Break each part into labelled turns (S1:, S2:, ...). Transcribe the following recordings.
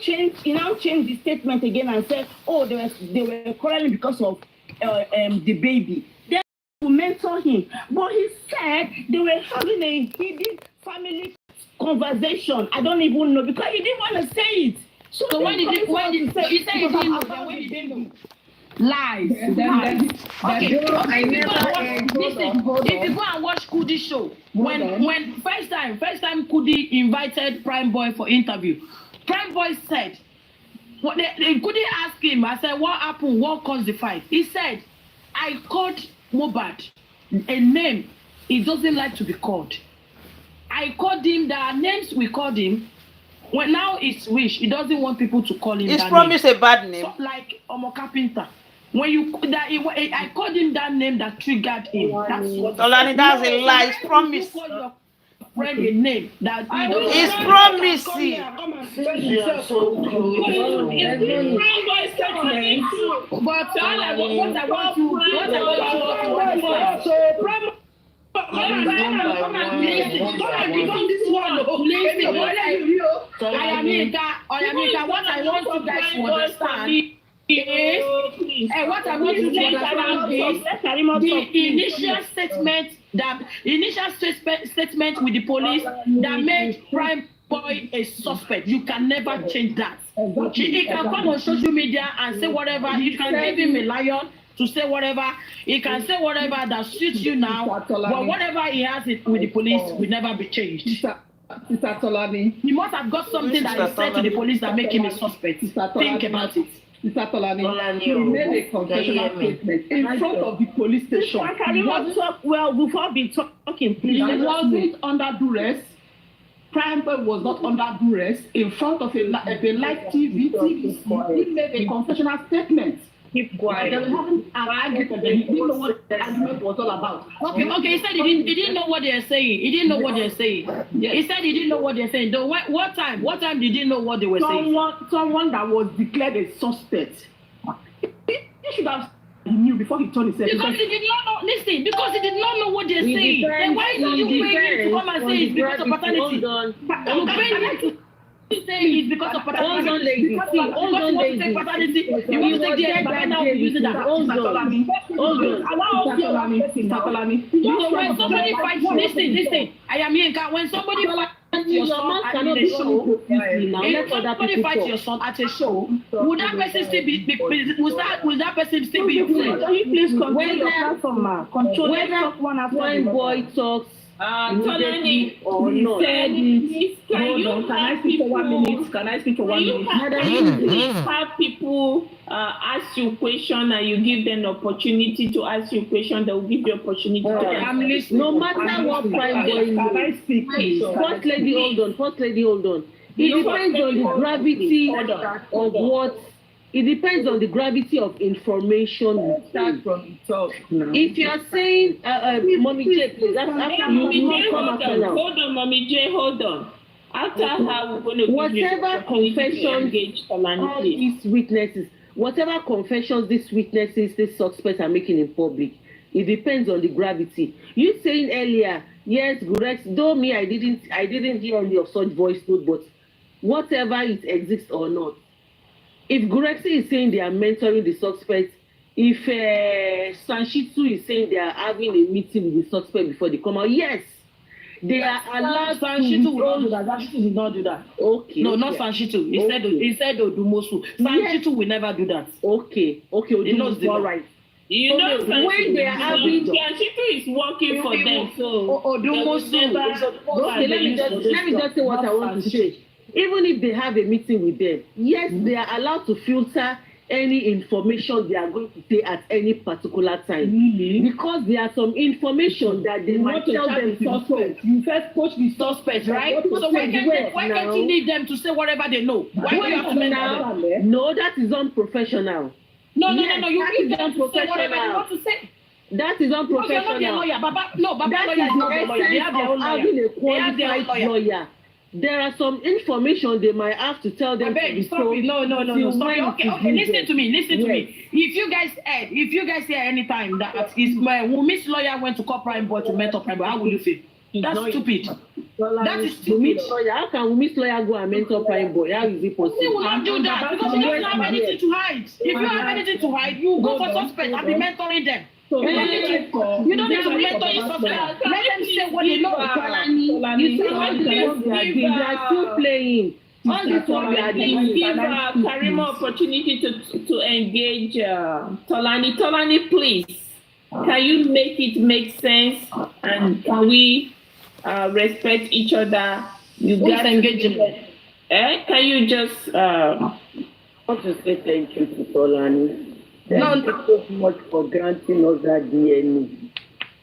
S1: changed the statement again and said, oh, they were quarreling because of the baby. Then to mentor him, but he said they were having a hidden family conversation. I don't even know because he didn't want to say it.
S2: So when did he say he didn't know? When did he know? Lies. Okay. If you go and watch Kudi's show, when first time Kudi invited Prime Boy for interview, Prime Boy said, Kudi asked him, I said, what happened? What caused the fight? He said, I called MOHBAD a name he doesn't like to be called. I called him, there are names we called him. Well, now it's wish. He doesn't want people to call him.
S3: He's promised a bad name.
S2: So, like Omo Carpenter. When I called him that name that triggered him. That's what
S3: Tolani, that's a lie. He's promised.
S2: You call your friend a name that
S3: he's promising.
S2: What I want you guys to understand is, what I want you to understand is the initial statement with the police that made Prime Boy a suspect. You can never change that. He can come on social media and say whatever. You can give him a lion to say whatever. He can say whatever that suits you now. But whatever he has with the police will never be changed.
S4: Mr. Tolani.
S2: He must have got something that he said to the police that make him a suspect. Think about it.
S4: Mr. Tolani, he made a confessional statement in front of the police station.
S1: Can you not talk well before we talking, please?
S4: He wasn't under duress. Prime Boy was not under duress in front of a live TV. He made a confessional statement.
S1: Keep quiet.
S4: They were having an argument. He didn't know what the argument was all about.
S2: Okay. He said he didn't know what they're saying. He didn't know what they're saying. Yes. He said he didn't know what they're saying. Though, what time did he know what they were saying?
S4: Someone that was declared a suspect. He should have knew before he told himself.
S2: Because he did not know. Listen, because he did not know what they're saying. Then why don't you pay him to come and say it's because of paternity? You pay him to say it's because of paternity.
S3: Hold on, lady.
S2: Hold on, lady. Paternity. You want to take the paternity now using that.
S3: Hold on.
S2: When somebody fights, listen. I am here. When somebody fights your son at a show, if somebody fights your son at a show, would that person still be? Will that person still be your friend?
S1: Can you please control your platform, control
S3: one boy talks.
S1: Tolani,
S4: Can I speak for 1 minute?
S1: Please have people ask you question and you give them opportunity to ask you question. They will give you opportunity.
S3: No matter what Prime Boy
S4: Can I speak, please?
S3: First lady, hold on. It depends on the gravity of what. It depends on the gravity of information.
S4: Start from the top now.
S3: If you are saying, Mommy J, please, that's after you come after now.
S1: Hold on, Mommy J, hold on. After how we're going to
S3: whatever confessions all these witnesses, whatever confessions these witnesses, these suspects are making in public, it depends on the gravity. You saying earlier, yes, Gurex, though me, I didn't hear any of such voice note, but whatever it exists or not. If Gurexi is saying they are mentoring the suspect, if Sanshitsu is saying they are having a meeting with the suspect before they come out, yes, they are allowed.
S2: Sanshitsu will not do that. Sanshitsu did not do that.
S3: Okay.
S2: No, not Sanshitsu. He said Odumosu. Sanshitsu will never do that.
S3: Okay.
S2: Odumosu,
S3: all right.
S1: You know,
S3: when they are having
S1: Sanshitsu is working for them, so
S2: Odumosu.
S3: Okay, let me just say what I want to say. Even if they have a meeting with them, yes, they are allowed to filter any information they are going to say at any particular time.
S2: Really?
S3: Because there are some information that they might tell them to.
S2: You first coach the suspect, right? So why can't you leave them to say whatever they know? Why do you have to mentor them?
S3: No, that is unprofessional.
S2: No. You give them to say whatever they want to say.
S3: That is unprofessional.
S2: Okay, not their lawyer. Baba
S3: that
S2: lawyer is not
S3: is
S2: their lawyer. They have their own lawyer.
S3: Having a qualified lawyer. There are some information they might have to tell them.
S2: Stop it. No. Stop it. Okay. Listen to me. If you guys hear any time that is my Wummi's lawyer went to call Prime Boy to mentor Prime Boy, how will you feel? That's stupid. That is
S3: stupid.
S2: stupid.
S3: How can Wunmi's lawyer go and mentor prime boy? How is it possible?
S2: We will not do that because you don't have anything to hide. If you have anything to hide, you go for suspect and be mentoring them.
S4: So
S2: you don't need to mentor your suspect. Let them say what they know.
S3: You see all the ones they are still playing. All this one they are doing.
S5: Give Karima opportunity to engage Tolani. Tolani, please. Can you make it make sense? And can we respect each other? You guys
S2: engage him.
S5: Can you just
S3: I want to say thank you to Tolani. Thank you so much for granting us that DNA.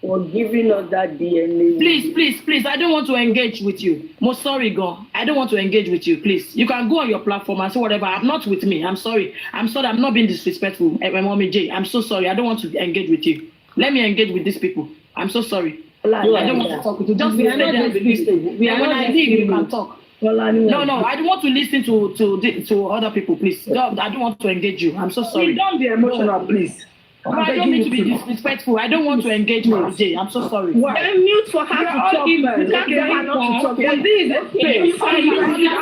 S3: For giving us that DNA.
S2: Please, I don't want to engage with you. Most sorry, God. I don't want to engage with you, please. You can go on your platform and say whatever. I'm not with me. I'm sorry. I'm not being disrespectful. My mommy J. I'm so sorry. I don't want to engage with you. Let me engage with these people. I'm so sorry. I don't want to talk with you. Just when I leave, you can talk. No, I don't want to listen to other people, please. No, I don't want to engage you. I'm so sorry.
S1: Don't be emotional, please.
S2: I don't mean to be disrespectful. I don't want to engage with Jay. I'm so sorry.
S1: Then mute for her to talk. You can't get her not to talk. This is a space.
S5: Can you mute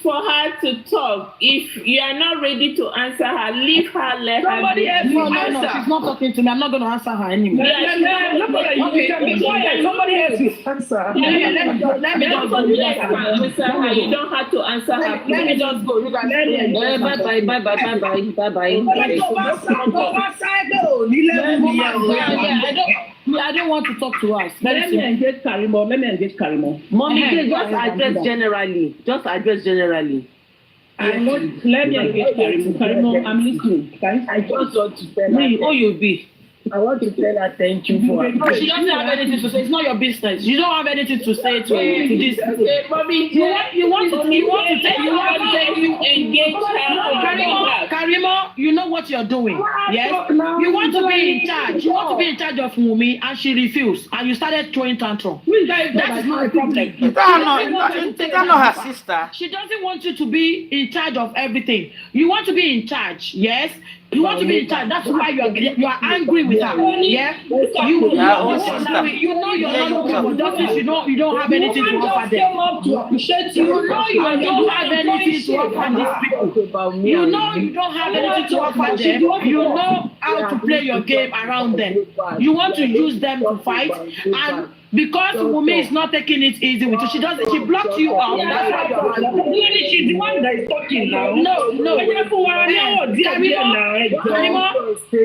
S5: for her to talk? If you are not ready to answer her, leave her, let her.
S2: Somebody else will answer. She's not talking to me. I'm not going to answer her anymore.
S1: Somebody else will answer.
S2: Let me just go.
S5: You don't have to answer her.
S2: Let me just go. You guys.
S3: Bye.
S2: I don't want to talk to us.
S4: Let me engage Karimo.
S3: Mommy, just address generally.
S4: Let me engage Karimo. I'm listening.
S1: I just want to tell
S3: Me, who you be?
S1: I want to tell her thank you for
S2: She doesn't have anything to say. It's not your business. You don't have anything to say to this.
S5: Mommy,
S2: You want to
S5: engage her.
S2: Karimo, you know what you're doing. Yes? You want to be in charge. You want to be in charge of Wunmi, and she refused. And you started throwing tantrum. That is not a problem.
S6: You don't know her sister.
S2: She doesn't want you to be in charge of everything. You want to be in charge, yes? You want to be in charge. That's why you are angry with her. Yeah? You know you're not looking for justice. You don't have anything to offer them. You know you don't have anything to offer these people. You know you don't have anything to offer them. You know how to play your game around them. You want to use them to fight, and because Wunmi is not taking it easy with you, she blocked you out. That's why you're angry.
S1: She's the one that is talking now.
S2: No.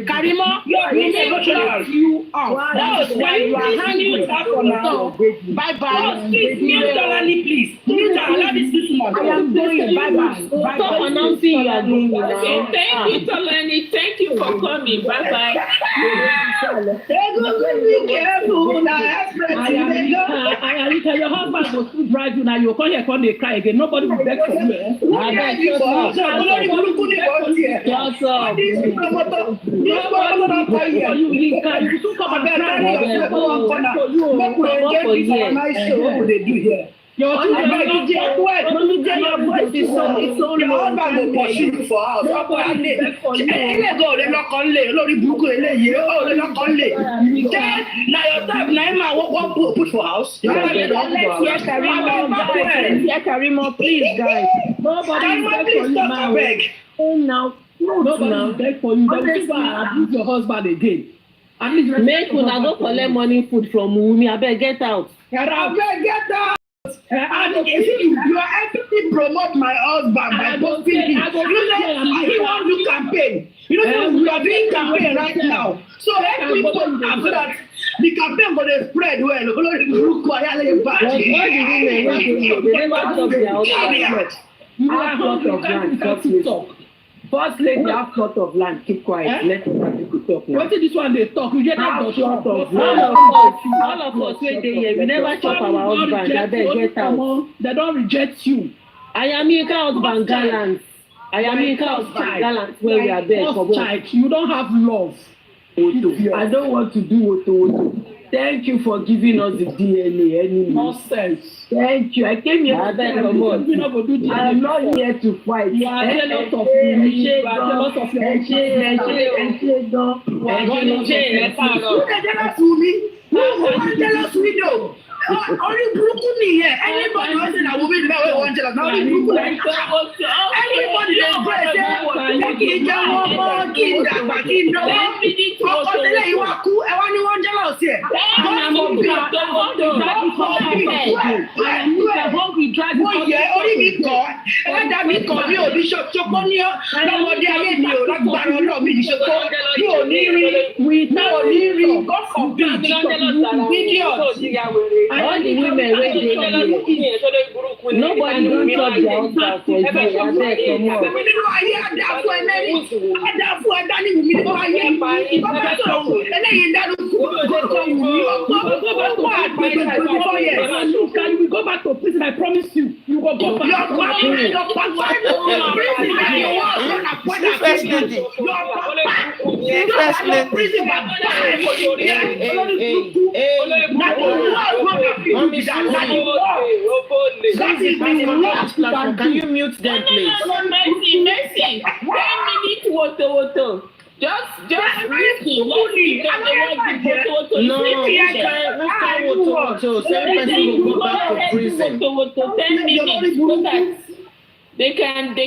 S2: Karimo, Wunmi blocked you out. That's why you are angry. So, bye-bye.
S1: Mute Tolani, please. Mute her. Allow this woman.
S2: I am going. Bye-bye.
S3: Stop announcing you are doing it.
S5: Okay, thank you, Tolani. Thank you for coming. Bye-bye.
S1: Be careful.
S4: Your husband will still drive you now. You'll come here, come they cry again. Nobody will beg for you.
S1: Your voice is so low. Your husband will pursue you for house. Now your time, now what put for house?
S3: Karimo, please, guys.
S1: Please talk beg.
S4: Nobody beg for you. Don't abuse your husband again.
S3: Make una go collect morning food from Wunmi. I beg get out.
S1: Get out. And if you are helping me promote my husband by posting him, he won't do campaign. You know, we are doing campaign right now. So help me post so that the campaign will spread well.
S4: First lady have plot of land, keep quiet. Let people talk now. What is this one they talk? You get that plot of land.
S3: All of us wait there. We never chop our husband. I beg get out.
S4: They don't reject you.
S3: I am Yinka husband gallant. Where we are there.
S4: You don't have love. I don't want to do Oto.
S3: Thank you for giving us the DNA anyway.
S4: Nonsense.
S3: Thank you. I came here to fight. I am not here to fight.
S4: You are jealous of me. You are jealous of your own
S1: jealous widow. Only broken nìyẹn. Anybody who say na woman na wey wan jealous na only broken. Everybody dey say kí n jẹ́ wọ́n mọ́ kí n dàgbà kí n dọ́wọ́. Ọkọ sílẹ̀ yìí wá kú ẹ wá ní wọ́n jealous yẹ. Mo yẹ orí mi kọ́ ẹlẹ́dà mi kọ́ mi ò ní ṣokó ní ọ́ lọ́mọdé ayé mi ò lágbára ọlọ́ọ̀ mi ní ṣokó mi ò ní rí God forbid idiot.
S3: All the women wey dey here, nobody don talk their husband for you. Abeg comot.
S1: Nínú ayé àdàfọ ẹlẹ́rìí, àdàfọ ẹ̀dání wùmí nínú ayé bàbá sọ̀rọ̀ eléyìí dánú
S4: Can you go back to prison? I promise you. You go back.
S6: Can you mute them, please?
S5: Mercy. 10 minutes, woto. Just listen.
S6: No, so same person will go back to prison.
S5: 10 minutes, so that they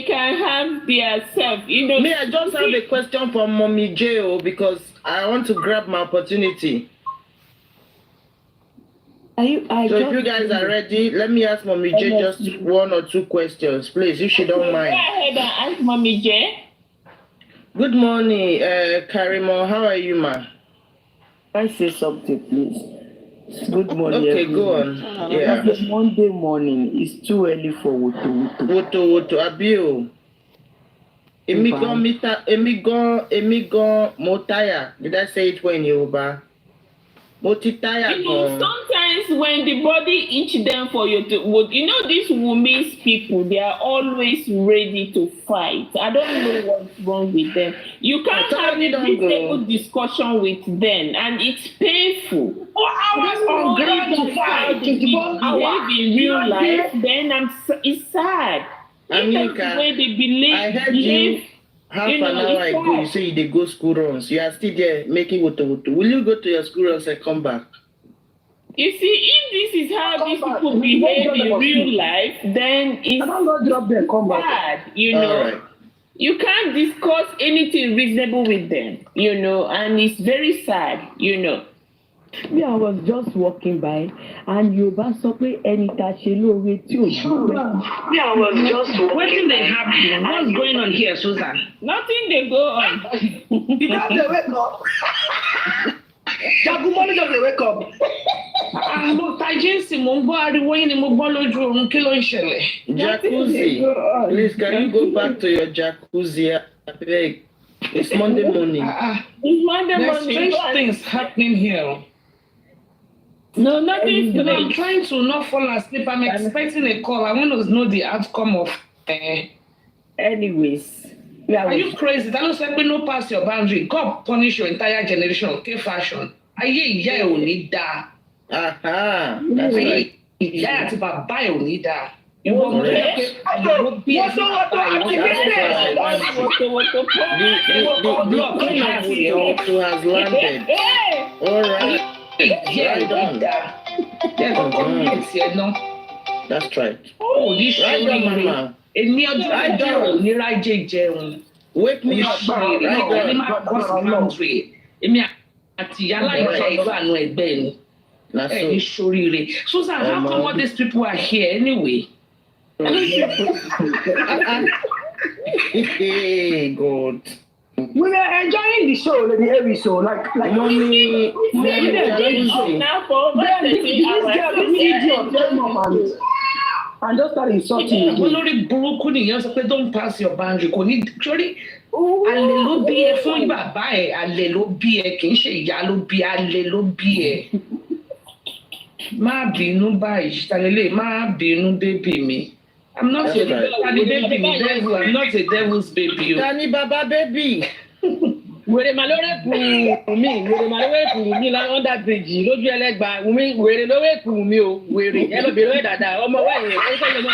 S5: can have their self. You know.
S6: Me, I just have a question for Mommy J, because I want to grab my opportunity. So if you guys are ready, let me ask Mommy J just 1 or 2 questions, please, if she don't mind.
S5: Go ahead and ask Mommy J.
S6: Good morning, Karimo. How are you, ma?
S7: Can I say something, please? Good morning.
S6: Okay,
S7: everyone.
S6: go on. Yeah.
S7: It's Monday morning. It's too early for Woto.
S6: Woto, Abio. Emigon, Motaya. Did I say it well in Yoruba? Motitaya.
S5: Sometimes when the body itch them for you to, these WUMMI people, they are always ready to fight. I don't know what's wrong with them. You can't have a reasonable discussion with them, and it's painful.
S1: Hours on ground to fight.
S5: Behave in real life, then it's sad.
S6: Anika,
S5: the way they believe,
S6: I heard you half an hour ago. You say they go school runs. You are still there making woto. Will you go to your school runs and come back?
S5: You see, if this is how these people behave in real life, then it's bad,
S6: Right.
S5: You can't discuss anything reasonable with them, and it's very sad,
S7: Me, I was just walking by, and Yoruba sọ pé ẹni tá ṣe lóore tí ò dúpẹ́.
S1: Me, I was just waiting. They happen. What's going on here, Susan?
S5: Nothing they go on.
S1: You just dey wake up. Jagunmọ́lú just dey wake up. Mo tajíǹsì mo ń gbọ́ ariwo yín ni mo gbọ́ lójú oorun kí ló ń ṣẹlẹ̀.
S6: Jacuzzi. Please, can you go back to your jacuzzi? It's Monday morning.
S5: It's Monday
S4: There's
S5: morning.
S4: strange things happening here.
S5: No, nothing
S4: I'm
S5: strange.
S4: trying to not fall asleep. I'm expecting a call. I want to know the outcome of.
S7: Anyways,
S4: Are you crazy? That don't say no pass your boundary. God punish your entire generation. Okay, fashion. Ayé ìyá ẹ̀ ò ní dáa.
S6: Aha. That's
S4: Ayé
S6: right.
S4: ìyá àti bàbá ẹ̀ ò ní dáa. Ìwọ ọmọ tó yẹ pé àyẹ̀wò bí ẹ̀
S6: The Woto has landed. All right.
S4: ìyá ẹ̀ ò ní dáa. Ẹ̀ kọ́kọ́ ní èsì ẹ̀ náà.
S6: That's right.
S4: Ó ní
S6: Right on,
S4: ṣoríire.
S6: mama.
S4: Èmi ọjọ́ ajá ò ní rájẹ jẹun.
S6: Wake me up.
S4: Ṣoríire.
S6: Right
S4: Ẹni
S6: on.
S4: máa kọ́ sí boundary. Èmi àti ìyá láìka ìlú àánú ẹgbẹ́ ni.
S6: That's
S4: Ẹni
S6: so.
S4: ṣoríire. Susan, how come all these people are here anyway?
S6: Hey, God.
S1: We were enjoying the show, the heavy show, like
S6: Mommy, Jacuzzi.
S5: Now for over 13 hours.
S1: and just start insulting you.
S4: Olórí burúkú nìyẹn sọ pé don't pass your boundary kò ní sórí àlè ló bí ẹ fún bàbá ẹ àlè ló bí ẹ kì í ṣe ìyá ló bí àlè ló bí ẹ. Má bínú báyìí tàlélẹ̀ má bínú bébì mi. I'm not a baby mi devil. I'm not a devil's baby.
S6: Tani Baba baby.
S3: wèrè mà lórí èkú mi wèrè mà lórí èkú mi under bridge lójú ẹlẹ́gba wèrè lórí èkú mi o wèrè ẹ lọ bèrè dáadáa ọmọ wa yẹn ó sọ ọmọ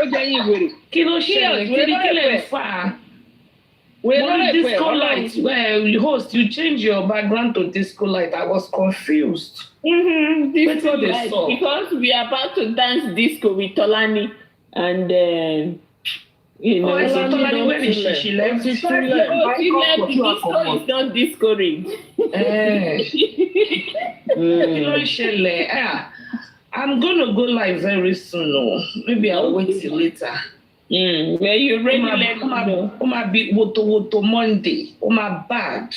S3: ó jẹ yín wèrè.
S4: Kí ló ṣẹlẹ̀? Kí lè fà á?
S3: Wèrè
S4: What
S3: lórí
S4: is
S3: èkú
S4: disco light? Well, you host, you change your background to disco light. I was confused.
S5: Disco
S4: Wetin dey
S5: light,
S4: sup?
S5: because we are about to dance disco with Tolani and you know.
S4: Oh, I saw Tolani when she left.
S5: Oh, she left. Disco is not discouraged.
S4: Kí ló ṣẹlẹ̀? I'm gonna go live very soon. Oh. Maybe I'll wait till later.
S5: Were you ready? Let me know.
S4: Ó máa bí woto Monday. Ó máa bad.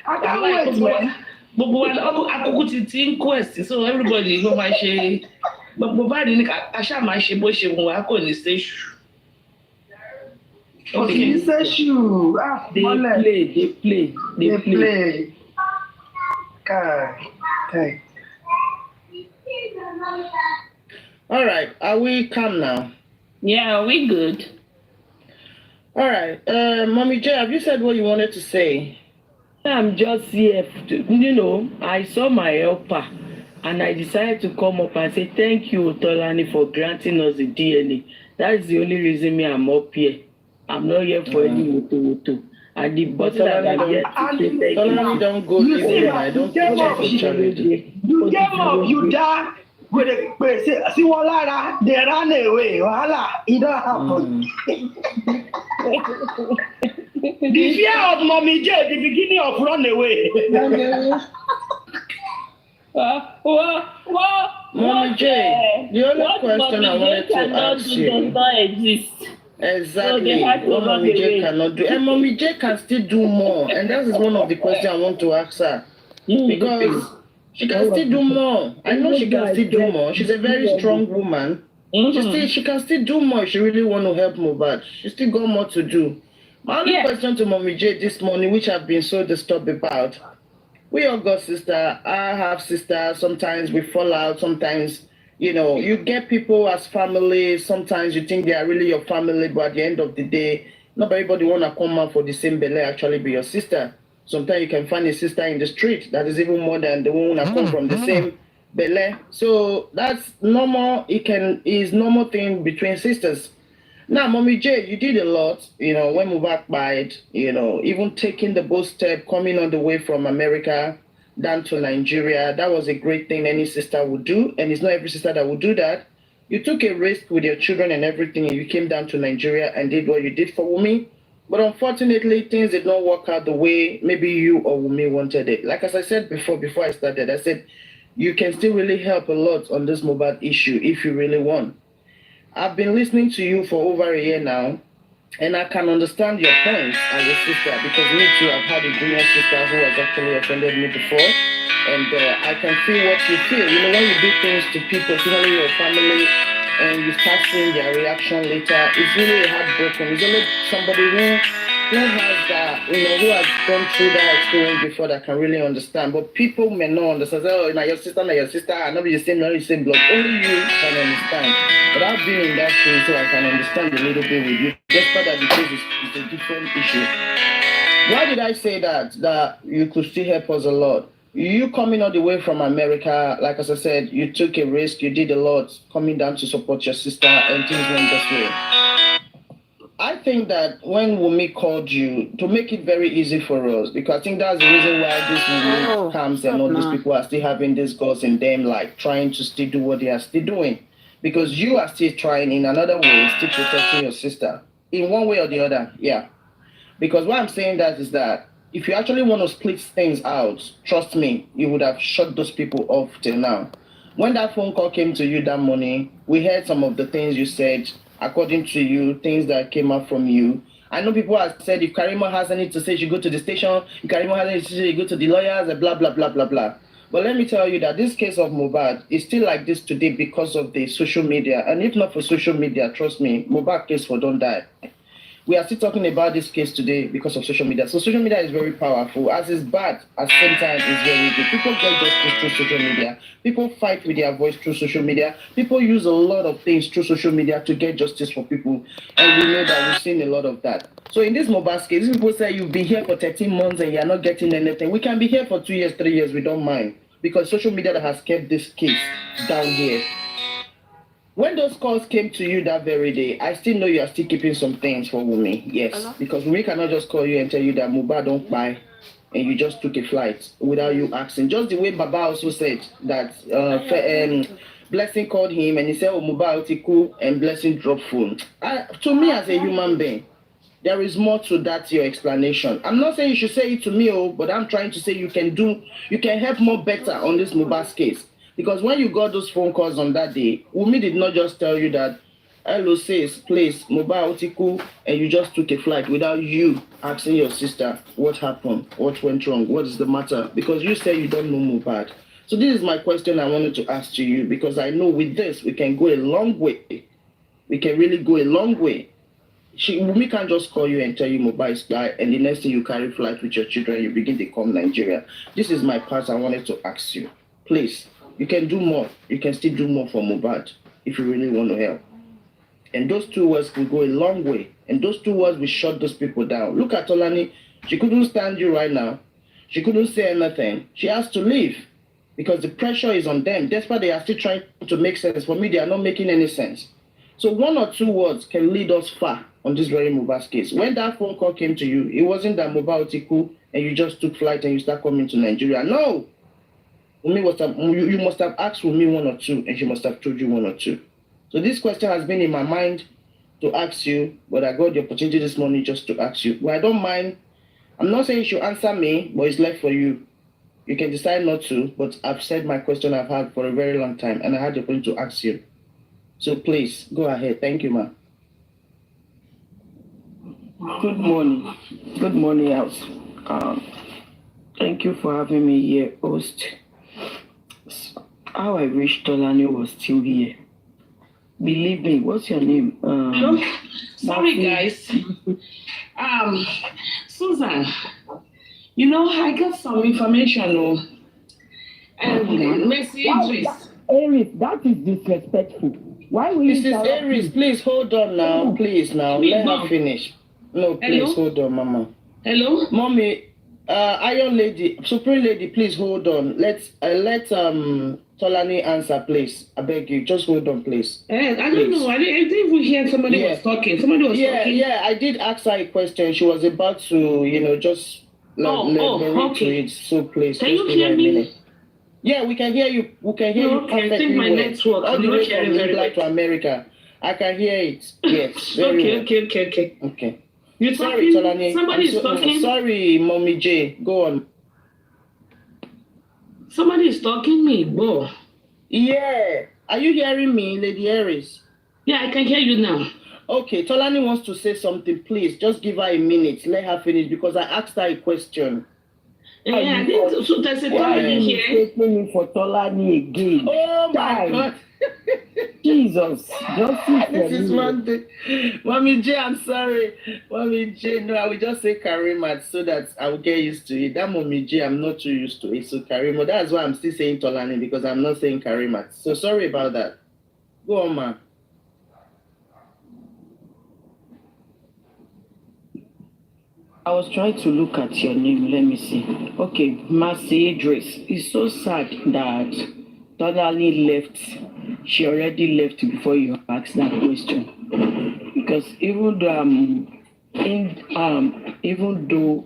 S6: I can't wait, man.
S4: Gbogbo wa àkókò ti ń quest, so everybody ló máa ṣe. Gbogbo báyìí ní aṣá máa ṣe bó ṣe wù wá kò ní ṣéṣù.
S6: Okay, ṣéṣù.
S7: They play.
S6: Okay. All right, are we calm now?
S5: Yeah, we good.
S6: All right, Mommy J, have you said what you wanted to say?
S7: I'm just here. I saw my helper and I decided to come up and say thank you, Tolani, for granting us the DNA. That is the only reason I'm up here. I'm not here for any woto. And the bottom that I'm here to say thank you.
S6: Tolani, don't go anywhere. I don't think for charity.
S8: You came up, you die. With a see one lara, they ran away. Voila, it don't happen. The fear of Mommy J, the beginning of run away.
S6: Mommy J, the only question I wanted to ask you.
S5: Does not exist.
S6: Exactly. What Mommy J cannot do. And Mommy J can still do more. And that is one of the questions I want to ask her. Because she can still do more. I know she can still do more. She's a very strong woman. She can still do more if she really want to help Mohbad. She still got more to do. My only question to Mommy J this morning, which I've been so disturbed about, we all got sister. I have sisters. Sometimes we fall out. Sometimes, you get people as family. Sometimes you think they are really your family, but at the end of the day, not everybody want to come out for the same belly actually be your sister. Sometimes you can find a sister in the street that is even more than the one that come from the same belly. So that's normal. It is normal thing between sisters. Now, Mommy J, you did a lot, when Mohbad died, even taking the bold step, coming on the way from America down to Nigeria. That was a great thing any sister would do. And it's not every sister that would do that. You took a risk with your children and everything, and you came down to Nigeria and did what you did for WUMMI. But unfortunately, things did not work out the way maybe you or WUMMI wanted it. Like as I said before I started, I said, you can still really help a lot on this Mohbad issue if you really want. I've been listening to you for over a year now, and I can understand your points as a sister, because me too, I've had a junior sister who has actually offended me before, and I can feel what you feel. When you do things to people, especially your family, and you start seeing their reaction later, it's really heartbroken. It's only somebody who has that, who has gone through that experience before that can really understand. But people may not understand. Oh, now your sister, I know the same, not the same blood. Only you can understand. But I've been in that case, so I can understand a little bit with you. Despite that the case is a different issue. Why did I say that? That you could still help us a lot. You coming all the way from America, like as I said, you took a risk, you did a lot, coming down to support your sister, and things went this way. I think that when WUMMI called you, to make it very easy for us, because I think that's the reason why this WUMMI comes and all these people are still having this goals in them, like trying to still do what they are still doing. Because you are still trying in another way, still protecting your sister. In one way or the other, yeah. Because why I'm saying that is that if you actually want to split things out, trust me, you would have shut those people off till now. When that phone call came to you that morning, we heard some of the things you said, according to you, things that came out from you. I know people have said if Karima has anything to say, she go to the station. If Karima has anything to say, you go to the lawyers, and blah, blah, blah, blah, blah. But let me tell you that this case of Mohbad is still like this today because of the social media. And if not for social media, trust me, Mohbad case for don't die. we are still talking about this case today because of social media. So social media is very powerful. As it's bad, at the same time, it's very good. People get justice through social media. People fight with their voice through social media. People use a lot of things through social media to get justice for people. And we know that we've seen a lot of that. So in this MOHBAD case, people say you've been here for 13 months and you're not getting anything. We can be here for 2 years, 3 years. We don't mind. Because social media that has kept this case down here. When those calls came to you that very day, I still know you are still keeping some things for WUMMI. Yes, because WUMMI cannot just call you and tell you that MOHBAD don't buy, and you just took a flight without you asking. Just the way Baba also said that Blessing called him and he said, "Oh, MOHBAD Tiku," and Blessing dropped phone. To me, as a human being, there is more to that your explanation. I'm not saying you should say it to me, but I'm trying to say you can help more better on this MOHBAD case. Because when you got those phone calls on that day, WUMMI did not just tell you that, hello, says, please, MOHBAD Tiku, and you just took a flight without you asking your sister what happened, what went wrong, what is the matter, because you say you don't know MOHBAD. So this is my question I wanted to ask to you, because I know with this, we can go a long way. We can really go a long way. WUMMI can't just call you and tell you MOHBAD is died, and the next thing you carry flight with your children, you begin to come Nigeria. This is my part I wanted to ask you. Please. You can do more. You can still do more for MOHBAD if you really want to help. And those 2 words will go a long way. And those 2 words will shut those people down. Look at TOLANI. She couldn't stand you right now. She couldn't say anything. She has to leave because the pressure is on them. That's why they are still trying to make sense. For me, they are not making any sense. So 1 or 2 words can lead us far on this very MOHBAD case. When that phone call came to you, it wasn't that MOHBAD Tiku and you just took flight and you start coming to Nigeria. No. You must have asked WUMMI 1 or 2, and she must have told you 1 or 2. So this question has been in my mind to ask you, but I got the opportunity this morning just to ask you. Well, I don't mind. I'm not saying you should answer me, but it's left for you. You can decide not to, but I've said my question I've had for a very long time, and I had the opportunity to ask you. So please, go ahead. Thank you, ma'am.
S7: Good morning. Good morning, house. Thank you for having me here, host. How I wish TOLANI was still here. Believe me, what's your name?
S4: Sorry, guys. Susan, I got some information. Mercy Idris.
S1: Aries, that is disrespectful. Why will you
S6: Mrs. Aries, please hold on now. Please now. Let her finish. No, please hold on, Mama.
S4: Hello?
S6: Mommy, Iron Lady, Supreme Lady, please hold on. Let TOLANI answer, please. I beg you, just hold on, please.
S4: I don't know. I didn't even hear somebody was talking. Somebody was talking.
S6: Yeah, I did ask her a question. She was about to, just
S4: okay.
S6: So please,
S4: can you hear me?
S6: Yeah, we can hear you. We can hear you perfectly.
S4: I think my network.
S6: All the way from
S4: England
S6: to America. I can hear it. Yes. Okay.
S4: You're
S6: sorry, TOLANI.
S4: Somebody is talking.
S6: Sorry, Mommy J. Go on.
S4: Somebody is talking me, boy.
S6: Yeah. Are you hearing me, Lady Aries?
S4: Yeah, I can hear you now.
S6: Okay, TOLANI wants to say something. Please, just give her a minute. Let her finish because I asked her a question.
S4: Yeah, I think so. There's a TOLANI here.
S1: Me for TOLANI again.
S6: Oh my God.
S1: Jesus.
S6: This is Monday. Mommy J, I'm sorry. Mommy J, no, I will just say Karimat so that I will get used to it. That Mommy J, I'm not too used to it. So Karimat, that's why I'm still saying TOLANI because I'm not saying Karimat. So sorry about that. Go on, ma.
S7: I was trying to look at your name. Let me see. Okay, Mercy Idris. It's so sad that TOLANI left. She already left before you asked that question. Because even though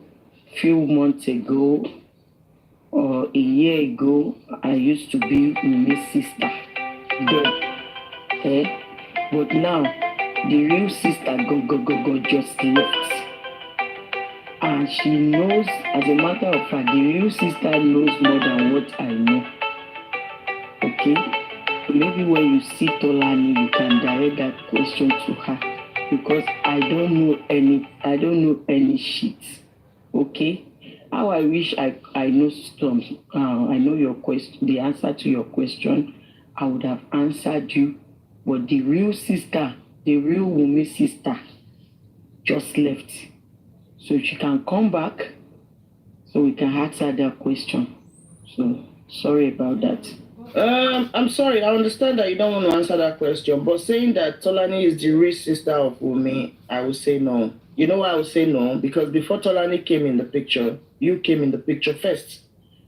S7: few months ago or a year ago, I used to be WUMMI's sister then. But now the real sister go just left. And she knows, as a matter of fact, the real sister knows more than what I know. Okay? Maybe when you see TOLANI, you can direct that question to her. Because I don't know any shit. Okay? How I wish I know some I know your question, the answer to your question, I would have answered you. But the real sister, the real WUMMI sister, just left. So she can come back so we can ask her that question. So sorry about that.
S6: I'm sorry, I understand that you don't want to answer that question, but saying that Tolani is the real sister of WUMMI, I would say no. You know why I would say no? Because before Tolani came in the picture, you came in the picture first.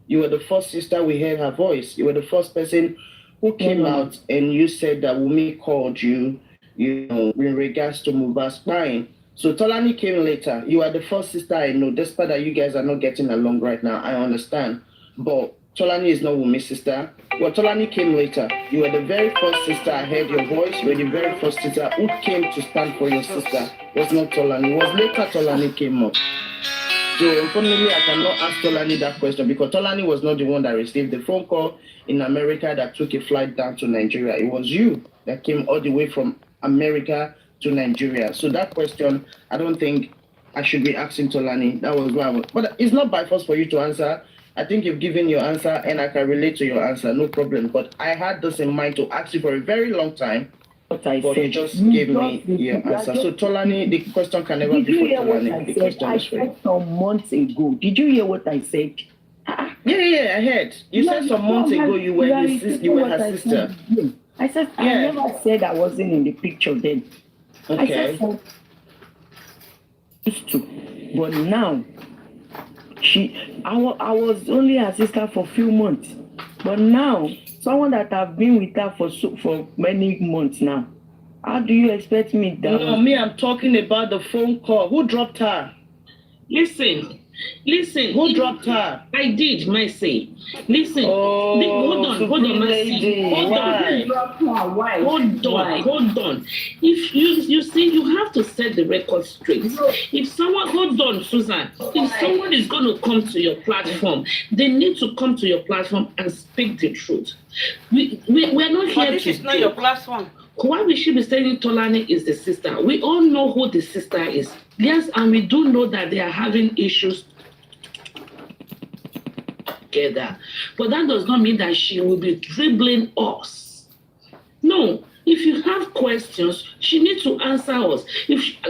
S6: You were the first sister we heard her voice. You were the first person who came out and you said that WUMMI called you, in regards to MOHBAD spying. So Tolani came later. You are the first sister I know, despite that you guys are not getting along right now. I understand. But Tolani is not WUMMI's sister. Well, Tolani came later. You were the very first sister I heard your voice. You were the very first sister who came to stand for your sister. It was not Tolani. It was later Tolani came up. So unfortunately, I cannot ask Tolani that question because Tolani was not the one that received the phone call in America that took a flight down to Nigeria. It was you that came all the way from America to Nigeria. So that question, I don't think I should be asking Tolani. That was what I was. But it's not by force for you to answer. I think you've given your answer and I can relate to your answer, no problem. But I had this in mind to ask you for a very long time. But you just gave me your answer. So Tolani, the question can never be for Tolani. The question is for you.
S7: Some months ago. Did you hear what I said?
S6: Yeah, I heard. You said some months ago you were her sister.
S7: I said I never said I wasn't in the picture then.
S6: Okay.
S7: I said used to, but now I was only her sister for a few months, but now someone that I've been with her for many months now. How do you expect me that?
S6: No, I'm talking about the phone call. Who dropped her?
S4: Listen.
S6: Who dropped her?
S4: I did, Mercy. Listen.
S6: Hold on,
S4: Mercy. Hold on. If you see, you have to set the record straight. If someone, hold on, Susan. If someone is going to come to your platform, they need to come to your platform and speak the truth. We're not here
S1: this is not your platform.
S4: Why we should be saying Tolani is the sister? We all know who the sister is. Yes, and we do know that they are having issues together. But that does not mean that she will be dribbling us. No. If you have questions, she needs to answer us.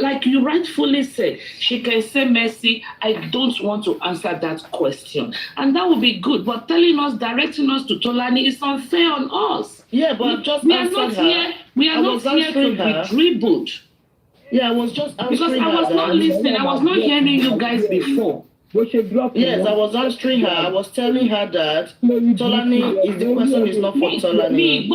S4: Like you rightfully said, she can say, Mercy, I don't want to answer that question. And that would be good. But directing us to Tolani is unfair on us.
S6: Yeah, but we are not here
S4: to be dribbled.
S6: Yeah, I was just answering
S4: because I was not listening. I was not hearing you guys before.
S6: Yes, I was answering her. I was telling her that Tolani is the question is not for Tolani.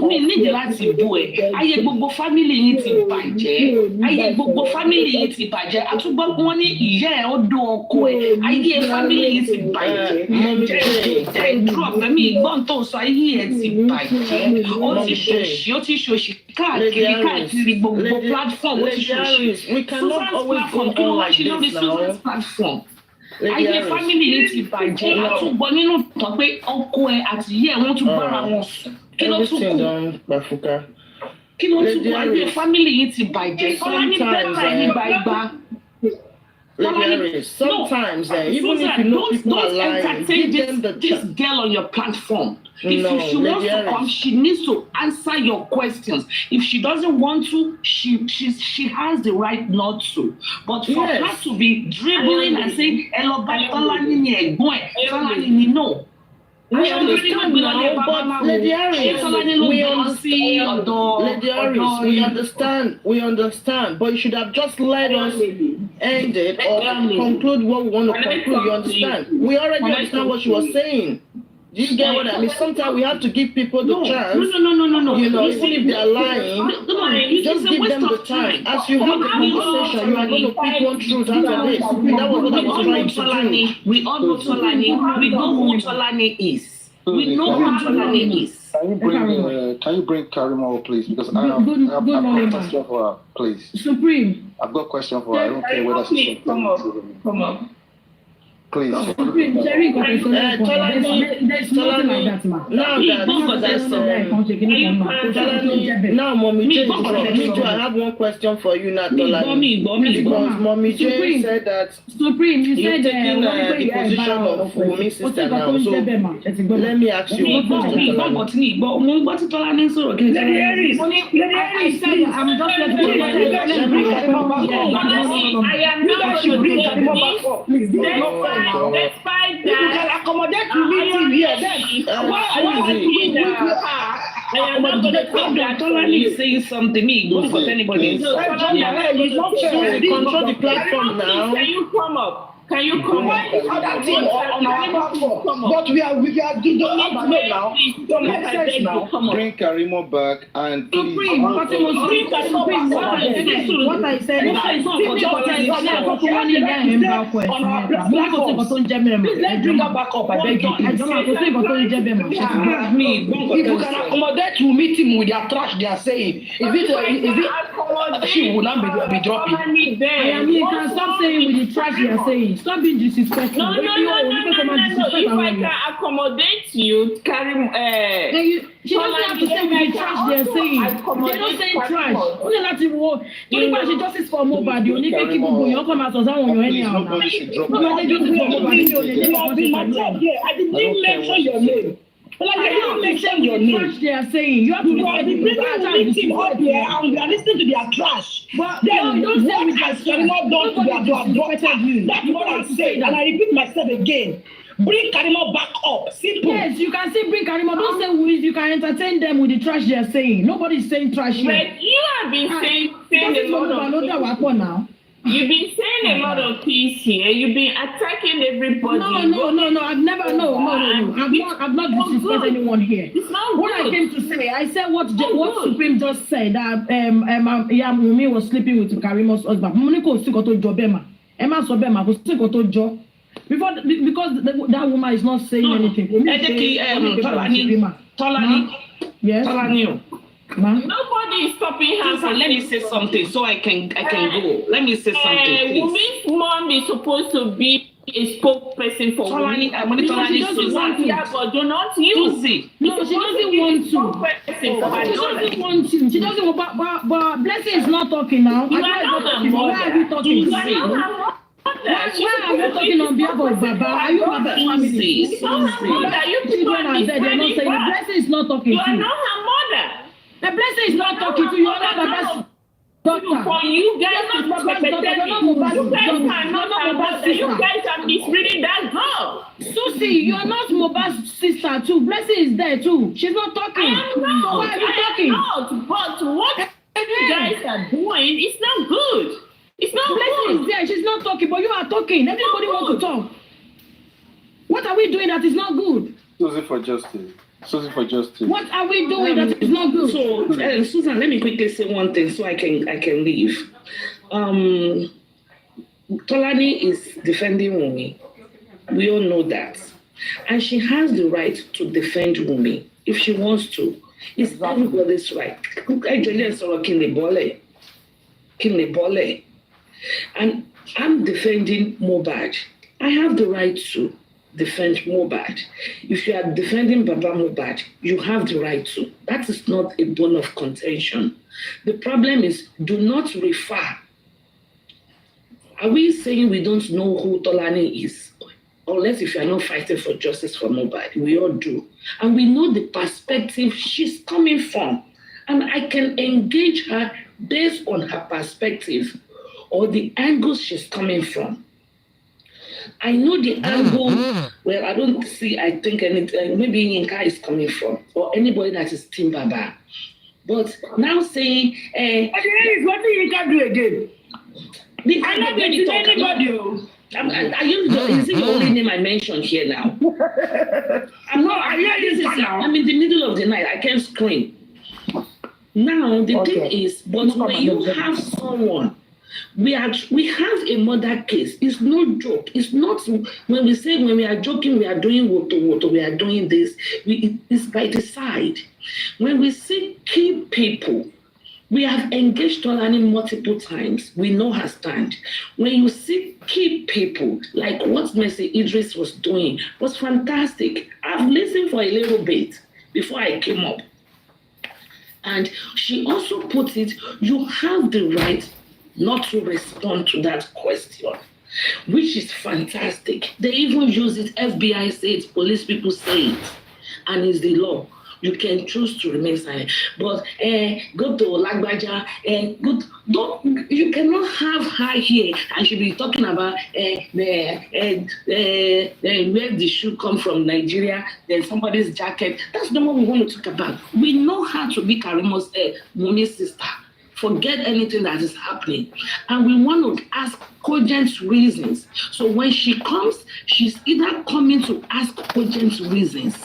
S4: Mi nídìí láti bú ẹ. Ayé gbogbo family yín ti bàjẹ́. Ayé gbogbo family yín ti bàjẹ́. Àtúgbọ́ wọn ní ìyá ẹ̀ ó dún ọkọ ẹ̀. Ayé family yín ti bàjẹ́. Jẹ́ drop mi ìgbọ́n tó sọ ayé ẹ̀ ti bàjẹ́. Ó ti ṣòṣì káàkiri gbogbo platform ó ti ṣòṣì.
S6: We cannot always go on like this now.
S4: Platform. Ayé family yìí ti bàjẹ́ àtúgbọ́ nínú tán pé ọkọ ẹ̀ àti ìyá ẹ̀ wọ́n tún bára wọn sùn. Kí ló tún kù? Ayé family yìí ti bàjẹ́. Tọ́lání bẹ́ẹ̀ ní gbàgbà.
S6: Sometimes, even if you know people are lying, give them the
S4: this girl on your platform. If she wants to come, she needs to answer your questions. If she doesn't want to, she has the right not to. But for her to be dribbling and saying, "Hello, Tolani, no."
S6: We understand now, but Lady Harris, we understand, but you should have just let us end it or conclude what we want to conclude. You understand? We already understand what she was saying. Do you get what I mean? Sometimes we have to give people the chance.
S4: No.
S6: You know, even if they're lying, just give them the time. As you have the conversation, you are going to pick one truth out of this. That was what I was trying to do.
S4: We all know Tolani. We know who Tolani is. We know who Tolani is.
S9: Can you bring Karima, please? Because I have a question for her, please.
S2: Supreme.
S9: I've got a question for her. I don't care whether she's
S5: come up.
S9: Please.
S2: There's nothing like that, ma.
S7: Now, Mommy J, me too, I have one question for you now, Tolani. Because Mommy J said that
S2: Supreme, you said
S7: taking the position of Wummi sister now. So let me ask you one question, Tolani.
S2: I'm just
S5: despite
S8: You can
S5: that,
S8: accommodate to meeting here. Then why are you
S4: I am not going to come that Tolani is saying something. Me, don't put anybody.
S7: Control the platform now.
S5: Can you come up? Can you come up?
S8: other thing on our platform? But we are doing now. Don't make sense now.
S9: Bring Karimo back and please.
S2: Supreme, what I said,
S8: Please let's bring her back up. I beg you. If you can accommodate to meet him with their trash they are saying, is it she will not be dropping?
S2: You can stop saying with the trash you are saying. Stop being disrespectful.
S5: No. If I can accommodate you, carry
S2: she doesn't have to say with the trash they are saying. They're not saying trash. Only that you want. She justice for MOHBAD. You need to keep going. You come out as someone anyhow.
S9: Nobody should drop
S2: Nobody justice for MOHBAD.
S8: I didn't mention your name. Like I didn't mention your name.
S2: They are saying you have to
S8: be bringing up here and we are listening to their trash.
S2: But
S8: then
S2: don't say
S8: what has Karimo done to their daughter? That's what I'm saying, and I repeat myself again. Bring Karimo back up. Simple.
S2: Yes, you can still bring Karimo. Don't say who is. You can entertain them with the trash they are saying. Nobody's saying trash here.
S5: But you have been saying a lot of
S2: now.
S5: You've been saying a lot of things here. You've been attacking everybody.
S2: No. I've never. No. I've not disrespected anyone here.
S5: It's not
S2: what I came to say. I said what Supreme just said that Wummi was sleeping with Karimo's husband. Moniko still got to job Emma. Emma so Emma was still got to job. Because that woman is not saying anything.
S4: Tolani.
S2: Yes.
S4: Tolani.
S5: Nobody is stopping her.
S4: Let me say something so I can go. Let me say something, please.
S5: Wummi's mom is supposed to be a spokesperson for
S4: Tolani.
S5: She doesn't want to. But do not use it.
S2: No, she doesn't want to. She doesn't want to. She doesn't want. But Blessing is not talking now.
S5: You are not her mother.
S2: Why are we talking?
S5: You are not her mother.
S2: Why are you talking on behalf of Baba? Are you Baba's family?
S5: It's not her mother. You people are
S2: not saying Blessing is not talking
S5: you
S2: to you.
S5: You are not her mother.
S2: The Blessing is not talking to you. You are not Baba's daughter.
S5: For you guys to you guys are not her mother. You guys are misreading that girl.
S2: Susie, you are not Mohbad's sister too. Blessing is there too. She's not talking.
S5: I am not.
S2: So why are you talking?
S5: But what you guys are doing is not good. It's not
S2: Blessing is there. She's not talking, but you are talking. Everybody wants to talk. What are we doing that is not good?
S9: Susie for justice.
S2: What are we doing that is not good?
S4: So, Susan, let me quickly say one thing so I can leave. Tolani is defending Wummi. We all know that. And she has the right to defend Wummi if she wants to. It's everybody's right. And I'm defending MOHBAD. I have the right to defend MOHBAD. If you are defending Baba MOHBAD, you have the right to. That is not a bone of contention. The problem is, do not refer. Are we saying we don't know who Tolani is? Unless if you are not fighting for justice for MOHBAD, we all do. And we know the perspective she's coming from. And I can engage her based on her perspective or the angles she's coming from. I know the angle where I think anything, maybe Yinka is coming from, or anybody that is Team Baba. But now saying,
S8: what do Yinka do again?
S4: I'm not going to talk anybody. Is it the only name I mentioned here now? I'm in the middle of the night. I can't scream. Now, the thing is, but when you have someone, we have a murder case. It's no joke. It's not when we are joking, we are doing woto, we are doing this. It's by the side. When we see key people We have engaged Tolani multiple times. We know her stand. When you see key people, like what Mercy Idris was doing, was fantastic. I've listened for a little bit before I came up. And she also put it, you have the right not to respond to that question, which is fantastic. They even use it, FBI say it, police people say it, and it's the law. You can choose to remain silent. But go to Lagbaja and you cannot have her here and she'll be talking about where the shoe come from, Nigeria, then somebody's jacket. That's not what we want to talk about. We know how to be Karimo's Mumi's sister. Forget anything that is happening. And we want to ask cogent reasons. So when she comes, she's either coming to ask cogent reasons.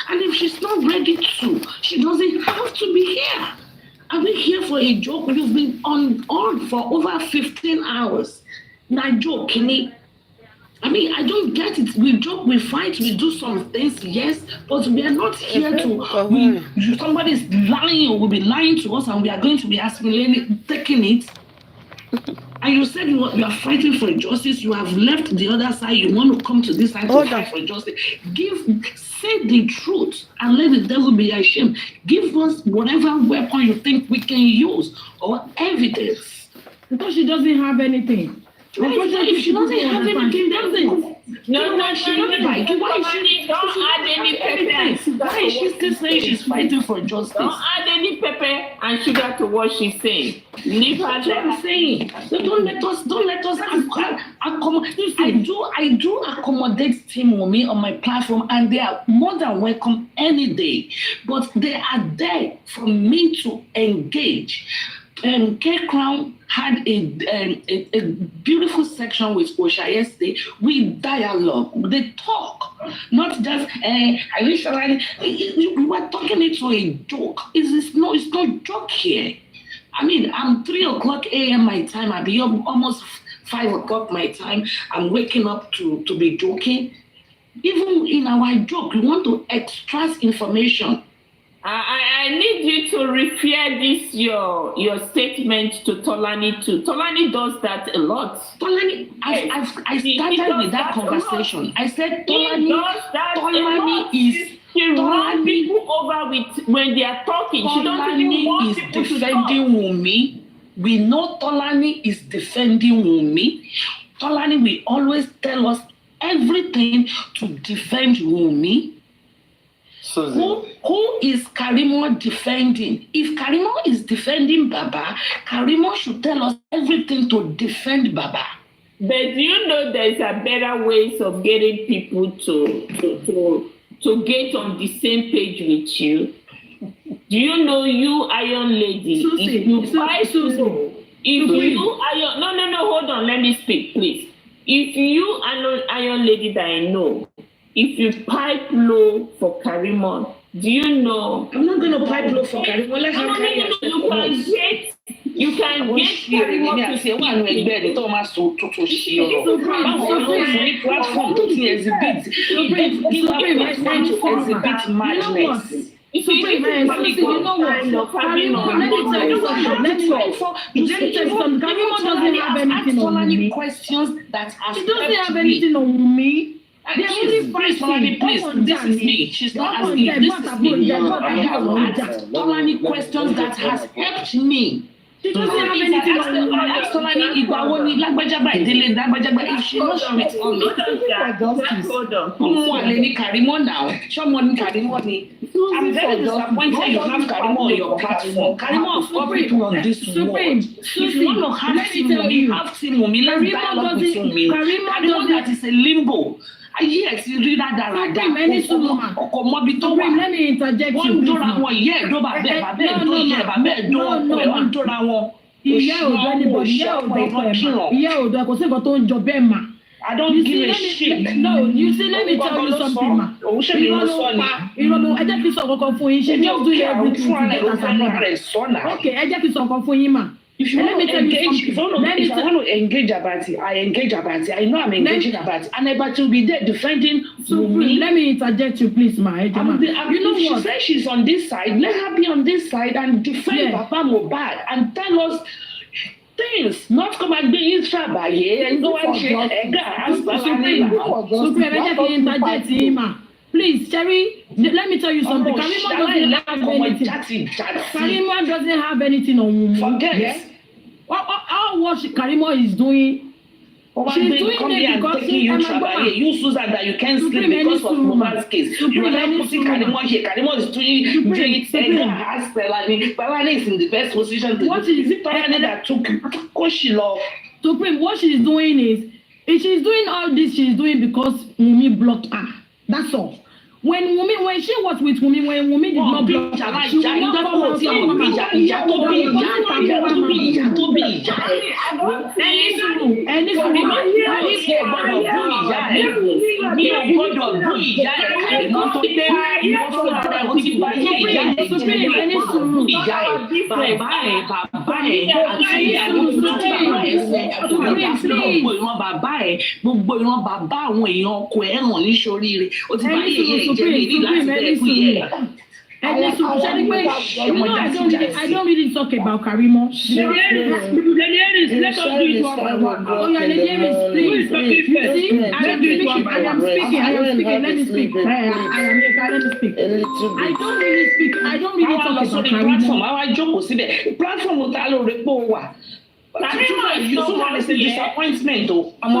S4: And if she's not ready to, she doesn't have to be here. Are we here for a joke? You've been on for over 15 hours. Now joking. I mean, I don't get it. We joke, we fight, we do some things, yes, but we are not here to. Somebody's lying or will be lying to us, and we are going to be assimilating, taking it. And you said you are fighting for justice. You have left the other side. You want to come to this side to fight for justice. Say the truth and let the devil be ashamed. Give us whatever weapon you think we can use or evidence.
S2: Because she doesn't have anything.
S4: If she doesn't have anything, doesn't.
S5: No, why is she don't add any pepper.
S4: Why is she still saying she's fighting for justice?
S5: Don't add any pepper and sugar to what she's saying. Leave her
S4: there. I'm saying. So don't let us accommodate. I do accommodate Team WUMMI on my platform, and they are more than welcome any day. But they are there for me to engage. K Crown had a beautiful section with Osha yesterday. We dialogue, they talk, not just I wish we were talking it to a joke. It's not joke here. I mean, I'm 3:00 a.m. my time. I'll be up almost 5 o'clock my time. I'm waking up to be joking. Even in our joke, we want to extract information.
S5: I need you to refer this your statement to Tolani too. Tolani does that a lot.
S4: Tolani, I started with that conversation. I said Tolani is.
S5: She runs people over with when they are talking.
S4: Tolani is defending WUMMI. We know Tolani is defending WUMMI. Tolani will always tell us everything to defend WUMMI. Who is Karimo defending? If Karimo is defending Baba, Karimo should tell us everything to defend Baba.
S5: But do you know there's a better ways of getting people to get on the same page with you? Do you know you Iron Lady? Hold on, let me speak, please. If you Iron Lady that I know, if you pipe low for Karimo, do you know?
S4: I'm not going to pipe low for Karimo.
S5: You can get Karimo to speak.
S4: Questions that are
S2: she doesn't have anything on me.
S4: Please, this is me. She's not asking. This is me. I have asked Tolani questions that has helped me.
S2: She doesn't have anything on
S4: ask Tolani if she knows she will tell me. Karimo now. Someone Karimo. I'm very disappointed you have Karimo on your platform. Karimo of all people on this world. If you want to have Team WUMMI, let's dialogue with WUMMI. Karimo that is a limbo. Yes, you read that.
S2: Let me interject you.
S4: I don't give a shit.
S2: No, you see, let me tell you something, ma. You know, I just saw for you. She just do everything. Okay, I just saw for you, ma.
S4: If you want to engage, if I want to engage about it, I engage about it. I know I'm engaging about it, and Ebati will be there defending me.
S2: Let me interject you, please, my
S4: you know what? She said she's on this side. Let her be on this side and defend Papa MOHBAD and tell us things. Not come and be in trouble here and go and shake
S2: Please, Cherry, let me tell you something. Karimo doesn't have anything on WUMMI.
S4: Forget it.
S2: What Karimo is doing. She's doing it because
S4: you Susan that you can't sleep because of MOHBAD's case. You are not putting Karimo here. Karimo is doing it. Pelani is in the best position to what is it Pelani that took Koshilo.
S2: Supreme, what she's doing is she's doing all this, she's doing because WUMMI blocked her. That's all. When she was with WUMMI, when WUMMI did not block her, she would not come out I don't really talk about Karimo. Let us do it one by one. Oh, yeah, please. See, I am speaking. Let me speak. I don't really talk about Karimo.
S4: Platform you so have a disappointment though. I'm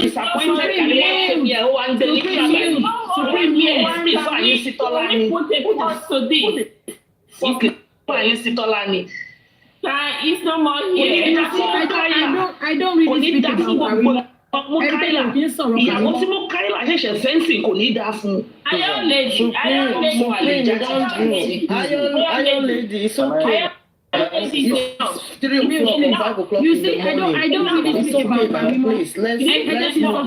S4: disappointed.
S5: It's no more here.
S2: I don't really speak about Karimo.
S5: Iron lady,
S6: it's okay. It's 3 o'clock, 5 o'clock.
S2: You see, I don't really speak about Karimo.
S6: Let's move on.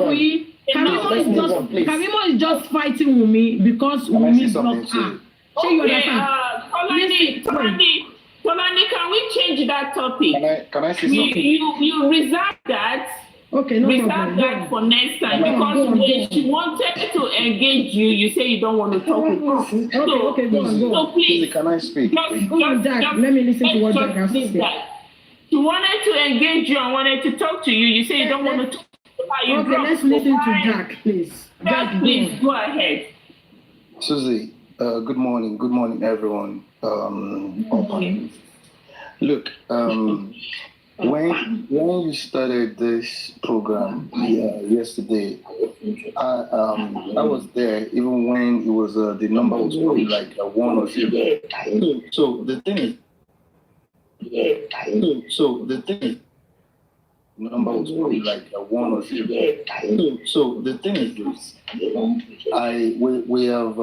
S2: Karimo is just fighting WUMMI because WUMMI blocked her.
S5: Tolani, can we change that topic?
S9: Can I say something?
S5: You reserve that.
S2: Okay, no
S5: reserve
S2: problem.
S5: that for next time because when she wanted to engage you, you say you don't want to talk with her.
S2: Okay, go on.
S5: So please,
S9: can I speak?
S2: Jack, let me listen to what Jack has to say.
S5: She wanted to engage you and wanted to talk to you. You say you don't want to talk to her.
S2: Okay, let's listen to Jack, please.
S5: Jack, please go ahead.
S9: Susie, good morning. Good morning, everyone. Look, when you started this program yesterday, I was there even when it was the number was probably like 1 or 0. So the thing is, number was probably like 1 or 0. So the thing is this, we have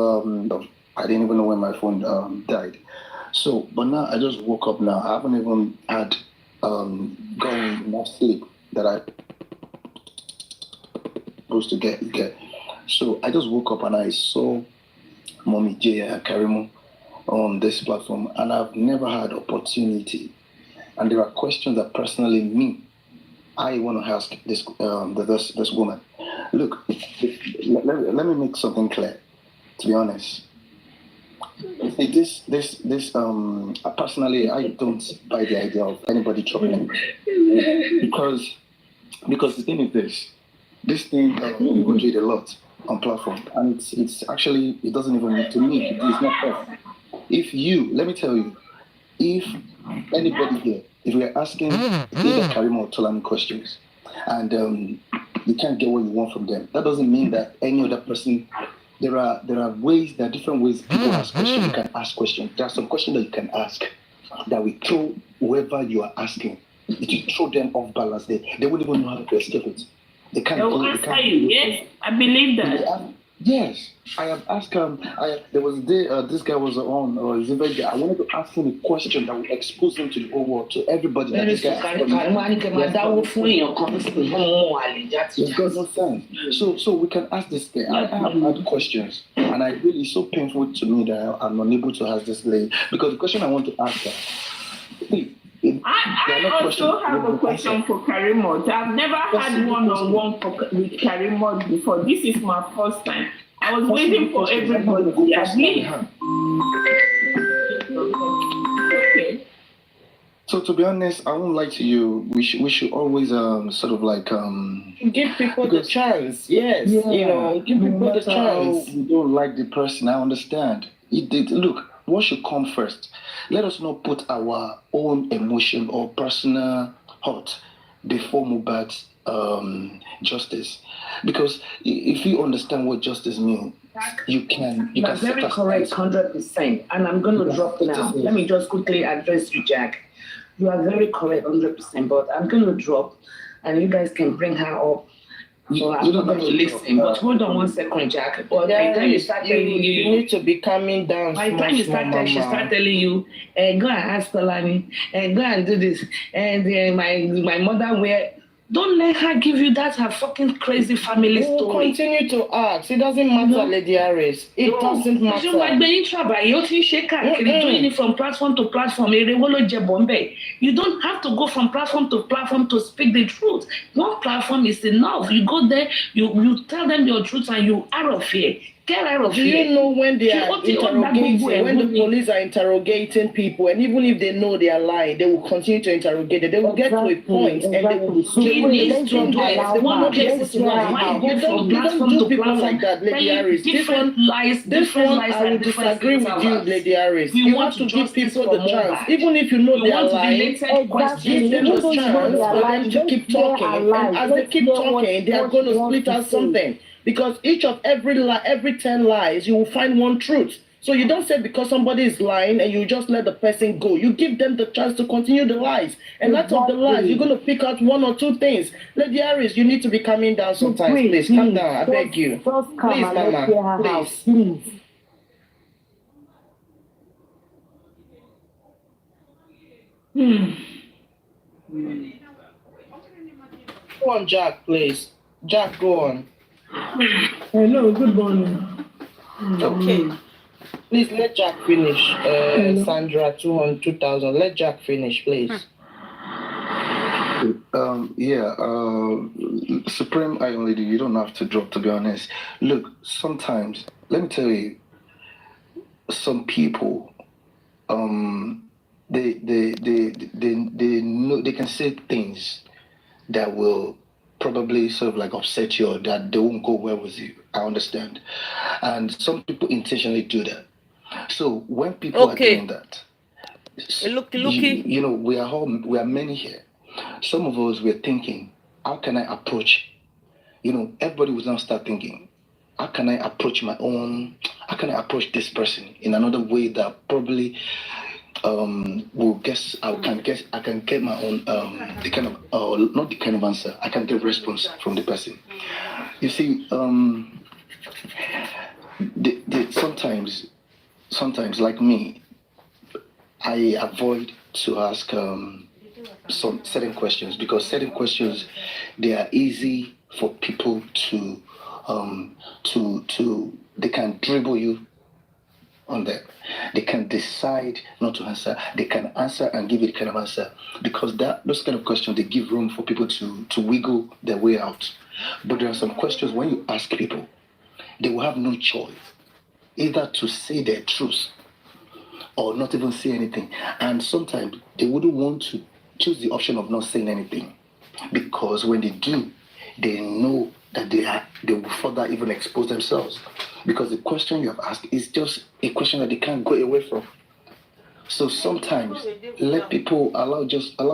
S9: I didn't even know when my phone died. So, but now I just woke up now. I haven't even had gotten enough sleep that I supposed to get. So I just woke up and I saw Mommy J and Karimo on this platform, and I've never had opportunity. And there are questions that personally I want to ask this woman. Look, let me make something clear. To be honest, personally, I don't buy the idea of anybody chopping because the thing is this thing we did a lot on platform, and it's actually, it doesn't even need to me. It's not fair. Let me tell you, if anybody here, if we're asking either Karimo or Tolani questions, and you can't get what you want from them, that doesn't mean that any other person. There are different ways people ask questions. You can ask questions. There are some questions that you can ask that will throw whoever you are asking. It will throw them off balance. They won't even know how to escape it. They can't.
S5: They'll answer you. Yes, I believe that.
S9: Yes, I have asked there was a day this guy was on, or I wanted to ask him a question that would expose him to the whole world, to everybody. That this guy it doesn't sense. So we can ask this guy. I have had questions, and it's so painful to me that I'm unable to ask this lady, because the question I want to ask her,
S5: I also have a question for Karimot. I've never had one-on-one with Karimot before. This is my first time. I was waiting for everybody. Okay.
S9: So to be honest, I won't lie to you. We should always sort of like
S6: give people the chance. Yes, give people the chance.
S9: We don't like the person. I understand. Look, what should come first? Let us not put our own emotion or personal hurt before MOHBAD's justice, because if you understand what justice means, you can
S4: very correct, 100%. And I'm going to drop now. Let me just quickly address you, Jack. You are very correct, 100%. But I'm going to drop, and you guys can bring her up. So I'm not going to listen. But hold on 1 second, Jack. But by the time you start telling
S6: you need to be calming down.
S4: By the time you start telling, she start telling you, go and ask Tolani, and go and do this, and my mother where. Don't let her give you that her fucking crazy family story.
S6: Continue to ask. It doesn't matter, Lady Harris. It doesn't matter.
S4: You might be in trouble. You doing it from platform to platform. You don't have to go from platform to platform to speak the truth. One platform is enough. You go there, you tell them your truth, and you out of here. Get out of
S6: here. Do you know when they are interrogating, when the police are interrogating people, and even if they know they are lying, they will continue to interrogate them. They will get to a point and they will You don't do people like that, Lady Harris. This one, I will disagree with you, Lady Harris. You have to give people the chance, even if you know they are lying. Give them the chance for them to keep talking, and as they keep talking, they are going to split out something. Because each of every 10 lies, you will find one truth. So you don't say because somebody is lying and you just let the person go. You give them the chance to continue the lies. And out of the lies, you're going to pick out 1 or 2 things. Lady Harris, you need to be calming down sometimes. Please, calm down. I beg you.
S10: Just come
S6: please,
S10: and
S6: Mama.
S10: Please. House, please.
S6: Go on, Jack, please. Jack, go on.
S11: Hello, good morning.
S6: Okay. Please let Jack finish. Sandra, 2,000. Let Jack finish, please.
S9: Supreme Iron Lady, you don't have to drop, to be honest. Look, sometimes, let me tell you, some people, they know they can say things that will probably sort of like upset you, or that they won't go well with you. I understand. And some people intentionally do that. So when people are doing that, you know, we are many here. Some of us, we're thinking, how can I approach, you know, everybody will now start thinking, how can I approach this person in another way that probably I can get my own the kind of not the kind of answer. I can get response from the person. You see, sometimes like me, I avoid to ask some certain questions, because certain questions, they are easy for people to they can dribble you on that. They can decide not to answer. They can answer and give it kind of answer, because those kind of questions, they give room for people to wiggle their way out. But there are some questions when you ask people, they will have no choice, either to say their truth or not even say anything. And sometimes they wouldn't want to choose the option of not saying anything, because when they do, they know that they will further even expose themselves, because the question you have asked is just a question that they can't go away from. So sometimes allow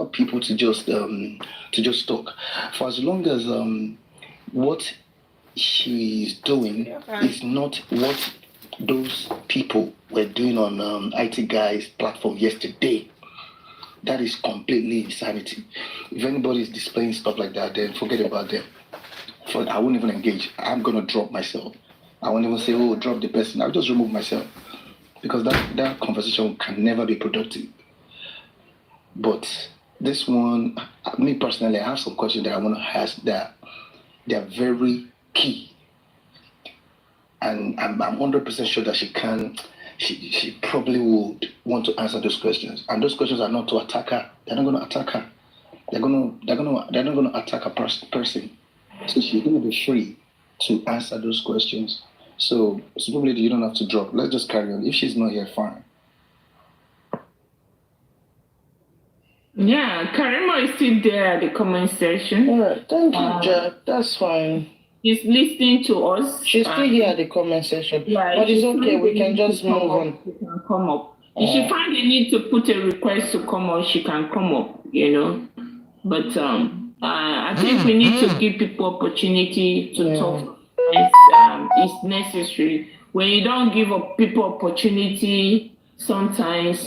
S9: people to just talk, for as long as what she's doing is not what those people were doing on IT Guys platform yesterday. That is completely insanity. If anybody is displaying stuff like that, then forget about them. I won't even engage. I'm gonna drop myself. I won't even say, oh, drop the person. I'll just remove myself, because that conversation can never be productive. But this one, me personally, I have some questions that I want to ask that they are very key, and I'm 100% sure that she can she probably would want to answer those questions. And those questions are not to attack her. They're not going to attack her. They're not going to attack a person. So she's going to be free to answer those questions. So, Super Lady, you don't have to drop. Let's just carry on. If she's not here, fine.
S5: Yeah, Karima is still there at the comment section.
S6: All right, thank you, Jack. That's fine.
S5: She's listening to us.
S6: She's still here at the comment section.
S5: Yeah,
S6: but it's okay. We can just move on.
S5: She can come up. If she find the need to put a request to come up, she can come up, you know. But I think we need to give people opportunity to talk. It's necessary. When you don't give people opportunity, sometimes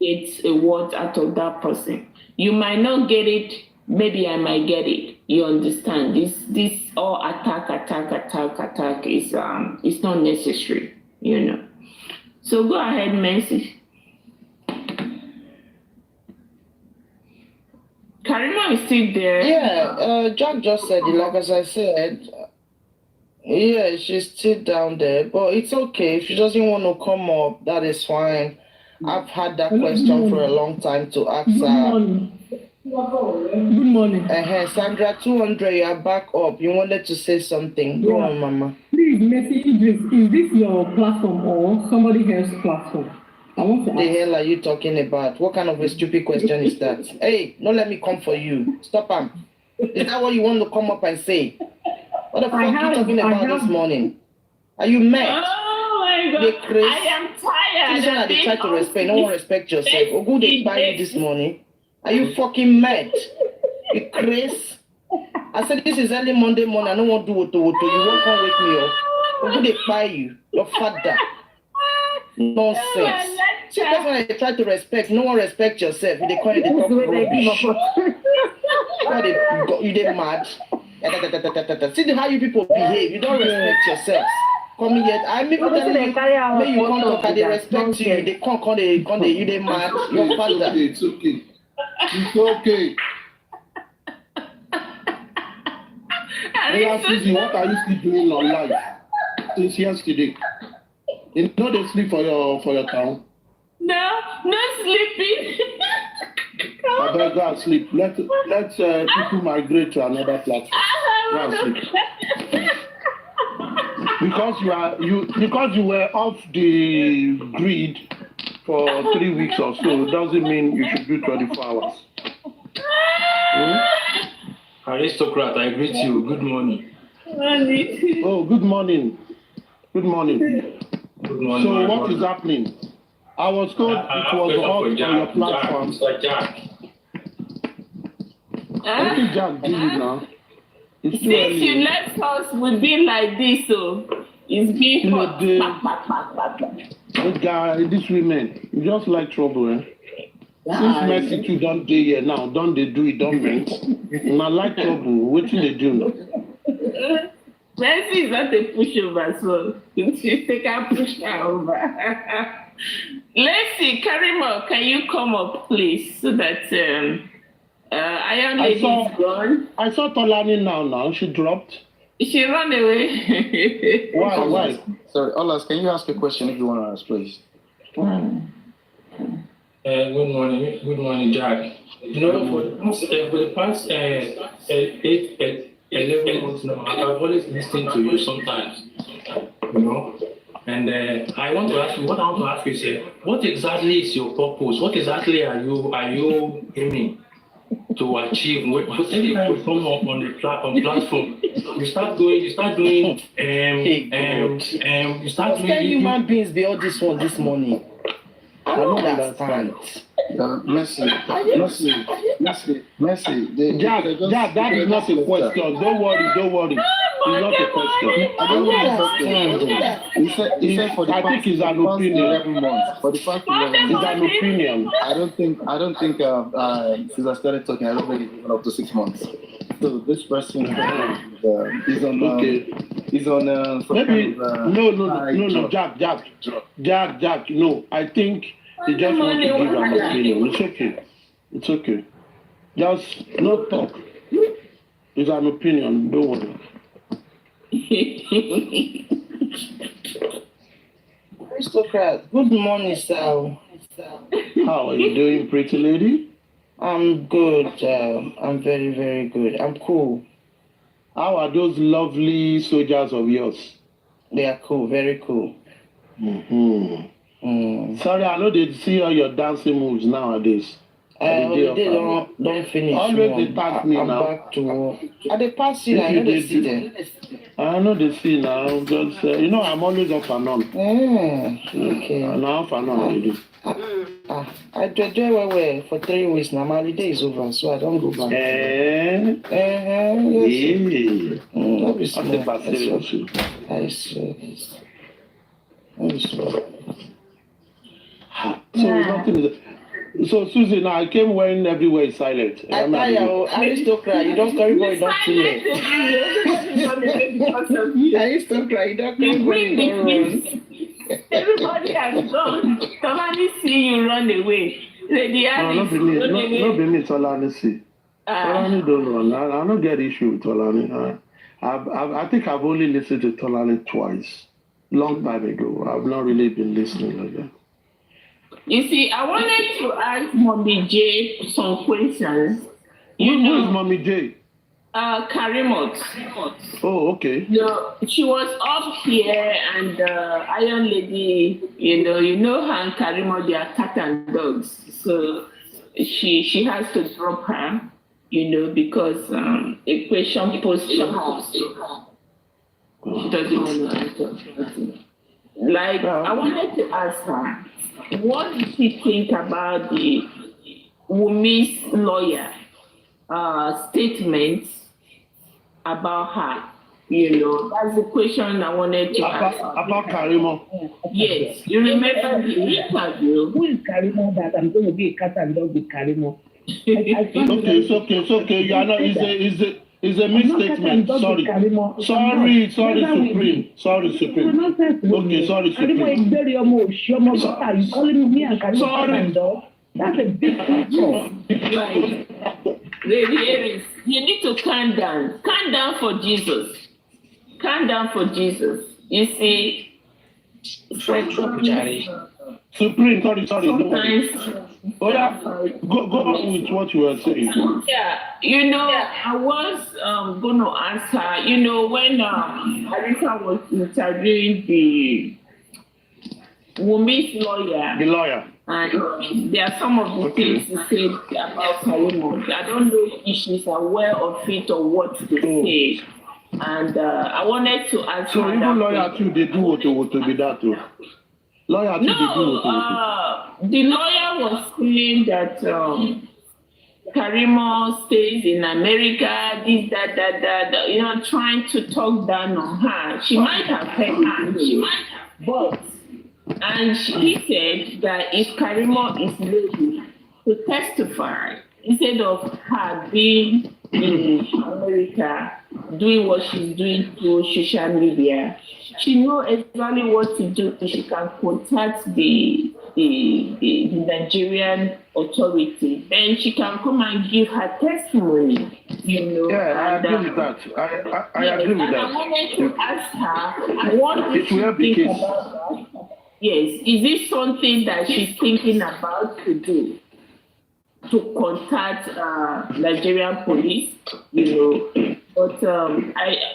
S5: it's a word out of that person. You might not get it. Maybe I might get it. You understand? This all attack is it's not necessary, you know. So go ahead, Mercy. Karima is still there.
S6: Yeah, Jack just said it. Like as I said, yeah, she's still down there, but it's okay. If she doesn't want to come up, that is fine. I've had that question for a long time to ask her.
S11: Good morning.
S6: Sandra, 200, you are back up. You wanted to say something. Go on, Mama.
S11: Please, Mercy Idris, is this your platform or somebody else's platform? I want to ask.
S6: The hell are you talking about? What kind of a stupid question is that? Hey, don't let me come for you. Stop him. Is that what you want to come up and say? What the fuck are you talking about this morning? Are you mad?
S5: Oh my God. I am tired.
S6: This is why they try to respect. No one respect yourself. Or who they buy you this morning? Are you fucking mad? You crazy? I said this is early Monday morning. I don't want to do what. You won't come wake me up. Or who they buy you? Your father. Nonsense. See, that's why they try to respect. No one respect yourself. They call you the top rubbish. You they mad. See how you people behave. You don't respect yourself. Come here. I'm even telling you, when you come talk, they respect you. They can't, you they mad. Your father.
S10: It's okay. It's okay. Hey, Susie, what are you still doing on live since yesterday? You know they sleep for your town.
S5: No sleeping.
S10: I better go and sleep. Let people migrate to another platform. Go and sleep. Because you were off the grid for 3 weeks or so doesn't mean you should do 24 hours.
S12: Aristocrat, I greet you. Good morning.
S10: Oh, good morning. Good morning.
S12: Good morning.
S10: So what is happening? I was told it was off on your platform.
S12: Jack.
S10: I think Jack did it now.
S5: Since you left us, we've been like this, so it's been hot.
S10: This guy, these women, you just like trouble, eh? Since Mercy too don't do here now, don't they do it, don't rent? And I like trouble, what do they do now?
S5: Mercy is not a pushover, so you take a push her over. Let's see, Karima, can you come up, please, so that Iron Lady is gone.
S10: I saw Tolani now, she dropped.
S5: She ran away.
S9: Why? Sorry, Olas, can you ask a question if you want to ask, please?
S12: Good morning, Jack. You know, for the past 11 months now, I've always listened to you sometimes, you know. And I want to ask you, what I want to ask you is, what exactly is your purpose? What exactly are you aiming to achieve? When you come up on the platform, you start doing,
S6: human beings be all this one this morning. I don't understand.
S9: Mercy.
S10: Jack, that is not a question. Don't worry. It's not a question.
S9: I don't understand. He said for the past,
S10: it's an opinion.
S9: 11 months. For the past 11 months.
S10: It's an opinion.
S9: I don't think since I started talking, I don't think it's even up to 6 months. So this person is on
S10: maybe no, Jack. No, I think he just wants to give an opinion. It's okay. Just no talk. It's an opinion. Don't worry.
S6: Aristocrat, good morning, sir.
S10: How are you doing, pretty lady?
S6: I'm good. I'm very, very good. I'm cool.
S10: How are those lovely soldiers of yours?
S6: They are cool, very cool.
S10: Sorry, I know they see all your dancing moves nowadays.
S6: They don't finish.
S10: Always they pass me
S6: I'm
S10: now.
S6: back to work. They pass you now. I know they see them.
S10: I know they see now. Just I'm always up and on.
S6: Okay.
S10: Now up and on I do.
S6: I enjoy well for 3 weeks now. My holiday is over, so I don't go back.
S10: Yes. So Susie, now I came when everywhere is silent.
S6: I tell you, aristocrat, you don't carry boy, don't kill it. Aristocrat, you don't carry boy, don't run.
S5: Everybody has gone. Somebody see you run away.
S10: Not be me, Tolani see. Tolani don't run. I don't get issue with Tolani. I think I've only listened to Tolani twice. Long time ago. I've not really been listening like that.
S5: You see, I wanted to ask Mommy J some questions.
S10: Who is Mommy J?
S5: Karimot.
S10: Oh, okay.
S5: She was up here and Iron Lady, you know her and Karimot, they are cat and dogs. So she has to drop her, because a question posed to her. She doesn't want to answer. Like, I wanted to ask her, what did she think about the WUMMI's lawyer statements about her? That's the question I wanted to ask.
S10: About Karimo?
S5: Yes. You remember the interview?
S1: Who is Karimo that I'm going to be a cat and dog with Karimo?
S10: It's okay. You are not. It's a misstatement. Sorry, Supreme. Okay, sorry, Supreme.
S1: Are you calling me and Karimo cat and dog? That's a big insult.
S5: Lady, you need to calm down. Calm down for Jesus. Calm down for Jesus. You see,
S10: Supreme, sorry.
S5: Sometimes,
S10: go on with what you were saying.
S5: Yeah, I was going to ask her, when Arisa was interviewing the WUMMI's lawyer.
S10: The lawyer.
S5: And there are some of the things he said about Karimo. I don't know if she's aware of it or what they say. And I wanted to ask her.
S10: So even lawyer too, they do what to be that too. Lawyer too, they do what
S5: the lawyer was saying that Karimo stays in America, this, that, trying to talk down on her. She might have heard her, but he said that if Karimo is ready to testify, instead of her being in America doing what she's doing through social media, she knows exactly what to do. She can contact the Nigerian authority. Then she can come and give her testimony.
S10: Yeah, I agree with that. I agree with that.
S5: I wanted to ask her, what did she think about that? Yes, is this something that she's thinking about to do? To contact Nigerian police, but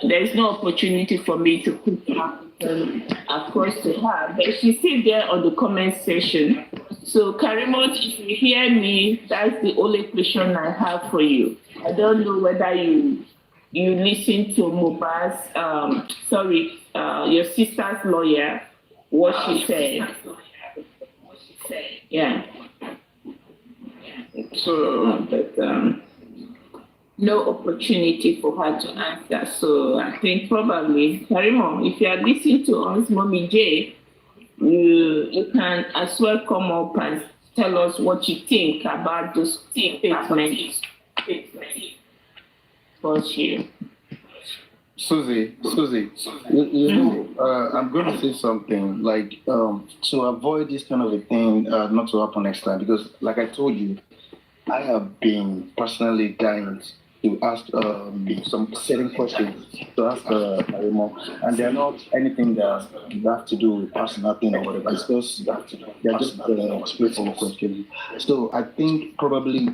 S5: there's no opportunity for me to put her across to her. But she's still there on the comment section. So Karimot, if you hear me, that's the only question I have for you. I don't know whether you listen to MOHBAD's, your sister's lawyer, what she said. Yeah. So, but no opportunity for her to answer. So I think probably, Karimo, if you are listening to us, Mommy J, you can as well come up and tell us what you think about those statements. For you.
S9: Susie, I'm going to say something like to avoid this kind of a thing not to happen next time, because like I told you, I have been personally dying to ask some certain questions to ask Arimo, and they're not anything that you have to do with personal thing or whatever. It's just they're just straightforward questions. So I think probably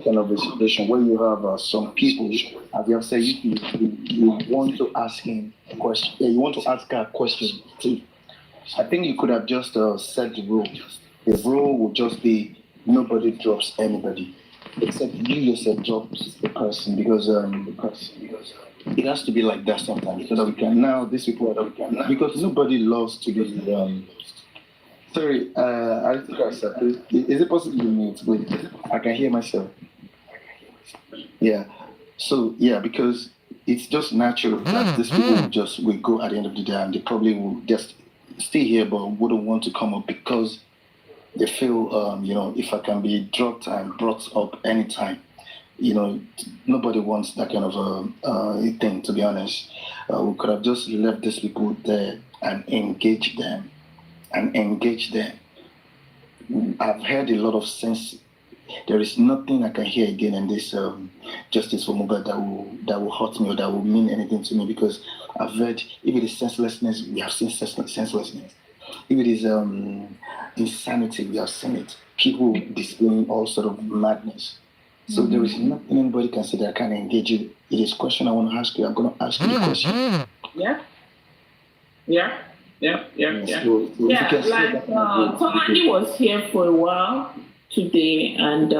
S9: kind of a situation where you have some people, as you have said, you want to ask him a question. Yeah, you want to ask her a question too. I think you could have just set the rule. The rule would just be nobody drops anybody, except you yourself drop the person, because it has to be like that sometimes, so that we can now these people because nobody loves to be sorry, I think I said, is it possible you mute? Wait, I can hear myself. Yeah. So yeah, because it's just natural that these people will go at the end of the day, and they probably will just stay here but wouldn't want to come up because they feel, if I can be dropped and brought up anytime, nobody wants that kind of thing, to be honest. We could have just left these people there and engage them. I've heard a lot of sense. There is nothing I can hear again in this justice for MOHBAD that will hurt me or that will mean anything to me, because I've heard, if it is senselessness, we have seen senselessness. If it is insanity, we have seen it. People displaying all sort of madness. So there is nothing anybody can say that I can engage you. It is a question I want to ask you. I'm going to ask you the question.
S5: Yeah.
S9: So
S5: like Tomani was here for a while today, and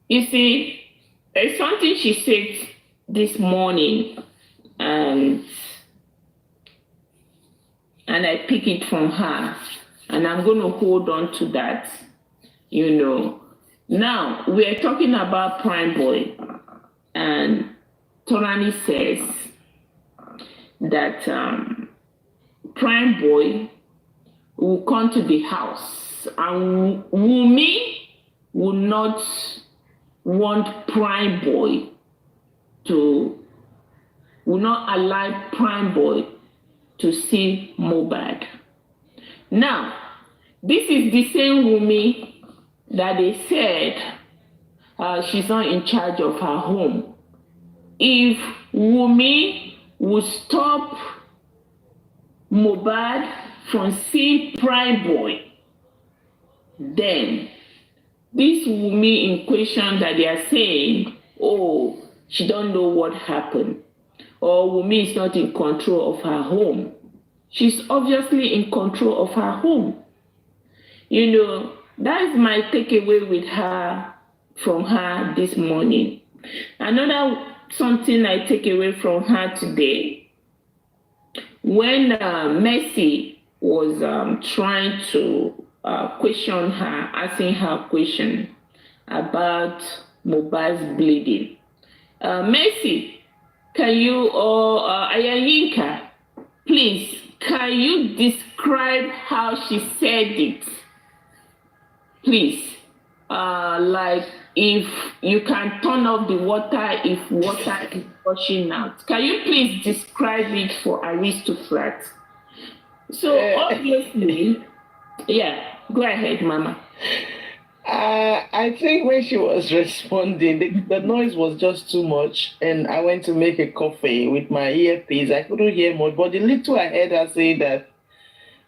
S5: you see, there's something she said this morning, and I pick it from her, and I'm going to hold on to that, Now, we're talking about Prime Boy, and Tolani says that Prime Boy will come to the house, and WUMMI will not want Prime Boy will not allow Prime Boy to see MOHBAD. Now, this is the same WUMMI that they said she's not in charge of her home. If WUMMI would stop MOHBAD from seeing Prime Boy, then this WUMMI in question that they are saying, she don't know what happened, or WUMMI is not in control of her home. She's obviously in control of her home. That is my takeaway with her, from her this morning. Another something I take away from her today, when Mercy was trying to question her, asking her question about MOHBAD's bleeding. Mercy, can you, or Ayayinka, please, can you describe how she said it? Please, like if you can turn off the water if water is gushing out. Can you please describe it for aristocrats? So obviously, yeah, go ahead, Mama.
S7: I think when she was responding, the noise was just too much, and I went to make a coffee with my earpiece. I couldn't hear much, but the little I heard her say that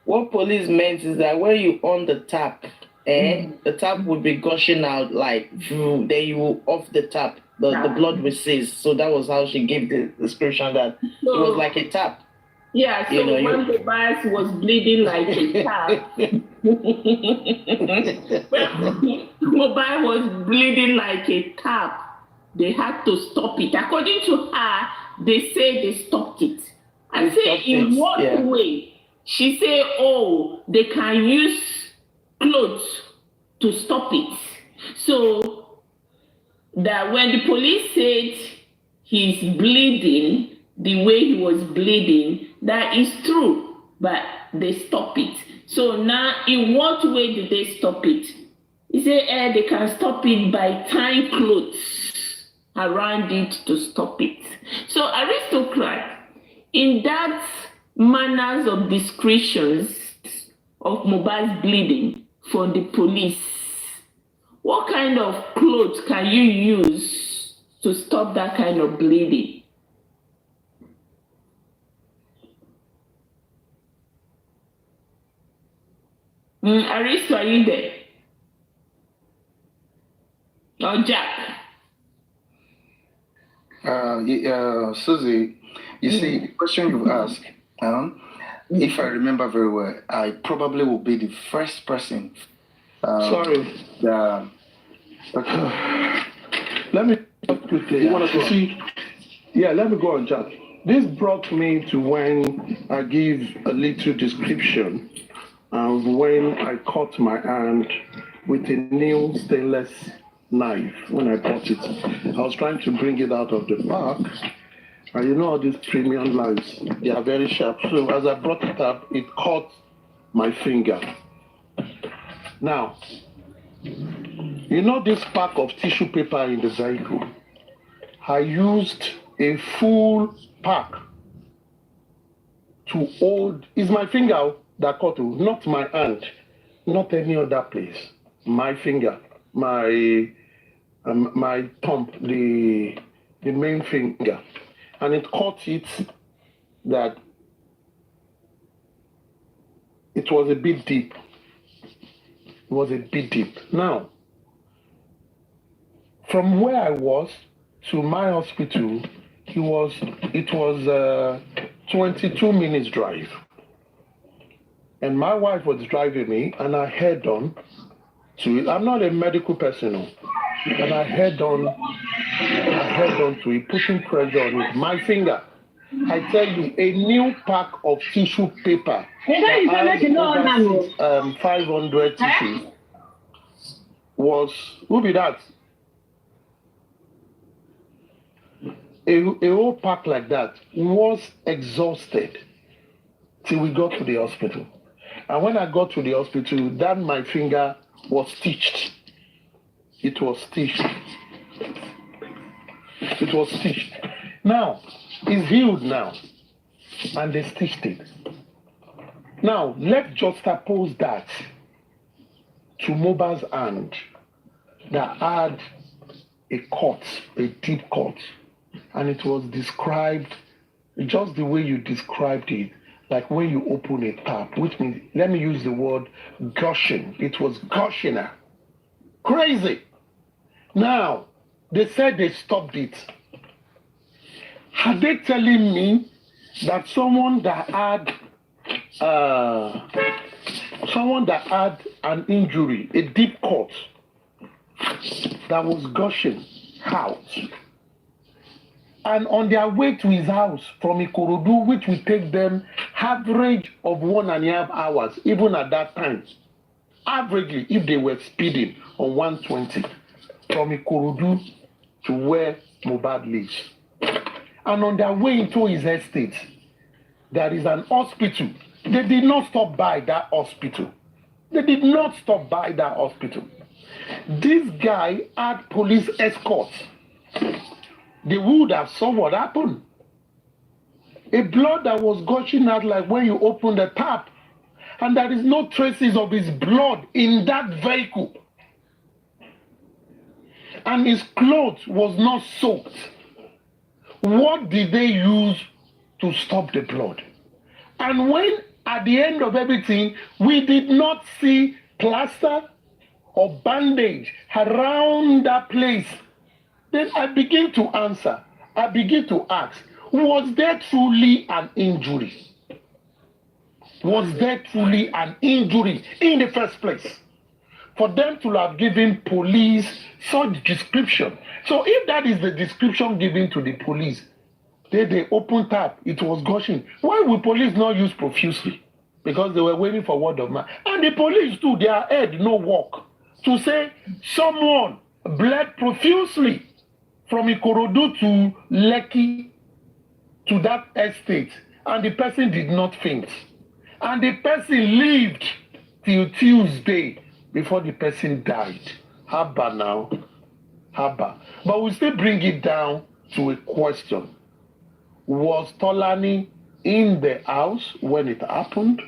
S7: what police meant is that when you on the tap, the tap would be gushing out, like, then you will off the tap, the blood will cease. So that was how she gave the description, that it was like a tap.
S5: Yeah, so when the bias was bleeding like a tap, MOHBAD was bleeding like a tap, they had to stop it. According to her, they say they stopped it. I say, in what way? She say, they can use clothes to stop it. So that when the police said he's bleeding the way he was bleeding, that is true, but they stop it. So now, in what way did they stop it? He said, they can stop it by tying clothes around it to stop it. So aristocrat, in that manners of descriptions of MOHBAD's bleeding from the police, what kind of clothes can you use to stop that kind of bleeding. Aristo, are you there? Or Jack?
S9: Susie, you see, the question you've asked, if I remember very well, I probably will be the first person.
S10: Sorry.
S9: Okay.
S10: Let me quickly. Let me go on, Jack. This brought me to when I give a little description of when I cut my hand with a new stainless knife when I bought it. I was trying to bring it out of the park. And you know all these premium knives, they are very sharp. So as I brought it up, it caught my finger. Now, you know this pack of tissue paper in the vehicle? I used a full pack to hold. It's my finger that caught it, not my hand, not any other place. My finger, my thumb, the main finger. And it caught it that it was a bit deep. It was a bit deep. Now, from where I was to my hospital, it was 22 minutes drive. And my wife was driving me, and I head on to it. I'm not a medical person, and I head on to it, putting pressure on it. My finger, I tell you, a new pack of tissue paper, 500 tissues, was, who be that? A whole pack like that was exhausted till we got to the hospital. And when I got to the hospital, then my finger was stitched. It was stitched. It was stitched. Now, it's healed now. And they stitched it. Now, let's juxtapose that to MOHBAD's hand that had a cut, a deep cut. And it was described just the way you described it, like when you open a tap, which means, let me use the word gushing. It was gushing out. Crazy. Now, they said they stopped it. Are they telling me that someone that had an injury, a deep cut, that was gushing out, and on their way to his house from Ikorodu, which will take them average of 1.5 hours, even at that time, averagely, if they were speeding on 120, from Ikorodu to where MOHBAD lives. And on their way into his estate, there is an hospital. They did not stop by that hospital. They did not stop by that hospital. This guy had police escorts. They would have saw what happened. A blood that was gushing out like when you open the tap, and there is no traces of his blood in that vehicle. And his clothes was not soaked. What did they use to stop the blood? And when at the end of everything, we did not see plaster or bandage around that place, then I begin to answer. I begin to ask, was there truly an injury? Was there truly an injury in the first place? For them to have given police such description. So if that is the description given to the police, they open tap, it was gushing. Why would police not use profusely? Because they were waiting for word of mouth. And the police too, their head no work. To say someone bled profusely from Ikorodu to Lekki to that estate, and the person did not faint. And the person lived till Tuesday before the person died. Haba now. Haba. But we still bring it down to a question. Was Tolani in the house when it happened?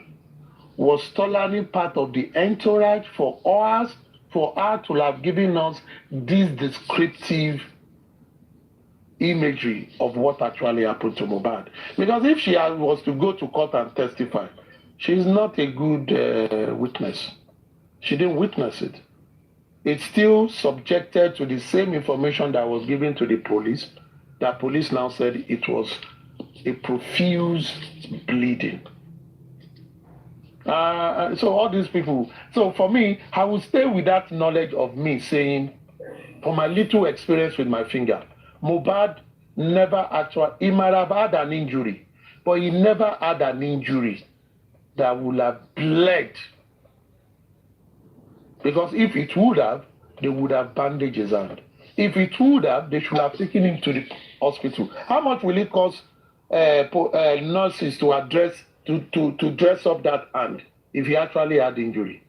S10: Was Tolani part of the entourage for us, for her to have given us this descriptive imagery of what actually happened to Mohbad. Because if she was to go to court and testify, she's not a good witness. She didn't witness it. It's still subjected to the same information that was given to the police. That police now said it was a profuse bleeding. So all these people, so for me, I will stay with that knowledge of me saying, from my little experience with my finger, Mohbad never actually, he might have had an injury, but he never had an injury that would have bled. Because if it would have, they would have bandaged his hand. If it would have, they should have taken him to the hospital. How much will it cost nurses to dress up that hand if he actually had injury?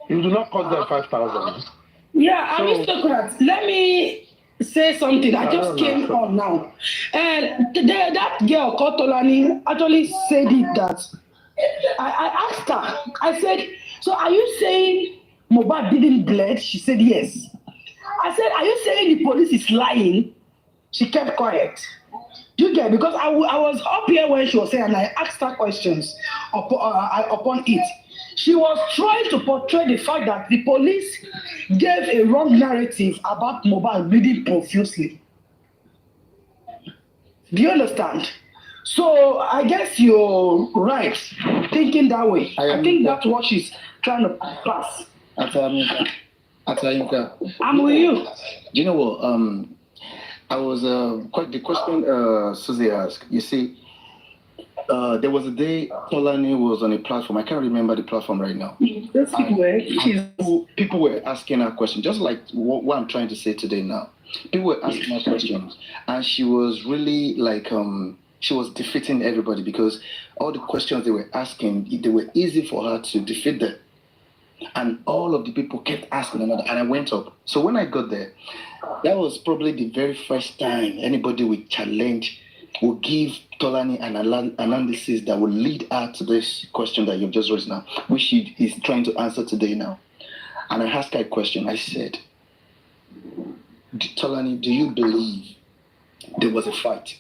S10: It do not cost them 5,000.
S13: Yeah, aristocrats. Let me say something. I just came on now. That girl called Tolani actually said it that I asked her. I said, so are you saying Mohbad didn't bleed? She said yes. I said, are you saying the police is lying? She kept quiet. You get, because I was up here when she was saying, and I asked her questions upon it. She was trying to portray the fact that the police gave a wrong narrative about Mohbad bleeding profusely. Do you understand? So I guess you're right thinking that way. I think that's what she's trying to pass. I'm with you.
S9: Do you know what? I was quite the question Susie asked. You see, there was a day Tolani was on a platform. I can't remember the platform right now. People were asking her questions, just like what I'm trying to say today now. People were asking her questions, and she was really like she was defeating everybody because all the questions they were asking, they were easy for her to defeat them. And all of the people kept asking another, and I went up. So when I got there, that was probably the very first time anybody would challenge, would give Tolani an analysis that would lead her to this question that you've just raised now, which she is trying to answer today now. And I asked her a question. I said, Tolani, do you believe there was a fight?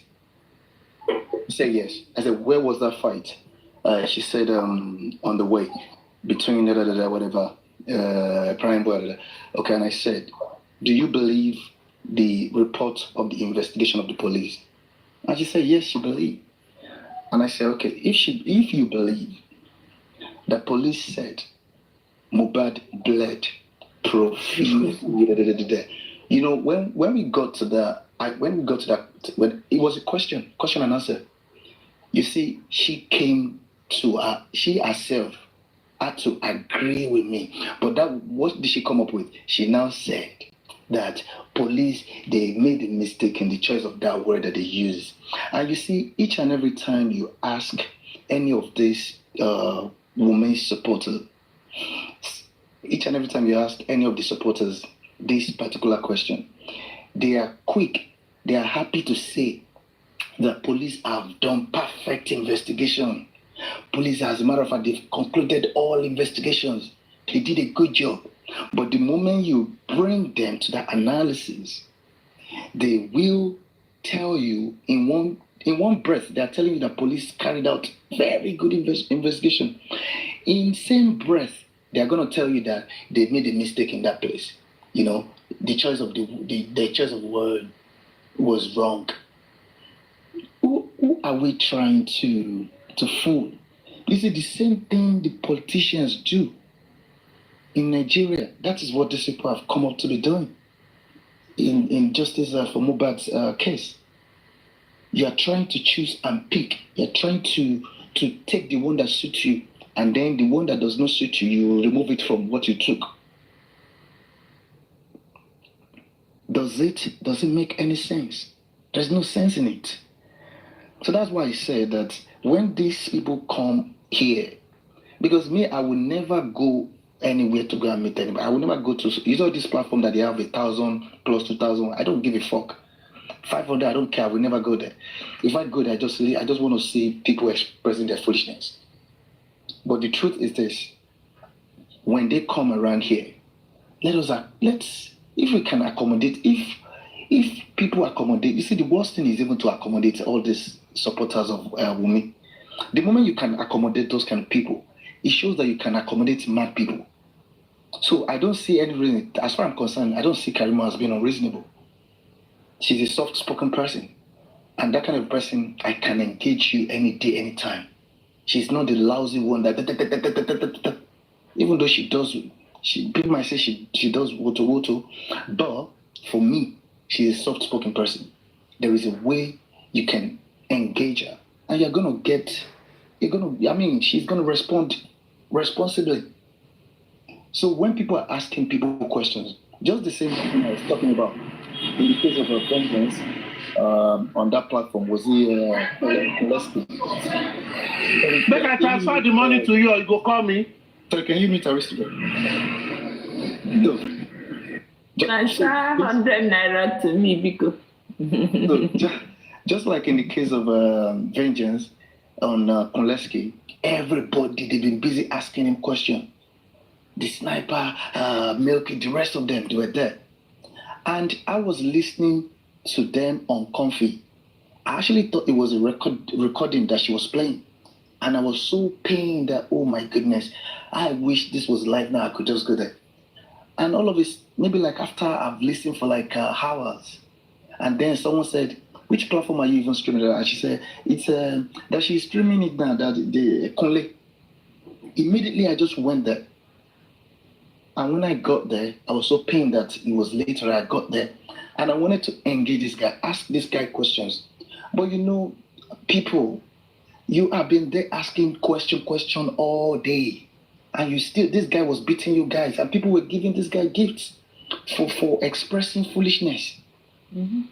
S9: She said yes. I said, where was that fight? She said, on the way between whatever, Prime Boy. Okay, and I said, do you believe the report of the investigation of the police? And she said, yes, she believed. And I said, okay, if you believe the police said Mohbad bled profusely, you know, when we got to that, when it was a question and answer. You see, she herself had to agree with me. But what did she come up with? She now said that police, they made a mistake in the choice of that word that they use. And you see, each and every time you ask any of these women supporters, each and every time you ask any of the supporters this particular question, they are quick, they are happy to say that police have done perfect investigation. Police, as a matter of fact, they've concluded all investigations. They did a good job. But the moment you bring them to that analysis, they will tell you in one breath, they are telling you that police carried out very good investigation. In same breath, they are going to tell you that they made a mistake in that place. You know, the choice of the choice of word was wrong. Who are we trying to fool? This is the same thing the politicians do in Nigeria. That is what these people have come up to be doing in justice for Mohbad's case. You are trying to choose and pick. You are trying to take the one that suits you, and then the one that does not suit you, you remove it from what you took. Does it make any sense? There's no sense in it. So that's why I said that when these people come here, because me, I will never go anywhere to go and meet anybody. I will never go to, you know, this platform that they have 1,000 plus 2,000. I don't give a fuck. 500, I don't care. I will never go there. If I go there, I just want to see people expressing their foolishness. But the truth is this: when they come around here, let's if we can accommodate, if if people accommodate, you see, the worst thing is even to accommodate all these supporters of WUMMI. The moment you can accommodate those kind of people, it shows that you can accommodate mad people. So I don't see any reason, as far as I'm concerned, I don't see Karima as being unreasonable. She's a soft-spoken person. And that kind of person, I can engage you any day, anytime. She's not the lousy one that, even though she does, people might say she does woto, but for me, she's a soft-spoken person. There is a way you can engage her, and she's gonna respond responsibly. So when people are asking people questions, just the same thing I was talking about in the case of vengeance on that platform, was he Leslie?
S10: Make I transfer the money to you, or you go call me.
S9: So can you meet Aristotle? No.
S5: Transfer 100 naira to me because.
S9: So, just like in the case of vengeance on Leslie, everybody, they've been busy asking him questions. The sniper, Milky, the rest of them, they were there. And I was listening to them on Comfy. I actually thought it was a recording that she was playing. And I was so pained that, oh my goodness, I wish this was live now, I could just go there. And all of this, maybe like after I've listened for like hours, and then someone said, which platform are you even streaming it? And she said, it's that she's streaming it now, that the Kunle. Immediately I just went there. And when I got there, I was so pained that it was later I got there. And I wanted to engage this guy, ask this guy questions. But you know, people, you have been there asking question all day. And you still, this guy was beating you guys. And people were giving this guy gifts for expressing foolishness. Mm-hmm.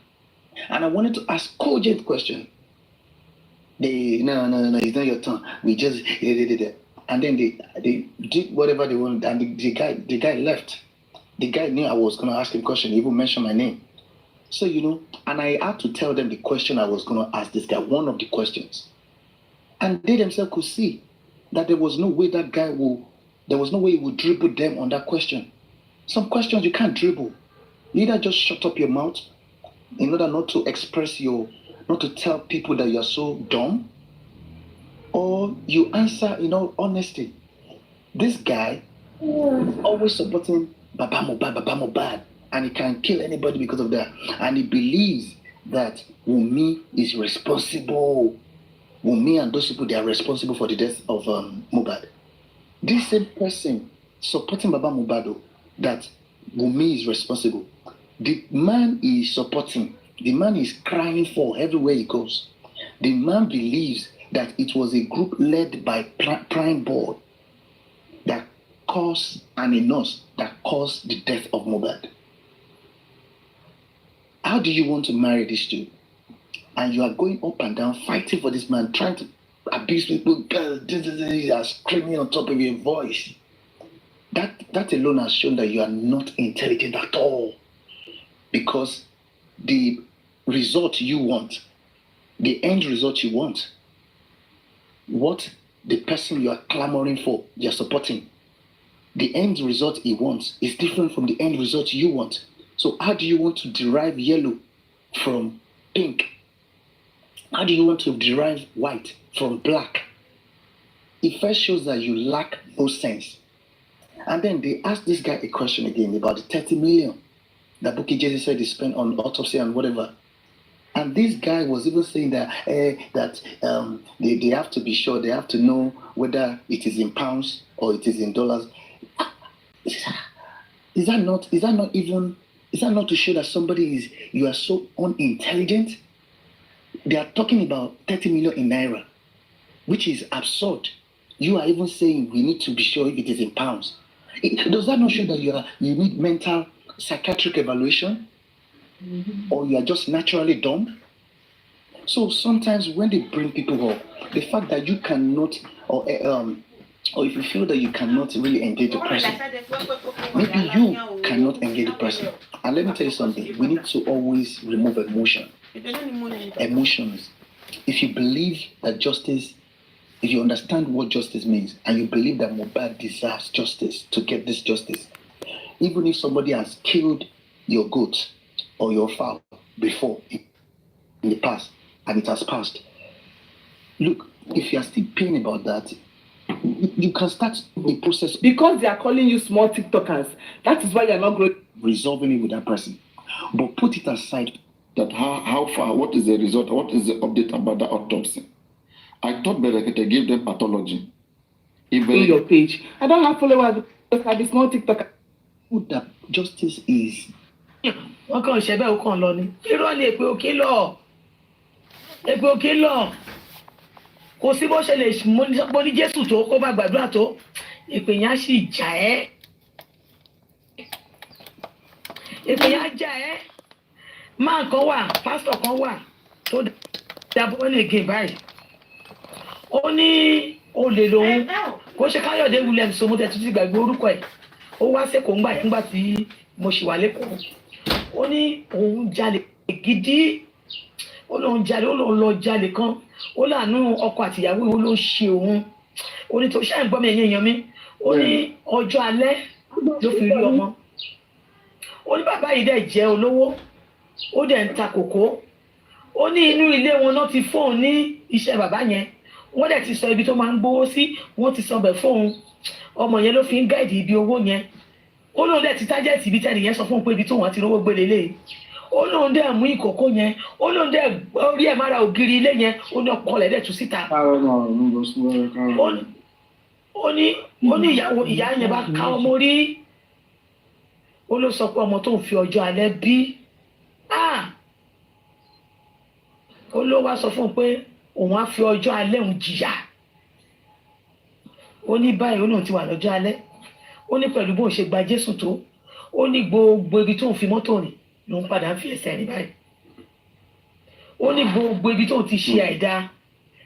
S9: And I wanted to ask cogent question. No, it's not your turn. We just, and then they did whatever they wanted, and the guy left. The guy knew I was going to ask him a question. He even mentioned my name. So, you know, and I had to tell them the question I was going to ask this guy, one of the questions. And they themselves could see that there was no way he would dribble them on that question. Some questions you can't dribble. You either just shut up your mouth in order not to express not to tell people that you're so dumb, or you answer in all honesty. This guy is always supporting Baba Mohbad, and he can kill anybody because of that. And he believes that WUMMI is responsible. WUMMI and those people, they are responsible for the death of Mohbad. This same person supporting Baba Mohbad, that WUMMI is responsible. The man is supporting, the man is crying for everywhere he goes. The man believes that it was a group led by Prime Board that caused the death of Mohbad. How do you want to marry this dude? And you are going up and down fighting for this man, trying to abuse people, girls, you are screaming on top of your voice. That alone has shown that you are not intelligent at all. Because the result you want, the end result you want, what the person you are clamoring for, you're supporting, the end result he wants is different from the end result you want. So how do you want to derive yellow from pink? How do you want to derive white from black? It first shows that you lack no sense. And then they asked this guy a question again about the 30 million that Bukky Jesse said he spent on autopsy and whatever. And this guy was even saying that they have to be sure, they have to know whether it is in pounds or it is in dollars. Is that not to show that you are so unintelligent? They are talking about 30 million in naira, which is absurd. You are even saying we need to be sure if it is in pounds. Does that not show that you need mental psychiatric evaluation? Mm-hmm. Or you are just naturally dumb? So sometimes when they bring people up, the fact that you cannot, or if you feel that you cannot really engage the person, maybe you cannot engage the person. And let me tell you something, we need to always remove emotions. If you believe that justice, if you understand what justice means, and you believe that Mohbad deserves justice to get this justice, even if somebody has killed your goat, or your file before in the past, and it has passed. Look, if you are still pained about that, you can start the process.
S14: Because they are calling you small TikTokers, that is why you are not growing.
S9: Resolving it with that person. But put it aside.
S15: That how far, what is the result, what is the update about the autopsy? I thought Berekete gave them pathology.
S14: In your page. I don't have followers because I be small TikToker.
S9: What that justice is.
S2: Wọ́n kàn ṣe bẹ́ẹ̀ ó kàn lọ ni. Irọ́ ni èpè òkè lọ. Èpè òkè lọ. Kò sí bó ṣe lè mo ní Jésù tó kó bá gbàdúrà tó. Èpè yẹn á sì jà ẹ́. Èpè yẹn á jà ẹ́. Máa kan wà, pásítọ̀ kan wà tó dábọ́ lè gé báyìí. Ó ní olè lòun. Kò ṣe Káyọ̀dé Williams mo tẹ̀ tún ti gbàgbé orúkọ ẹ̀. Ó wá sẹ́kọ̀ọ́ ńgbà yẹn ńgbà tí mo ṣì wà lẹ́kọ̀ọ́. Ó ní òun jalè gidi. Ó lóun jalè, ó lóun lọ jalè kan. Ó láàánú ọkọ àtìyàwó ìwọ ló ṣe òun. Ó ní tó ṣáà ń gbọ́ mi ẹ̀yìn èèyàn mi. Ó ní ọjọ́ alẹ́ ló fi rí ọmọ. Ó ní bàbá yìí dẹ̀ jẹ́ olówó. Ó dẹ̀ ń ta kòkó. Ó ní inú ilé wọn náà ti fóun ní iṣẹ́ bàbá yẹn. Wọ́n dẹ̀ ti sọ ibi tó máa ń gbówó sí. Wọ́n ti sọ bẹ̀ fóun. Ọmọ yẹn ló fi ń gáìdì ibi owó yẹn. Ó lóun dẹ̀ ti tájẹ́ẹ̀tì ibi tẹ́lẹ̀ yẹn sọ fún un pé ibi tóun àti rówó gbélé lé. Ó lóun dẹ̀ mú ìkòkò yẹn. Ó lóun dẹ̀ orí ẹ̀ mára ògiri ilé yẹn. Ó ní ọkọ rẹ̀ dẹ̀ tú síta. Ó ní ìyá yẹn bá ká ọmọ rí. Ó ló sọ pé ọmọ tóun fi ọjọ́ alẹ́ bí. Ó ló wá sọ fún un pé òun á fi ọjọ́ alẹ́ òun jìyà. Ó ní báyìí ó lóun ti wà lọ́jọ́ alẹ́. Ó ní pẹ̀lú bóun ṣe gba Jésù tó. Ó ní gbogbo ibi tóun fi mọ́tò rìn lòun padà ń fi ẹsẹ̀ rìn báyìí. Ó ní gbogbo ibi tóun ti ṣe àìdá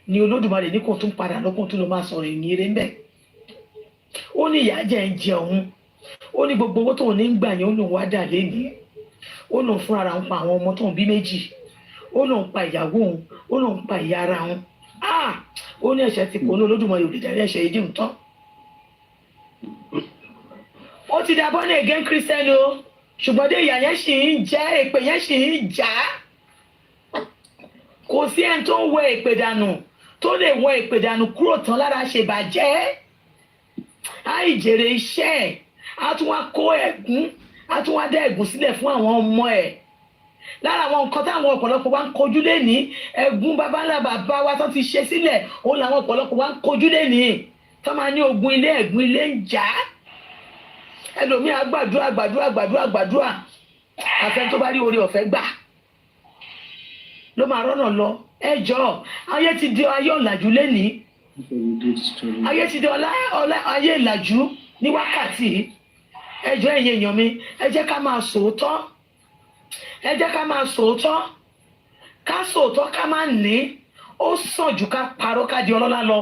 S2: ni Olódùmarè ní kò tún padà lọ́kùn tó lọ máa sọ̀rọ̀ ìyìn eré ń bẹ̀. Ó ní ìyá jẹ́ ń jẹ òun. Ó ní gbogbo owó tóun ní ń gbà yẹn ó lóun wá dà lénìí. Ó lóun fúnra ra ń pa àwọn ọmọ tóun bí méjì. Ó lóun pa ìyàwó òun. Ó lóun pa ìyá ara òun. Ó ní ẹ̀ṣẹ̀ ti pọ̀ ní Olódùmarè ò lè dárí ẹ̀ṣẹ̀ yìí dì tán. Ó ti dàbọ̀ ní again Christian o. Ṣùgbọ́n dé ìyà yẹn ṣì ń jẹ́, èpè yẹn ṣì ń jà. Kò sí ẹni tó ń wẹ èpè dànù tó lè wọ èpè dànù kúrò tán lára ṣèbàjẹ́. Àìjèrè iṣẹ́ ẹ̀. A tún wá kó ẹ̀gún. A tún wá dá ẹ̀gún sílẹ̀ fún àwọn ọmọ ẹ̀. Lára àwọn nǹkan táwọn ọ̀pọ̀lọpọ̀ wá ń kojú lénìí, ẹ̀gún bàbá ńlá bàbá wa tó ti ṣe sílẹ̀, òun làwọn ọ̀pọ̀lọpọ̀ wá ń kojú lénìí. Tó máa ní ogun ilé, ẹ̀gún ilé ń jà. Ẹlòmíì gbàdúrà. Àfẹ́ tó bá rí oore ọ̀fẹ́ gbà ló máa rọ́nà lọ. Ẹ jọ̀ọ́, ayé ti di ayé ọ̀làjú lénìí. Ayé ti di ayé ìlàjú ní wákàtí. Ẹ jọ̀ọ́ ẹ̀yin èèyàn mi, ẹ jẹ́ ká máa sòótọ́. Ẹ jẹ́ ká máa sòótọ́. Ká sòótọ́ ká máa ní. Ó sàn jù ká parọ́ ká di ọlọ́lá lọ.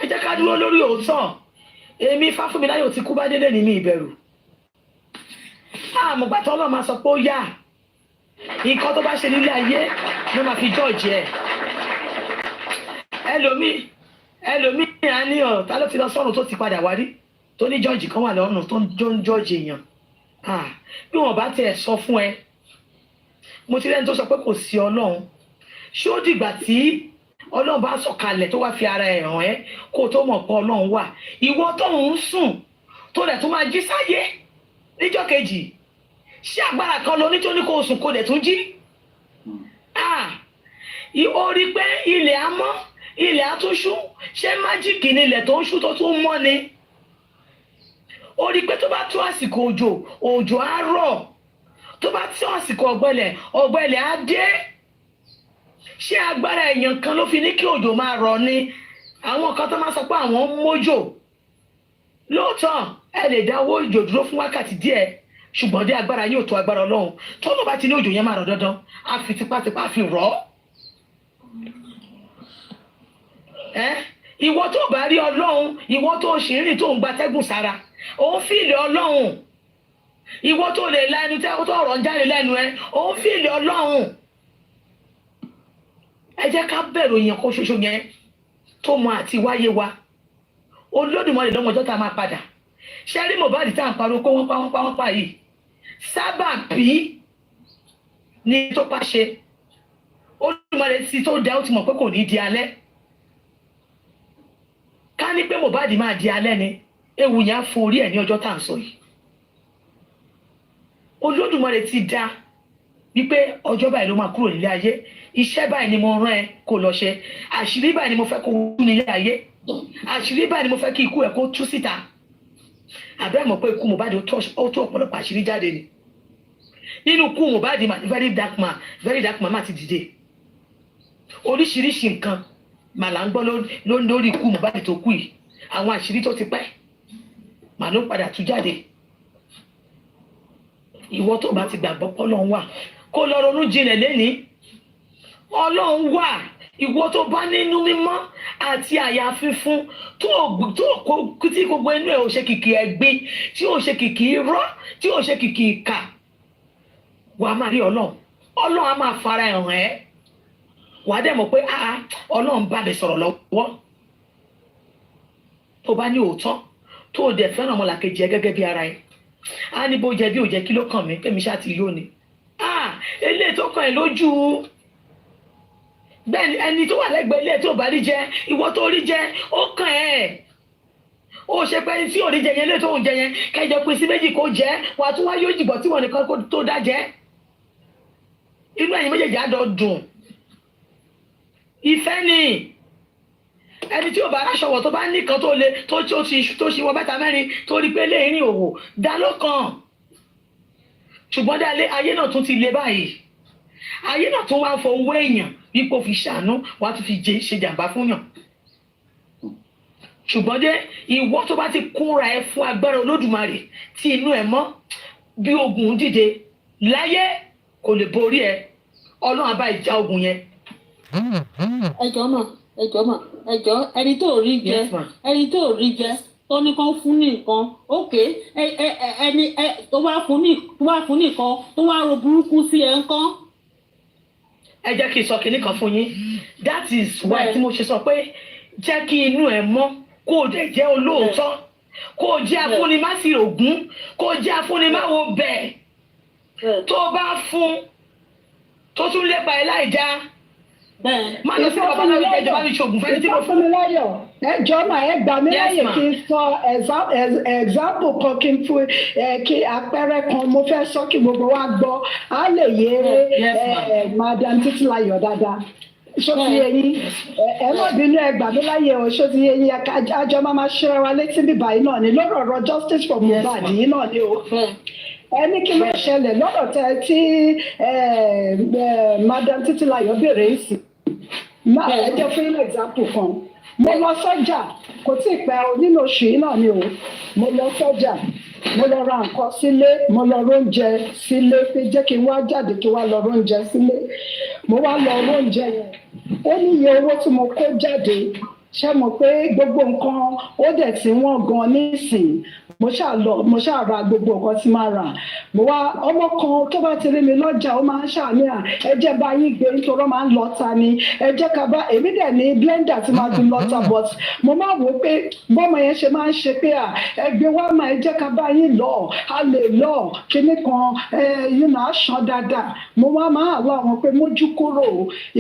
S2: Ẹ jẹ́ ká dúró lórí òótọ́. Èmi Fáfúnmiláyọ̀ ti kú bá délé ní mi ìbẹ̀rù. Àmọ̀gbà tó Ọlọ́run máa sọ pé ó yá. Nǹkan tó bá ṣe nílé ayé ló máa fi jọ́ọ̀jì ẹ̀. Ẹlòmíì á ní ta ló ti lọ sọ́run tó ti padà wá rí. Tó ní jọ́ọ̀jì kan wà lọ́run tó ń jọ́ọ̀jì èèyàn. Bí wọ́n bá tiẹ̀ sọ fún ẹ. Mo ti rẹ́ni tó sọ pé kò sí Ọlọ́run. Ṣé ó dìgbà tí Ọlọ́run bá sọ̀kalẹ̀ tó wá fi ara ẹ̀ hàn ẹ́ kó tó mọ̀ pé Ọlọ́run wà. Ìwọ tó ń sùn tó dẹ̀ tún máa jí sáyé níjọ́ kejì. Ṣé agbára kan lọ nítorí kó o sùn kó dẹ̀ tún jí? Ó rí pé ilẹ̀ á mọ́, ilẹ̀ á tún ṣú. Ṣé májíìkì ni ilẹ̀ tó ń ṣú tó tún mọ́ ni? Ó rí pé tó bá tó àsìkò òjò á rọ̀. Tó bá tó àsìkò ọ̀gbẹlẹ̀ á dé. Ṣé agbára èèyàn kan ló fi ní kí òjò máa rọ̀ ni? Àwọn kan tó máa sọ pé àwọn ń mójò. Lóòótọ́ ẹ lè dá owó òjò dúró fún wákàtí díẹ̀. Ṣùgbọ́n dé agbára yóò tó agbára Ọlọ́run. Tó ló bá ti ní òjò yẹn máa rọ̀ dandan. A fi tipátipá fi rọ̀. Ìwọ tó bá rí Ọlọ́run, ìwọ tó ṣì ń rìn tó ń gbatẹ́gùn sára. Òun fìlì Ọlọ́run. Ìwọ tó lè la ẹnu tó ọ̀rọ̀ ń jáde lẹ́nu ẹ. Òun fìlì Ọlọ́run. Ẹ jẹ́ ká bẹ̀rù èèyàn kan ṣoṣo yẹn tó mọ àti wáyé wa. Olódùmarè lọ́mọjọ́ tá a máa padà. Ṣé rí Mohbad tá à ń pariwo pé wọ́n pa yìí?
S4: sábàbí ní tó bá ṣe Olódùmarè sí tó dá ó ti mọ̀ pé kò ní di alẹ́ ká ní pé Mohbad máa di alẹ́ ni ewu yẹn á fún orí ẹ̀ ní ọjọ́ tá à ń sọ yìí Olódùmarè ti dá wípé ọjọ́ báyìí ló máa kúrò nílé ayé iṣẹ́ báyìí ni mo rán ẹ kó lọ ṣe àṣírí báyìí ni mo fẹ́ kó tú nílé ayé àṣírí báyìí ni mo fẹ́ kí ikú ẹ̀ kó tú síta àbẹ́ mọ̀ pé ikú Mohbad ó tó ọ̀pọ̀lọpọ̀ àṣírí jáde ni nínú ikú Mohbad mà ní very dark man má ti dìde oríṣiríṣi nǹkan mà là ń gbọ́ lórí ikú Mohbad tó kú yìí àwọn àṣírí tó ti pẹ́ mà ló padà tú jáde ìwọ tó bá ti gbàgbọ́ pọ́lọ́run wà kó lọ ronú jinlẹ̀ lẹ́ni Ọlọ́run wà ìwọ tó bá nínú mímọ́ àti àyà fífún tí gbogbo inú ẹ̀ ò ṣe kìkì ẹ̀gbin tí ò ṣe kìkì irọ́ tí ò ṣe kìkì ìkà wàá máa rí Ọlọ́run á máa fara ẹ̀ hàn ẹ́ wàá dẹ̀ mọ̀ pé Ọlọ́run bá mi sọ̀rọ̀ lọ́wọ́ tó bá ní òótọ́ tó o dẹ̀ fẹ́ràn ọmọlàkejì ẹ gẹ́gẹ́ bí ara ẹ á ní bó jẹ bí ò jẹ kí ló kàn mí kémi ṣáà ti yóò ni eléyìí tó kàn ẹ́ lójú bẹ́ẹ̀ ni ẹni tó wà lẹ́gbẹ̀ẹ́ ilé tó bá rí jẹ ìwọ tó rí jẹ ó kàn ẹ́ ó ṣe pé tí ò rí jẹ yẹn lé tó ń jẹ yẹn kẹjọ pín sí méjì kó jẹ wàá tún wá yóò jìbọ̀ tí wọn nìkan tó dá jẹ inú ẹ̀yin méjèèjì á dùn ìfẹ́ ni ẹni tí ò bá aṣọwọ̀ tó bá nìkan tó le tó ṣe wọ bàtà mẹ́rin tó rí pé lè rìn òwò dá lọ́kàn ṣùgbọ́n dá ayé náà tún ti le báyìí ayé náà tún wá ń fọ owó èèyàn bí kò fi ṣàánú wàá tún fi ṣe jàǹbá fún yàn ṣùgbọ́n dé ìwọ tó bá ti kúnra ẹ fún agbára Olódùmarè tí inú ẹ mọ́ bí ogun dìde láyé kò lè borí ẹ Ọlọ́run á bá ìjà ogun yẹn.
S16: ẹjọ́ ẹni tó rí jẹ tó ní kán fún ní nǹkan ókè ẹni tó wá fún ní nǹkan tó wá ro burúkú sí ẹ ńkọ́.
S4: ẹ jẹ́ kí n sọ kinní kan fún yín that is why tí mo ṣe sọ pé jẹ́ kí inú ẹ mọ́ kó o dẹ̀ jẹ́ olóòótọ́ kó o jẹ́ afúnni má sì rògún kó o jẹ́ afúnni má wo bẹ́ẹ̀ tó o bá fún tó tún lépa ẹ láì já má lọ sí babaláwo ìjọba mi ṣoògùn fẹ́ni tí mo fún mi láyọ̀
S17: ẹjọ́ máa ẹ gbà mí láyè kí n sọ example kan kí n fún kí àpẹẹrẹ kan mo fẹ́ sọ kí gbogbo wa gbọ́ á lè yé madam Títílayọ̀ dáadáa ṣó ti yé yín ẹ má bínú ẹ gbà mí láyè o ṣó ti yé yín àjọ máa ṣe wa létí bíbá yìí náà ni lórí ọ̀rọ̀ justice for Mohbad yìí náà ni o ẹni kí ló ṣẹlẹ̀ lọ́dọ̀ tí madam Títílayọ̀ béèrè ń sìn máa ẹ jẹ́ fún yín example kan mo lọ sọ́jà kò tí ì pẹ́ nínú oṣù yìí náà ni o mo lọ sọ́jà mo lọ ra nǹkan sílé mo lọ róúnjẹ sílé pé jẹ́ kí n wá jáde kí n wá lọ róúnjẹ sílé mo wá lọ róúnjẹ yẹn ó ní iye owó tí mo kó jáde ṣé mo pé gbogbo nǹkan ó dẹ̀ tí wọ́n gan nísìnyí mo ṣáà ra gbogbo nǹkan tí máa rà mo wá ọmọ kan tó bá ti rí mi lọ́jà ó máa ń ṣàmì ẹ jẹ́ bá yín gbé nítorí ó máa ń lọ́ta ni ẹ jẹ́ ká bá èmi dẹ̀ ní blender tí máa fi lọ́ta but mo máa wò pé bọ́mọ yẹn ṣe máa ń ṣe pé ẹgbẹ́ wa máa ẹ jẹ́ ká bá yín lọ a lè lọ kíní kan yín náà ṣan dáadáa mo máa lọ àwọn pé mójú kúrò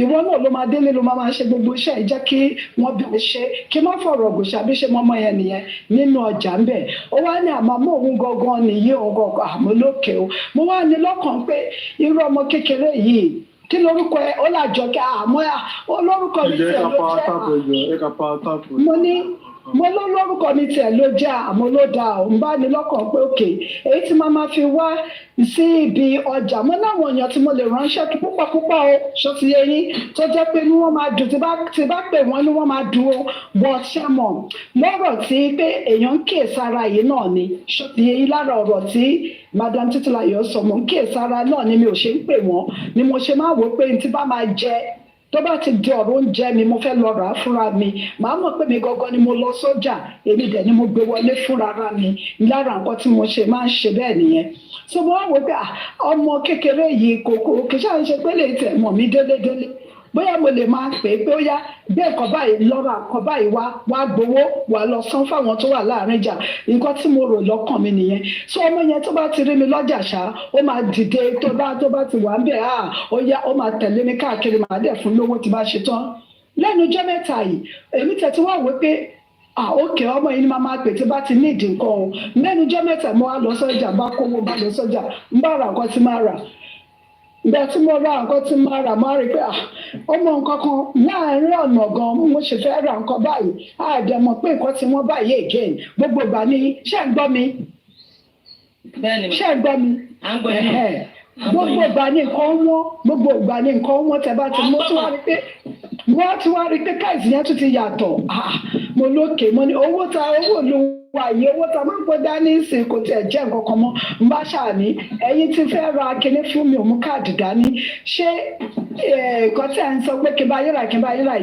S17: ìwọ náà ló máa délé ló máa ṣe gbogbo iṣẹ́ ìjẹ́ kí wọ́n bẹ̀rẹ̀ ṣe kí má fọ̀rọ̀ gòṣà bí ṣe mọ́mọ́ yẹn nìyẹn nínú ọjà ń bẹ̀ ó wá ní àmọ́ òun gangan nìyí òun gangan àmúlòkè o mo wá ní lọ́kàn pé irú ọmọ kékeré yìí kí lórúkọ ẹ ó làjọ kí àmọ́ olórúkọ mi tiẹ̀ ló jẹ́ mo lórúkọ mi tiẹ̀ ló jẹ́ àmọ́ ló dáa ò ń bá ní lọ́kàn pé òkè èyí tí máa fi wá sí ibi ọjà mo láwọn èèyàn tí mo lè ránṣẹ́ púpọ̀ ó ṣó ti yé yín tó jẹ́ pé ní wọ́n máa dùn tí bá pè wọ́n ní wọ́n máa dùn ó bọ́ ṣẹ́mọ̀ lọ́rọ̀ tí pé èèyàn ń kíyèsára yìí náà ni ṣó ti yé yín lára ọ̀rọ̀ tí madam Títílayọ̀ sọ mọ́ ń kíyèsára náà ni mi ò ṣe ń pè wọ́n ni mo ṣe máa wò pé ní tí bá máa jẹ tó bá ti di ọ̀rọ̀ oúnjẹ mi mo fẹ́ lọ rà á fúnra mi màá mọ̀ pé mi gangan ni mo lọ sọ́jà èmi dẹ̀ ni mo gbé wọlé fúnra mi lára nǹkan tí mo ṣe máa ń ṣe bẹ́ẹ̀ nìyẹn so mo wá wò pé ọmọ kékeré yìí kòkó kì í ṣáà ń ṣe pé lè tẹ̀ mọ̀ mí délédélé bóyá mo lè máa pè é pé ó yá gbé nǹkan báyìí lọ́ra nǹkan báyìí wá gbowó wà lọ san fáwọn tó wà láàrin ìjà nǹkan tí mo rò lọ́kàn mi nìyẹn so ọmọ yẹn tó bá ti rí mi lọ́jà ṣá ó máa dìde tó bá ti wà ń bẹ̀ ó yá ó máa tẹ̀lé mi káàkiri màá dẹ̀ fún lówó tí bá ṣe tán lẹ́nu ọjọ́ mẹ́ta yìí èmi tẹ̀tí wá wí pé òkè ọmọ yìí ni màá máa pè tí bá ti ní ìdí nǹkan o lẹ́nu ọjọ́ mẹ́ta mo wá lọ sọ́jà bá kówó bá lọ sọ́jà ń bá ra nǹkan tí máa rà ìgbà tí mo ra nǹkan tí máa rà máa rí pé ọmọ nǹkan kan láàárín ọ̀nà gan mo ṣe fẹ́ ra nǹkan báyìí àdẹ̀mọ̀ pé nǹkan tí wọ́n báyìí again gbogbo ìgbà ni ṣé ń gbọ́ mi ṣé ń gbọ́ mi gbogbo ìgbà ni nǹkan wọ́n gbogbo ìgbà ni nǹkan wọ́n tẹ́ bá ti mo tún wá rí pé káìsì yẹn tún ti yàtọ̀ mo lókè mo ní owó ló wà yìí owó ta máa ń gbé dání ìsìn kò tiẹ̀ jẹ́ nǹkan kan mọ́ n bá ṣàní ẹ̀yin ti fẹ́ ra kinní fún mi ò mú káàdì dání ṣé nǹkan tí à ń sọ pé kí n bá yíra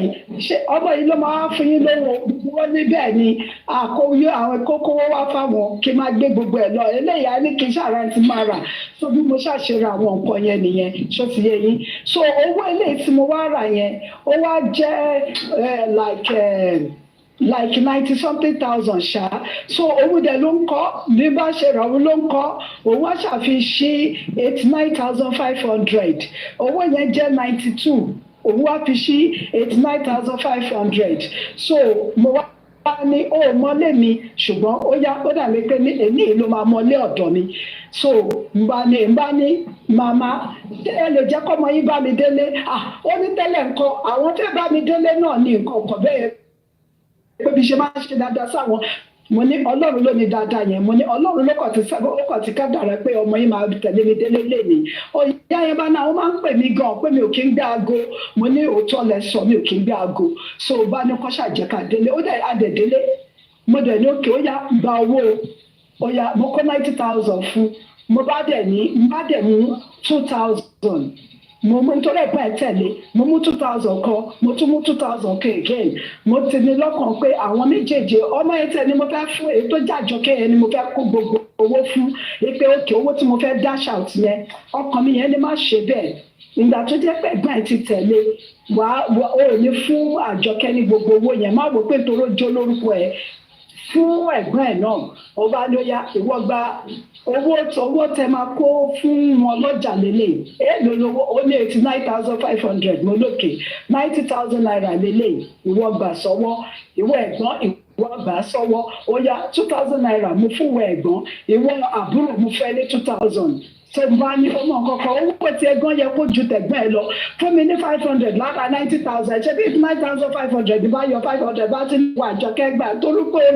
S17: yìí ṣé ọmọ yìí ló máa fún yín lówó wọ́n ní bẹ́ẹ̀ ni àkóyọ àwọn kókówó wá fáwọn kí n máa gbé gbogbo ẹ̀ lọ eléyìí á ní kí n ṣàrà ti máa rà so bí mo ṣàṣeré àwọn nǹkan yẹn nìyẹn ṣó ti yé yín so owó eléyìí tí mo wá rà yẹn ó wá jẹ́ like 90 something thousand ṣá so owó dẹ̀ ló ń kọ́ bí bá ṣe rà owó ló ń kọ́ òun wá ṣàfihàn 89,500 owó yẹn jẹ́ 92 òun wá fi ṣí 89,500 so mo wá ní ó mọ́lé mi ṣùgbọ́n ó dàbí pé èmi ló máa mọ́lé ọ̀dọ̀ mi so n bá ní màmá ẹ lè jẹ́ kọ́mọ yín bá mi délé ó ní tẹ́lẹ̀ nǹkan àwọn tẹ́ bá mi délé náà ní nǹkan ọ̀kan bẹ́ẹ̀ pé bí ṣe máa ń ṣe dáadáa sáwọn mo ní ọlọ́run ló ní dáadáa yẹn mo ní ọlọ́run ló kàn ti kádàrá pé ọmọ yìí máa tẹ̀lé mi délé lẹ́ni ìyá yẹn bá náà ó máa ń pè mí gan pé mi ò kí ń gbé aago mo ní òótọ́ lẹ sọ mi ò kí ń gbé aago so ó bá ní kọ́ ṣàjẹ́ká délé ó dẹ̀ adẹ̀ délé mo dẹ̀ ní òkè ó yá gba owó ó yá mo kó 90,000 fún mo bá dẹ̀ mú 2,000 mo mú nítorí ẹ̀gbọ́n ẹ̀ tẹ̀lé mo mú 2,000 kan mo tún mú 2,000 kan again mo ti ní lọ́kàn pé àwọn méjèèjì ọmọ ẹ̀ tẹ̀ ni mo fẹ́ fún èyí tó jàjọ kẹ́yẹ ni mo fẹ́ kó gbogbo owó fún pé òkè owó tí mo fẹ́ dash out yẹn ọkàn mi yẹn ni má ṣe bẹ́ẹ̀ ìgbà tó jẹ́ pé ẹ̀gbọ́n ẹ̀ ti tẹ̀lé ó ní fún àjọkẹ́ ní gbogbo owó yẹn má wò pé toró jó lórúkọ ẹ̀ fún ẹ̀gbọ́n ẹ̀ náà ọba ló yá ìwọ gba owó tẹ máa kó fún wọn lọ́jà lélẹ̀ èèlò lówó ó ní 89,500 mo lókè 90,000 naira lélẹ̀ ìwọ gbà sọ́wọ́ ìwọ ẹ̀gbọ́n ìwọ gbà sọ́wọ́ ó yá 2,000 naira mo fún ìwọ ẹ̀gbọ́n ìwọ àbúrò mo fẹ́ ní 2,000 ṣe bá ní ọmọ kankan owó tí ẹ̀gbọ́n yẹ kó ju tẹ̀gbọ́n ẹ lọ fún mi ní 500 lára 90,000 ṣe bí 9,500 bá yọ 500 bá ti wà àjọkẹ́ gbà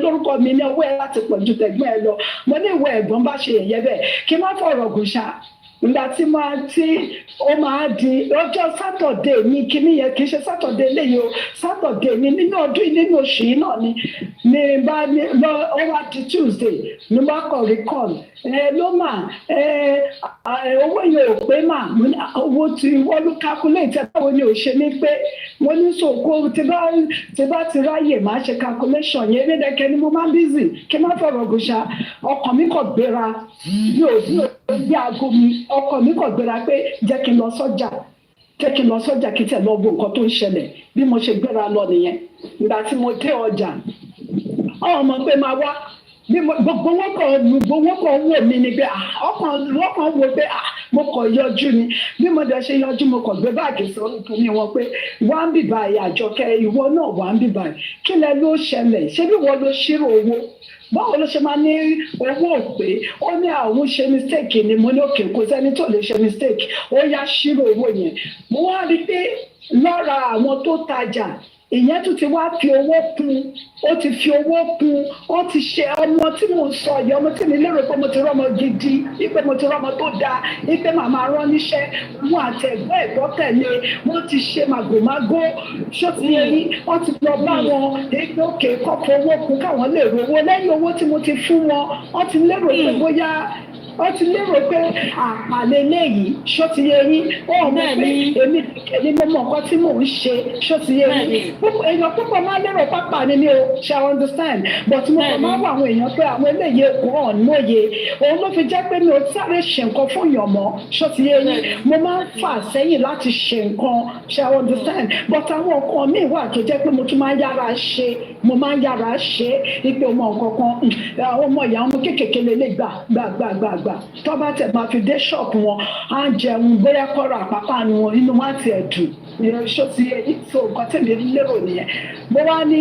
S17: lórúkọ mi ní owó ẹ láti pọ̀ ju tẹ̀gbọ́n ẹ lọ mo ní ìwọ ẹ̀gbọ́n bá ṣe yẹ̀yẹ́ bẹ́ẹ̀ kí n má fọ̀rọ̀ gùn ṣá ìgbà tí ó máa di ọjọ́ sátọ̀dé ní kíní yẹn kì í ṣe sátọ̀dé léyìí o sátọ̀dé ní nínú ọdún yìí nínú oṣù yìí náà ni bá ó wá di Tuesday ní bá kọ̀ recall ló mà owó yẹn ò pé mà owó tí wọ́n ló calculate báwo ni ò ṣe ní pé mo ní sòkò tí bá ti ráyè máa ṣe calculation yẹn lédèké ni mo máa ń busy kí n má fọ̀rọ̀ gùn ṣá ọkàn mi kò gbéra bí bí aago mi ọkọ mi kò gbéra pé jẹ́ kí n lọ sọ́jà kí tẹ̀ lọ wo nǹkan tó ń ṣẹlẹ̀ bí mo ṣe gbéra lọ nìyẹn ìgbà tí mo dé ọjà ọmọ pé máa wá bí gbogbo wọn kàn wò mí ni pé ọkàn wò pé mo kàn yọjú ni bí mo dẹ̀ ṣe yọjú mo kàn gbé báàgì sórí fún mi wọn pé wà ń bìbà Àjọkẹ́ ìwọ náà wà ń bìbà kí lẹ ló ṣẹlẹ̀ ṣé bí wọ́n ló ṣírò owó báwo ló ṣe máa ní owó òpè ó ní àwọn ṣe mistake ni mo ní òkè kò sẹ́ni tó lè ṣe mistake ó yá ṣírò owó yẹn mo wá rí i pé lọ́ra àwọn tó tajà ìyẹn tún ti wá fi owó kún ó ti fi owó kún ó ti ṣe ọmọ tí mo sọ yìí ọmọ tí mi lérò pé mo ti rọ́mọ gidi ipe mo ti rọ́mọ tó dáa ipe màmá rán níṣẹ́ wọn àtẹ̀gbọ́n ẹ̀gbọ́n tẹ̀lé wọ́n ti ṣe màgòmágó ṣó ti yẹ yín wọ́n ti lọ bá wọn èyí òkè kọ́kọ́ owó kún káwọn lè rówó lẹ́yìn owó tí mo ti fún wọn wọ́n ti lérò pé bóyá ó ti lérò pé àlè léyìí ṣó ti yé yín ó mọ̀ pé èmi mo mọ̀ nǹkan tí mò ń ṣe ṣó ti yé yín èèyàn púpọ̀ máa lérò pápá ni mi ò ṣe understand but mo kàn máa wọ àwọn èèyàn pé àwọn eléyìí kò hàn lóye òun ló fi jẹ́ pé mi ò sáré ṣe nǹkan fún èèyàn mọ́ ṣó ti yé yín mo máa ń fà sẹ́yìn láti ṣe nǹkan ṣe understand but àwọn nǹkan míì wà tó jẹ́ pé mo tún máa ń yára ṣe ipe ọmọ nǹkan kan àwọn ọmọ ìyá ọmọ kékèké lè gbà tó bá tẹ̀ máa fi dé ṣọ́ọ̀pù wọn á jẹun bóyá kọ́ra àpápá ni wọn inú wọn ti ẹ̀dùn ṣó ti yẹ so nǹkan tẹ̀lé lérò nìyẹn mo wá ní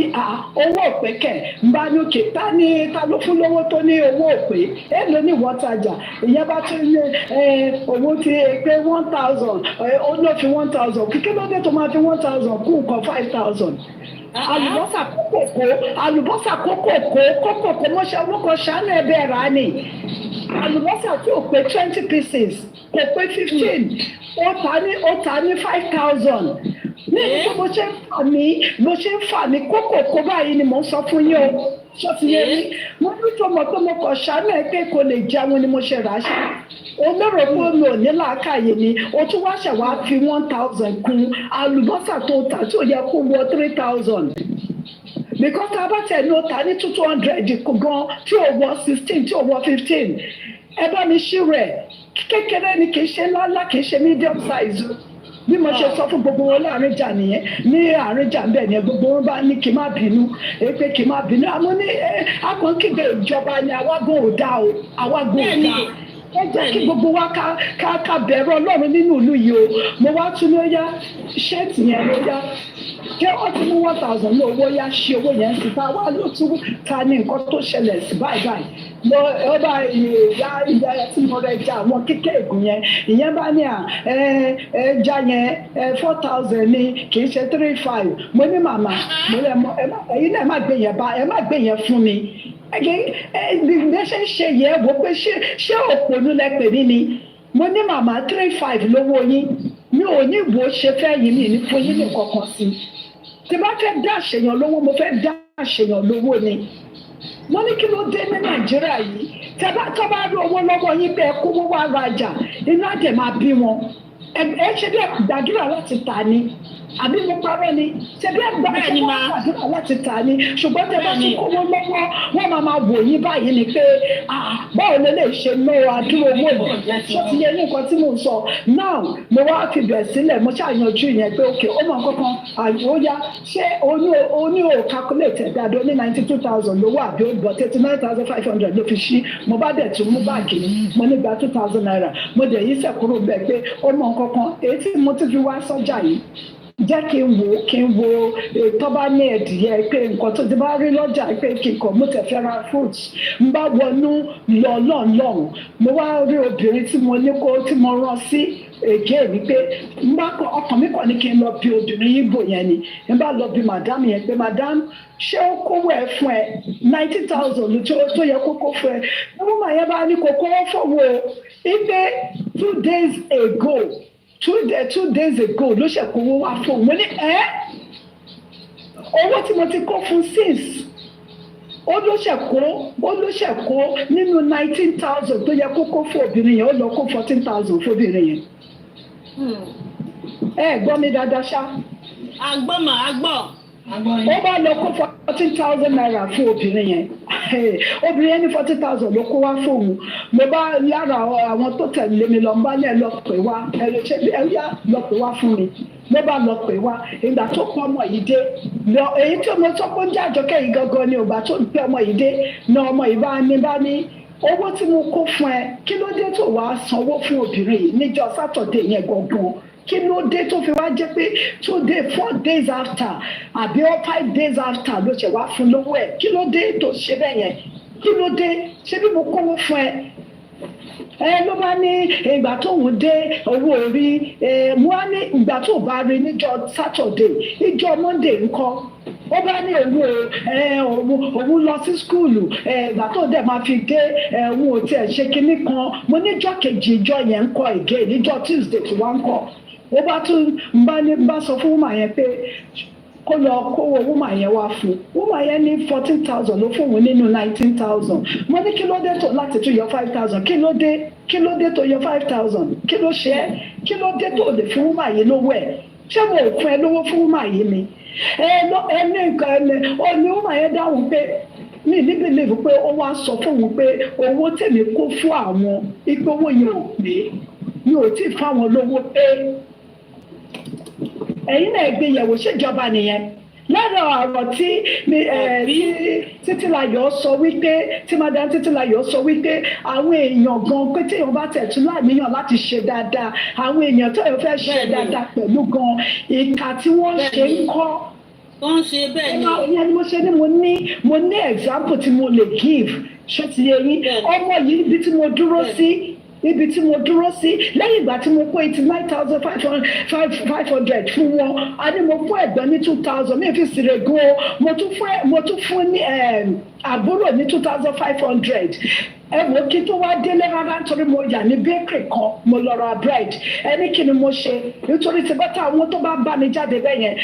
S17: owó òpè kẹ̀ ń bá ní òkè ta ló fún lówó tó ní owó òpè èèlò ní ìwọ́n tajà ìyẹn bá tún ní owó ti pé 1,000 ó ló fi 1,000 kíkẹ́ ló dé tó máa fi 1,000 kú nǹkan 5,000 àlùbọ́sà kókòkò mọ́ṣẹ́ owó kan ṣàánú ẹ̀bẹ̀ rà ní àlùbọ́sà tí ò pé 20 pieces kò pé 15 ó ta ní 5,000 ní ìdíkọ́ bó ṣe ń fà mí kókòkò báyìí ni mò ń sọ fún yín o ṣó ti yé mi mo ní tó mọ̀ pé mo kàn ṣàánú ẹ̀ pé kò lè jẹun ni mo ṣe rà á ṣe o lérò pé mi ò ní làákàyè ni o tún wá ṣẹ̀wá fi 1,000 kún àlùbọ́sà tó tà tí ò yẹ kó wọ 3,000 because tá a bá tẹ̀ ní o tà ní 200 gan tí ò wọ 16 tí ò wọ 15 ẹ bá mi ṣí rẹ̀ kékeré ni kì í ṣe ńláńlá kì í ṣe medium size bí mo ṣe sọ fún gbogbo wọn láàrin ìjà nìyẹn ní àárín ìjà ńbẹ ni gbogbo wọn bá ní kí n má bínú pé kí n má bínú àmọ́ ní akọ̀ǹkìgbè ìjọba ni àwágùn ò dá o àwágùn ò dá ẹ jẹ́ kí gbogbo wa ká bẹ̀rù Ọlọ́run nínú ìlú yìí o mo wá tún ló yá ṣẹ́ẹ̀tì yẹn ló yá kí wọ́n ti mú 1,000 ní owó yá ṣe owó yẹn sí ta wá ló tún ta ní nǹkan tó ṣẹlẹ̀ sí báyìí lọ ọba ìyá tí mo rẹ ja àwọn kíkẹ́ ègùn yẹn ìyẹn bá ní ẹja yẹn 4,000 ní kì í ṣe 3,500 mo ní màmá mo lẹ mọ ẹ̀yin náà ẹ má gbé yẹn fún mi bí ṣe ń ṣe yẹ wò pé ṣé òpònú lẹ́pẹ̀ mí ni mo ní màmá 3,500 lówó yín mi ò ní ìwò ṣe fẹ́ yín mi ní fún yín ní kankan sí tí bá fẹ́ dá àṣeyàn lówó mo fẹ́ dá àṣeyàn lówó ni wọ́n ní kí ló dé ní Nàìjíríà yìí tó bá rí owó lọ́wọ́ yín bẹ́ẹ̀ kó wọ́n wá rajà inú àjẹ́ máa bí wọn ẹ ṣe bí gbàdúrà láti tà ní àbí mo parọ́ ni ṣe bí gbàdúrà láti tà ní ṣùgbọ́n tẹ bá tún kówó lọ́wọ́ wọ́n máa wò yín báyìí ni pé báwo lè ṣe ná àdúró owó yìí ṣé ti yẹ ní nǹkan tí mo sọ now mo wá fi bẹ̀ sílẹ̀ mo ṣàyànjú yẹn pé ok ó mọ̀ kankan àyóyá ṣé oní ò calculate ẹ̀ dáadọ́ ní 92,000 lówó àbí ó bọ̀ 39,500 ló fi ṣí mo bá dẹ̀ tún mú báàgì mo ní gba 2,000 naira mo dẹ̀ yí sẹ́kúrò bẹ́ẹ̀ pé ó mọ̀ kankan èyí tí mo ti fi wá sọ́jà yìí jẹ́ kí n wo tó bá ní ẹ̀dìyẹ pé nǹkan tó ti bá rí lọ́jà pé kíkọ́ mo tẹ̀ fẹ́ ra fruits n bá wọnú lọ́ọ̀lọ́ọ̀lọ́hùn mo wá rí obìnrin tí mo rán sí èké mi pé ọkàn mi kàn ní kí n lọ bí obìnrin Ìgbò yẹn ni n bá lọ bí madam yẹn pé madam ṣé ó kówó ẹ fún ẹ 90,000 tó yẹ kókó fún ẹ ọmọ yẹn bá ní kókó fọwọ́ ipe 2 days ago 2 days ago ló ṣe kówó wá fún òun ní owó tí mo ti kó fún 6 ó ló ṣe kó nínú 19,000 tó yẹ kókó fún obìnrin yẹn ó lọ kó 14,000 fún obìnrin yẹn. Gbọ́ mi dáadáa ṣá.
S16: àgbọ̀.
S17: ó bá lọ kó 14,000 naira fún obìnrin yẹn obìnrin yẹn ní 40,000 ló kó wá fóun mo bá lára àwọn tó tẹ̀lé mi lọ ń bá ní ẹ lọ pè wá ẹyà lọ pè wá fún mi ló bá lọ pè wá ìgbà tó kọ ọmọ yìí dé èyí tí mo sọ pé ń jẹ́ àjọkẹ́ yìí gangan ni ìgbà tó ń pẹ́ ọmọ yìí dé na ọmọ yìí bá ní owó tí mo kó fún ẹ kí ló dé tó wàá sanwó fún obìnrin yìí níjọ́ sátọ̀dé yẹn gangan kí ló dé tó fi wá jẹ́ pé 4 days after àbí 5 days after ló ṣe wá fún lówó ẹ̀ kí ló dé tó ṣe bẹ́ẹ̀ yẹn kí ló dé ṣé bí mo kówó fún ẹ ló bá ní ìgbà tóun dé owó orí mo á ní ìgbà tó bá rí níjọ́ Saturday ìjọ́ Monday ńkọ́ ó bá ní òun lọ sí skúlù ìgbà tó dẹ̀ máa fi dé òun ò tiẹ̀ ṣe kinní kan mo níjọ́ kejì ìjọ yẹn ń kọ́ ìgé níjọ́ Tuesday tí wọ́n ń kọ́ ó bá tún bá sọ fún wúmà yẹn pé kó lọ kówó woman yẹn wá fún woman yẹn ní 14,000 ló fún òun nínú 19,000 mo ní kí ló dé tó láti tún yọ 5,000 kí ló dé tó yọ 5,000 kí ló ṣe é kí ló dé tó lè fún woman yìí lówó ẹ̀ ṣé mo ò fún ẹ lówó fún woman yìí ni ẹni nǹkan ẹni woman yẹn dáhùn pé mi ní believe pé ó wá sọ fún òun pé owó tèmi kó fún àwọn ipò owó yẹn ò pé mi ò tí ì fáwọn lówó pé ẹ̀yin náà gbé yẹ̀wò ṣèjọba nìyẹn lára ọ̀rọ̀ tí Títílayọ̀ sọ wípé tí madam Títílayọ̀ sọ wípé àwọn èèyàn gan pé téèyàn bá tẹ̀tún láàníyàn láti ṣe dáadáa àwọn èèyàn tó yẹ fẹ́ ṣe dáadáa pẹ̀lú gan ìka tí wọ́n ṣe ń kọ́
S16: wọ́n ṣe bẹ́ẹ̀ ni.
S17: ìyẹn ni mo ṣe ní mo ní example tí mo lè give ṣé ti yẹ yín ọmọ yìí níbi tí mo dúró sí lẹ́yìn ìgbà tí mo kó 89,500 fún wọn a ní mo fún ẹ̀gbọ́n ní 2,000 mi fi sèrè gan o mo tún fún ní àbúrò ní 2,500 ẹ wò kí tó wá délé rárá nítorí mo yà ní bakery kan mo lọ ra bread ẹni kí ni mo ṣe nítorí tí bá táwọn tó bá bá mi jáde bẹ́ẹ̀ yẹn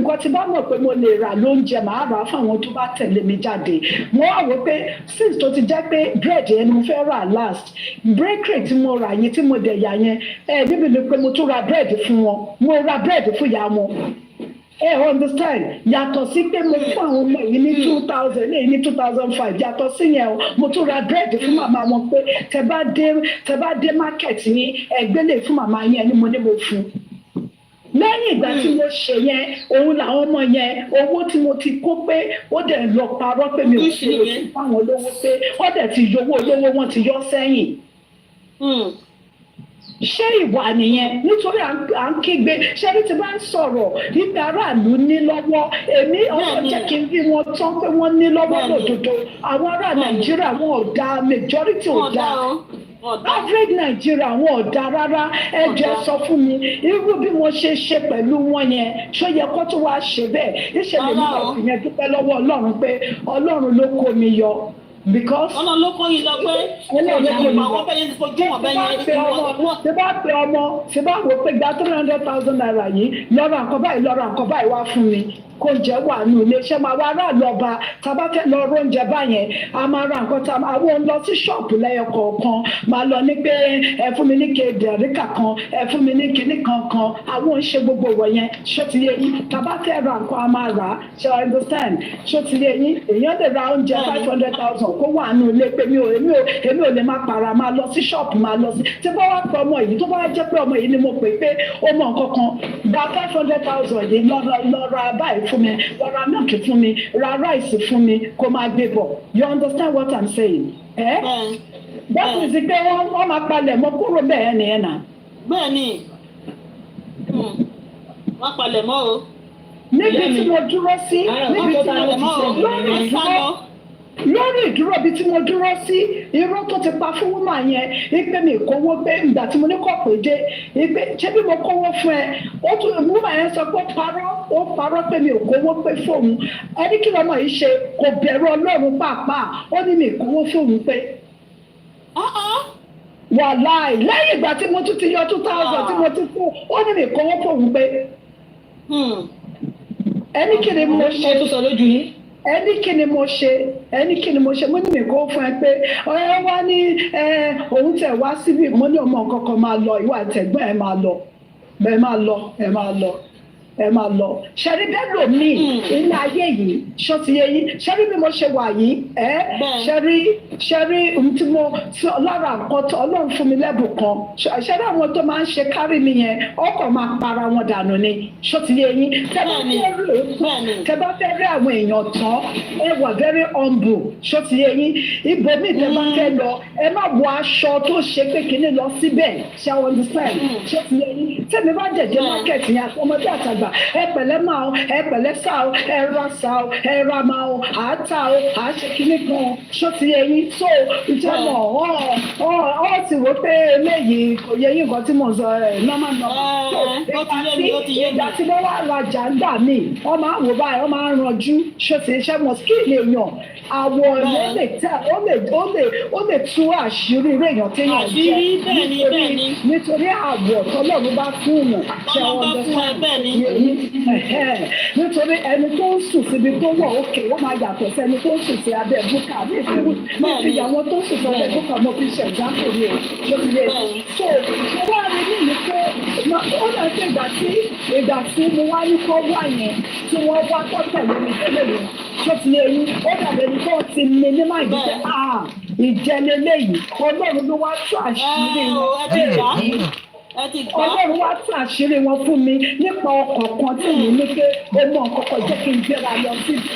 S17: nǹkan tí bá mọ̀ pé mo lè rà lóúnjẹ màá rà fún àwọn tó bá tẹ̀lé mi jáde mo wá wò pé since tó ti jẹ́ pé bread yẹn ni mo fẹ́ rà last bakery tí mo rà yẹn tí mo dẹ̀ yà yẹn níbi ni pé mo tún ra bread fún wọn mo ra bread fún ìyá wọn. Understand yàtọ̀ sí pé mo fún àwọn ọmọ yìí ní 2,000 ní 2,500 yàtọ̀ sí yẹn o mo tún ra búrẹ́dì fún màmá wọn pé tẹ bá dé market yín ẹgbẹ́ lè fún màmá yẹn ni mo ní mo fún lẹ́yìn ìgbà tí mo ṣe yẹn òun làwọn ọmọ yẹn owó tí mo ti kó pé ó dẹ̀ lọ parọ́ pé mi ò ṣe é fáwọn olówó pé wọ́n dẹ̀ ti yọ owó olówó wọn ti yọ sẹ́yìn. Ṣé ìwà nìyẹn nítorí à ń kígbe ṣé ní ti bá ń sọ̀rọ̀ nípa aráàlú ní lọ́wọ́ èmi ọ̀rọ̀ jẹ́ kí n rí wọn tán pé wọ́n ní lọ́wọ́ lòdòdó àwọn ará Nàìjíríà wọn ò dáa majority ò dáa average Nàìjíríà wọn ò dáa rárá ẹ jẹ́ sọ fún mi irú bí mo ṣe pẹ̀lú wọn yẹn ṣó yẹ kó tó wá ṣe bẹ́ẹ̀ ìṣẹ̀lẹ̀ nípa ìyẹn dúpẹ́ lọ́wọ́ Ọlọ́run pé Ọlọ́run ló kó mi yọ. Because
S16: ọ̀nà ló kọ́ yín lọ pé àwọn bẹ́ẹ̀ yẹn ti fojú wọn bẹ́ẹ̀ yẹn.
S17: Ṣé bá pe ọmọ ṣé bá wò pé gba 300,000 naira yìí lọ́ra nǹkan báyìí wá fún mi kó jẹ́ wà nù iléeṣẹ́ máa wá aráàlú ọba tá a bá fẹ́ lọ róúnjẹ báyẹn a máa ra nǹkan tá àwọn lọ sí ṣọ́ọ̀bù lẹ́yọ kọ̀ọ̀kan máa lọ ní pé ẹ fún mi ní kẹdẹ̀ríkà kan ẹ fún mi ní kinní kankan àwọn ń ṣe gbogbo wọ̀nyẹn ṣó ti yé yín tá a bá fẹ́ ra nǹkan a máa rà á ṣe I understand ṣó ti yé yín èèyàn lè ra oúnjẹ 500,000 kó wà nù ilé pé èmi ò lè máa para máa lọ sí ṣọ́ọ̀bù máa lọ sí tí bá wá pé ọmọ yìí tó bá jẹ́ pé ọmọ yìí ni mo pè pé ó mọ nǹkan kan gba 500,000 yìí lọ ra báyìí fún mi lọ ra milk fún mi ra rice fún mi kó máa gbé bọ̀ you understand what I'm saying? That is pé wọ́n máa palẹ̀ mọ́ kúrò bẹ́ẹ̀ nìyẹn náà.
S16: Bẹ́ẹ̀ ni wọ́n palẹ̀ mọ́ o.
S17: Níbi tí mo dúró sí lórí ìdúró bíi tí mo dúró sí irọ́ tó ti pa fún wúmà yẹn ipe mi kówó pé ìgbà tí mo ní kọ̀ pé dé ipe ṣé bí mo kówó fún ẹ ó tún wúmà yẹn sọ pé ó parọ́ pé mi ò kówó pé fóun ẹni kí lọ́mọ yìí ṣe kò bẹ̀rù Ọlọ́run pàápàá ó ní mi kówó fóun pé. Wàláì lẹ́yìn ìgbà tí mo tún ti yọ 2,000 tí mo ti fún ó ní mi kówó fóun pé. Ẹni kí ni mo ṣe tó sọ lójú yín. Ẹni kí ni mo ṣe mo ní mi kó fún ẹ pé ẹ wá ní òun tẹ̀ wá síbí mo ní ọmọ nǹkan kan máa lọ ìwà àtẹ̀gbọ́n ẹ máa lọ ṣẹ́rí bẹ́ẹ̀ lò mí ilé ayé yìí ṣó ti yé yín ṣẹ́rí bí mo ṣe wà yìí ṣẹ́rí tí mo lára nǹkan tó Ọlọ́run fún mi lẹ́bùn kan ṣẹ́rí àwọn tó máa ń ṣe kárí mi yẹn ọkọ̀ máa para wọn dànù ni ṣó ti yé yín tẹ́ bá fẹ́ rí àwọn èèyàn tán ẹ wà very humble ṣó ti yé yín ibòmíì tẹ́ bá fẹ́ lọ ẹ má wọ aṣọ tó ṣe pé kíní lọ síbẹ̀ ṣe àwọn understand ṣó ti yé yín tẹ́mi bá dẹ̀dẹ̀ market yẹn àtọmọdé àtàgbà ẹ pẹ̀lẹ́ máa o ẹ pẹ̀lẹ́ sá o ẹ ra sá o ẹ ra máa o àátà o àáṣe kínní kan ṣó ti yẹ yín tó ìjọba ọ ti wò pé eléyìí kò yẹ yín nǹkan tí mo sọ ẹ nọ́mà ìgbà tí wọ́n wá rajà ń gbà mí wọ́n máa wò báyìí wọ́n máa ń ranjú ṣó ti ṣe mọ̀ kí èèyàn àwọ̀ ẹ̀ ó lè tú àṣírí eré èèyàn téèyàn jẹ́ nítorí àwọ̀ tọ́lọ́run bá fún un ṣe wọ́n yín nítorí ẹni tó ń sùn síbi tó wọ̀ òkè ó máa yàtọ̀ sí ẹni tó ń sùn sí abẹ́ búkà ní ìyàwó tó ń sùn sí abẹ́ búkà mo fi ṣẹ̀dáǹpù ni o ló fi yé so mo wá rí nínú pé ó lọ sí ìgbà tí mo wá ní kọ́ wá yẹn tí wọ́n wá tó tẹ̀lé mi tẹ́lẹ̀ yẹn tó ti yé yín ó dàbẹ̀ ní kó ti ní ní máa yí pé ìjẹ́lélẹ́yìí Ọlọ́run ló wá tó àṣírí wọn. Ọlọ́run wá tún àṣírí wọn fún mi nípa ọkọ̀ kan tí mi ní pé ó mọ ọkọ̀ jẹ́ kí n gbéra lọ síbi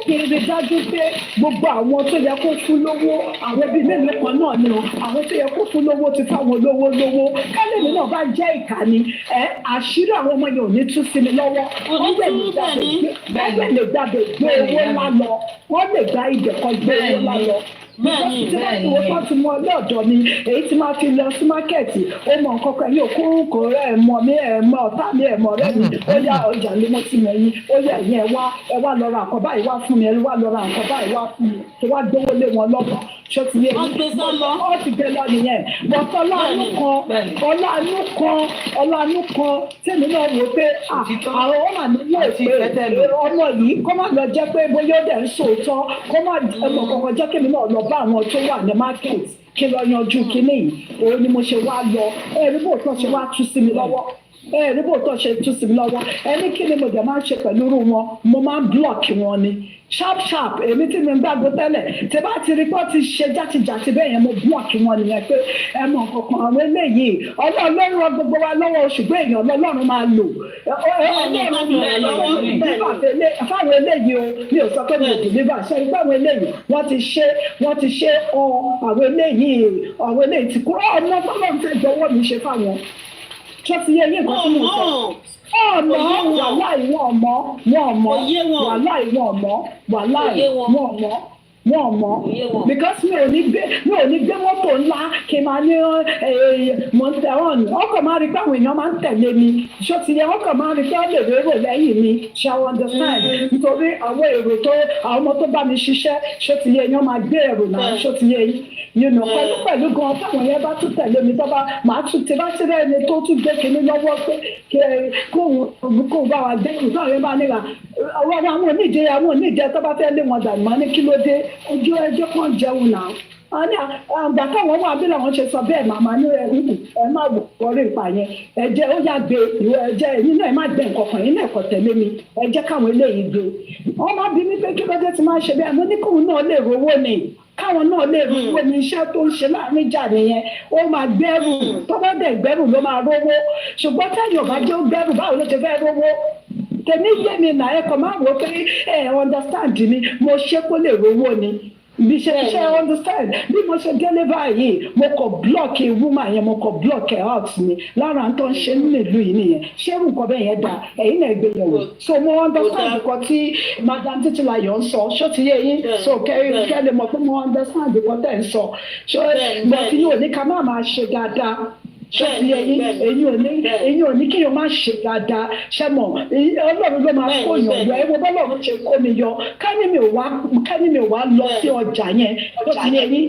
S17: kí n rí dájú pé gbogbo àwọn tó yẹ kó fún lówó àwọn bíi mélòó kan náà ni o àwọn tó yẹ kó fún lówó ti fáwọn lówó kálẹ̀mí náà bá jẹ́ ìkànnì àṣírí àwọn ọmọ yẹn ò ní tú sí mi lọ́wọ́ wọ́n lè gbàgbé gbé owó ńlá lọ wọ́n lè gba ìdẹ̀kọ́ gbé owó ńlá lọ. Bẹ́ẹ̀ni owó tó ti mọ ọlọ́dọ̀ mi èyí tí máa fi lọ sí mákẹ́ẹ̀tì ó mọ nǹkan kan yóò kúrúkọ rẹ̀ mọ mi mọ ọ̀tá mi mọ rẹ̀ mi ó yá ọjà lé mọ́ sí mi ẹ̀yìn ó yá ẹ̀yìn ẹ wá lọ ra nǹkan báyìí wá fún mi ẹ wá lọ ra nǹkan báyìí wá fún mi tó wá gbówó lé wọn lọ́wọ́ ṣé ti yé mi ó ti gbé lọ nìyẹn bọ́tọ̀ ọlọ́àánú kan tèmi náà wò pé àwọn ọmọ mi yóò pé ọmọ yìí kó má lọ jẹ́ pé bóyá ó dẹ̀ ń sòótọ́ kó má ẹmọ kankan jẹ́ kémi náà lọ bá àwọn tó wà ní market kí lọ yanjú kinní yìí òun ni mo ṣe wá lọ ẹ̀rí bò tó ṣe wá tú sí mi lọ́wọ́ ẹ̀rí bò tó ṣe tú sí mi lọ́wọ́ ẹni kí ni mo dẹ̀ máa ń ṣe pẹ̀lú irú wọn mo máa ń block wọn ni sharp èmi tí mi ń gbàgbọ́ tẹ́lẹ̀ tí bá ti rí pé ó ti ṣe játijàti bẹ́ẹ̀ yẹn mo block wọn nìyẹn pé ẹ mọ̀ kankan àwọn eléyìí ọlọ́run rọ gbogbo wa lọ́wọ́ ṣùgbọ́n èèyàn ọlọ́run máa lò fáwọn eléyìí o mi ò sọ pé mi ò deliver ṣe ipá àwọn eléyìí wọ́n ti ṣe àwọn eléyìí ti kúrò ọmọ fọlọ́run tẹ́ jọ̀wọ́ mi ṣe fáwọn tó ti yẹ yín nǹkan tí mo sọ wàláì wọn ọmọ because mi ò ní gbé mọ́tò ńlá kí n máa ní mọ̀ntẹ́wọ̀n ọkọ̀ máa rí pé àwọn èèyàn máa ń tẹ̀lé mi ṣó ti yẹ ọkọ̀ máa rí pé ó lè rérò lẹ́yìn mi ṣe àwọn understand nítorí àwọn èrò tó àwọn ọmọ tó bá mi ṣiṣẹ́ ṣó ti yẹ èèyàn máa gbé èrò náà ṣó ti yẹ yìí pẹ̀lú gan táwọn yẹn bá tún tẹ̀lé mi tó bá máa tún ti bá ti rẹ́ ẹni tó tún gbé kinní lọ́wọ́ pé kóun bá wa gbé ìtọ́ àwọn yẹn bá níra àwọn oníjẹ tó bá fẹ́ lé wọn dànù máa ní kí ló dé ojú ẹjọ́ kan jẹun náà àgbà káwọn wà bí làwọn ṣe sọ bẹ́ẹ̀ màmá ní ẹ má wọrí ìpa yẹn ẹ̀jẹ̀ ó yá gbé ìwé ẹ̀jẹ̀ ẹ̀yin náà ẹ má gbẹ nǹkan kan yín náà ẹ̀kọ́ tẹ̀lé mi ẹ̀jẹ̀ káwọn eléyìí gbé wọ́n má bí mi pé kí lóde ti máa ṣe bẹ́ẹ̀ mo ní kóun náà lè rówó ni káwọn náà lè rówó ní iṣẹ́ tó ń ṣe láàrin ìjà nìyẹn ó máa gbẹ́rù tó bá dẹ̀ gbẹ́rù ló máa rówó ṣùgbọ́n táyọ̀ ọ̀bá jẹ́ ó gbẹ́rù báwo ló ti fẹ́ rówó tèmi yé mi nà ẹ̀kọ́ máa wò pé understand mi mo ṣe kó lè rówó ni bí ṣe understand bí mo ṣe délé báyìí mo kọ blọọkì woman yẹn mo kọ blọọkì out ni lára tó ń ṣe nílùú yìí nìyẹn ṣé nǹkan bẹ́ẹ̀ yẹn dá ẹ̀yin náà gbé yẹ̀wò so mo understand nǹkan tí madam Títílayọ̀ ń sọ ṣó ti yé yín so kẹ́ lè mọ̀ pé mo understand nǹkan tẹ̀ ń sọ ṣó bọ̀tí yóò ní ká má máa ṣe dáadáa ṣé èyí ò ní kí yóò má ṣe dáadáa ṣe mọ̀ Ọlọ́run ló máa kó yàn yọ ẹ wo bọ́lọ́run ṣe kó mi yọ ká ní mi ò wá lọ sí ọjà yẹn tó ti yẹ yín.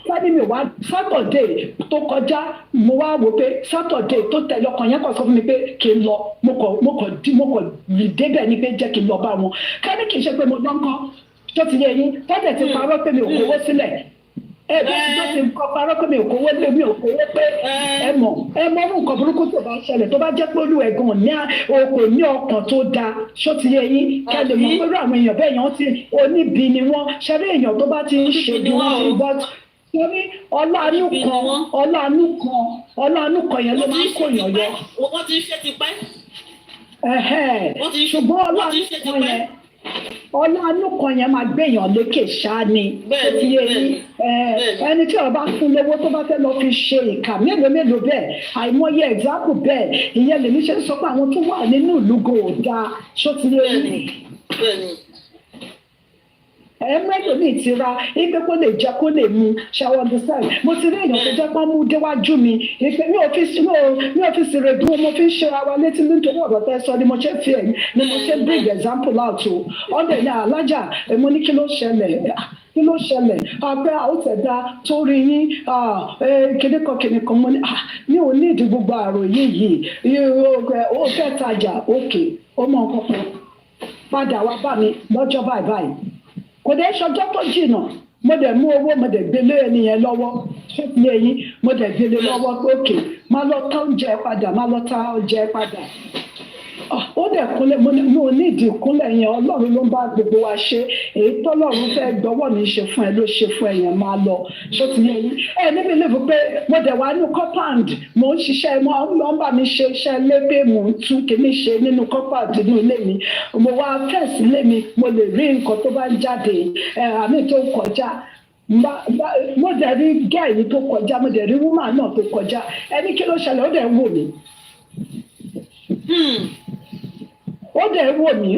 S17: Sátidé mi wá sátọ̀dé tó kọjá mo wá wò pé sátọ̀dé tó tẹ̀lé ọkàn yẹn kàn sọ fún mi pé kí n lọ mo kàn rí débẹ̀ ni pé jẹ́ kí n lọ bá wọn ká ní kì í ṣe pé mo lọ ń kọ́ tó ti yẹ yín tọ́jà ti parọ́ pé mi ò kówó sílẹ̀ tó ti kọ́ parọ́ pé mi ò kówó lé mi ò kówó pé ẹ mọ̀ nǹkan burúkú tó bá ṣẹlẹ̀ tó bá jẹ́ pé olú ẹ̀gàn ní okò ní ọkàn tó dáa ṣó ti yẹ yín kẹ́ lè mọ̀ pé àwọn èèyàn bẹ́ẹ̀ yẹn ti oníbi ni wọ́n ṣẹ́rí èèyàn tó bá ti ń ṣe bí wọ́n ti gbọ́ torí ọlọ́àánú kan yẹn ló máa ń kó yàn yọ.
S16: wọ́n ti ń ṣe tipẹ́.
S17: ṣùgbọ́n ọlọ́àánú kan yẹn máa gbéyàn lékè ṣáá ni. ẹni tí ọba fún lówó tó bá fẹ́ lọ fi ṣe ìkà mélòó bẹ́ẹ̀ àìmọye example bẹ́ẹ̀ ìyẹn lèmi ṣe sọ pé àwọn tó wà nínú ìlú gòdà ṣó ti yé mi. Ẹ̀mẹ́lò ní ìtira ipe kó lè jẹ kó lè mu ṣàwọn understand mo ti rí èèyàn tó jẹ́ pọ́n mú déwájú mi ìpè ní ọ́fíìsì rẹ̀ dúró mo fi ń ṣe ara létí nítorí ọ̀rọ̀ tẹ́ sọ ni mo ṣe fi ẹ̀yìn ni mo ṣe bring example out o ọ̀dẹ̀ ní alájà mo ní kí ló ṣẹlẹ̀ kí ló ṣẹlẹ̀ abẹ́ àwòtẹ́dá tó rí yín kìnìkan mo ní mi ò ní ìdí gbogbo àròyé yìí ó fẹ́ tajà òkè ó mọ nǹkan kan padà wá bá mi lọ́jọ́ báyìí kò dé ṣọjọ́ tó jìnnà mo dẹ̀ mú owó mo dẹ̀ gbélé ẹnìyẹn lọ́wọ́ ṣé ti yé yín mo dẹ̀ gbélé lọ́wọ́ òkè má lọ tá oúnjẹ padà má lọ tá oúnjẹ padà ó dẹ̀ kúnlẹ̀ mo ní ìdí ìkúnlẹ̀ yẹn ọlọ́run ló ń bá gbogbo wa ṣe èyí tọ́lọ́run fẹ́ gbọ́wọ́ mi ṣe fún ẹ ló ṣe fún ẹ yẹn máa lọ ṣó ti yẹ yín níbi lè fún pé mo dẹ̀ wá ní compound mo ń ṣiṣẹ́ mo ń bá mi ṣe iṣẹ́ ilé pé mo ń tún kíní ṣe nínú compound nínú ilé mi mo wá fẹ́ǹsì ilé mi mo lè rí nǹkan tó bá ń jáde àmì tó ń kọjá mo dẹ̀ rí gẹ́ẹ̀yì tó kọjá mo dẹ̀ rí woman náà tó kọjá ẹni kí ló ṣẹlẹ̀ ó dẹ̀ ń wò mí ó dẹ̀ wò mí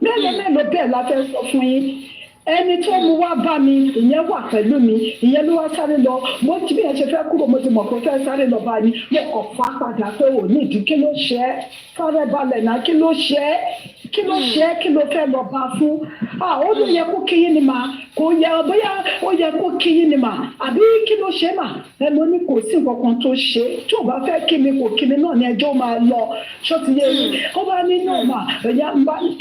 S17: mélòó bẹ́ẹ̀ la fẹ́ sọ fún yín ẹni tó mú wá bá mi ìyẹn wà pẹ̀lú mi ìyẹn ló wá sáré lọ mo ti bí ẹ ṣe fẹ́ kúrò mo ti mọ̀ pé fẹ́ sáré lọ bá yín mo kọ̀ fà padà pé ò ní ìdí kí ló ṣe é fárẹ́ balẹ̀ náà kí ló ṣe é kí ló fẹ́ lọ bá fún ó ló yẹ kó kí yín ni mà kò yẹ bóyá ó yẹ kó kí yín ni mà àbí kí ló ṣe mà mo ní kò sí nǹkan kan tó ṣe tí ò bá fẹ́ kí mi kò kí mi náà ni ẹjọ́ máa lọ ṣó ti yẹ yín ó bá ní náà mà ẹ̀yà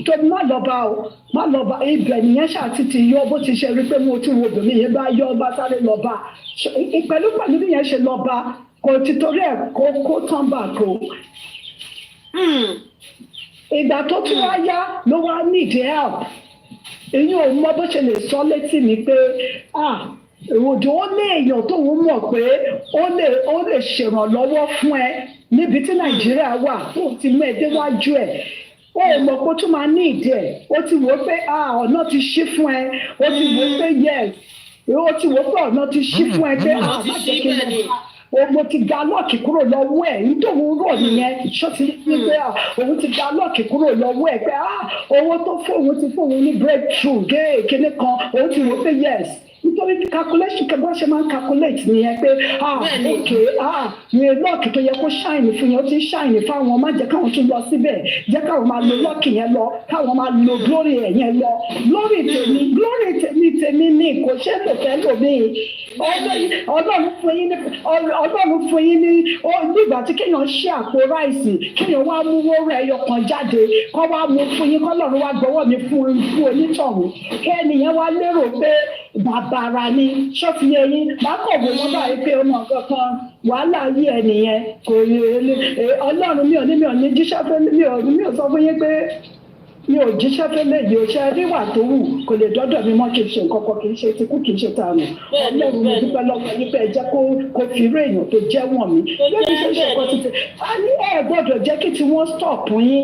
S17: tó má lọ bá o má lọ bá ibẹ̀ nìyẹn ṣáàtì ti yọ bó ti ṣe rí pé mo tún wo obìnrin yẹn bá yọ bá sáré lọ bá pẹ̀lú bí yẹn ṣe lọ bá kò ti torí ẹ̀ kó tán bá kó ìgbà tó tún wá yá ló wá need help èyí ò mọ bó ṣe lè sọ létí mi pé òjò ó lé èèyàn tóun mọ̀ pé ó lè ṣèrànlọ́wọ́ fún ẹ níbi tí nàìjíríà wà tó ti mú ẹ déwájú ẹ ó mọ̀ pé ó tún máa ní ìdí ẹ̀ ó ti wò ó pé ọ̀nà ti ṣí fún ẹ ó ti wò ó pé yes ó ti wò ó pé ọ̀nà ti ṣí fún ẹ pé má jẹ́ kí n lọ mo ti ga lọ́ọ̀kì kúrò lọ́wọ́ ẹ̀ nítorí rò nìyẹn ṣó ti ní pé òun ti ga lọ́ọ̀kì kúrò lọ́wọ́ ẹ̀ pé owó tó fóun ti fóun ní breakthrough géèkéne kan òun ti wò ó pé yes nítorí calculation kẹ bá ṣe máa ń calculate nìyẹn pé ní lọ́ọ̀kì tó yẹ kó ṣáìnì fún yẹn ó ti ń ṣáìnì fáwọn má jẹ́ káwọn tún lọ síbẹ̀ jẹ́ káwọn máa lo lọ́ọ̀kì yẹn lọ káwọn máa lo glory ẹ̀ yẹn lọ glory tèmi ní kò ṣe é lò fẹ́ lò mí ọlọ́run fún yín ní nígbà tí kéèyàn ṣe àpò ráìsì kéèyàn wá mú owó rẹ̀ ẹyọkan jáde kọ́ wá mú fún yín kọ́lọ́run wá gbọ́wọ́ mi fún onítọ̀hún kẹ́niyẹn wá lérò pé bàbàrà ni ṣọ́ọ̀tì yẹn bá kọ̀ wò wọ́n báyìí pé ọmọ kankan wàhálà yí ẹ nìyẹn kò ọlọ́run mi ò ní jíṣẹ́ fẹ́ mi ò sọ fún yín pé mi ò jíṣẹ́ fẹ́ léyìí o ṣe ríwà tó wù kò lè dọ́dọ̀ mi mọ́ kì í ṣe nǹkan kan kì í ṣe tikú kì í ṣe tààmù ọlọ́run mi dúpẹ́ lọ́wọ́ yín pé ẹ jẹ́ kó fi irú èèyàn tó jẹ́ wọ̀n mi lórí ṣe ṣe nǹkan títí a ní ẹ gbọ́dọ̀ jẹ́ kí tiwọn stop yín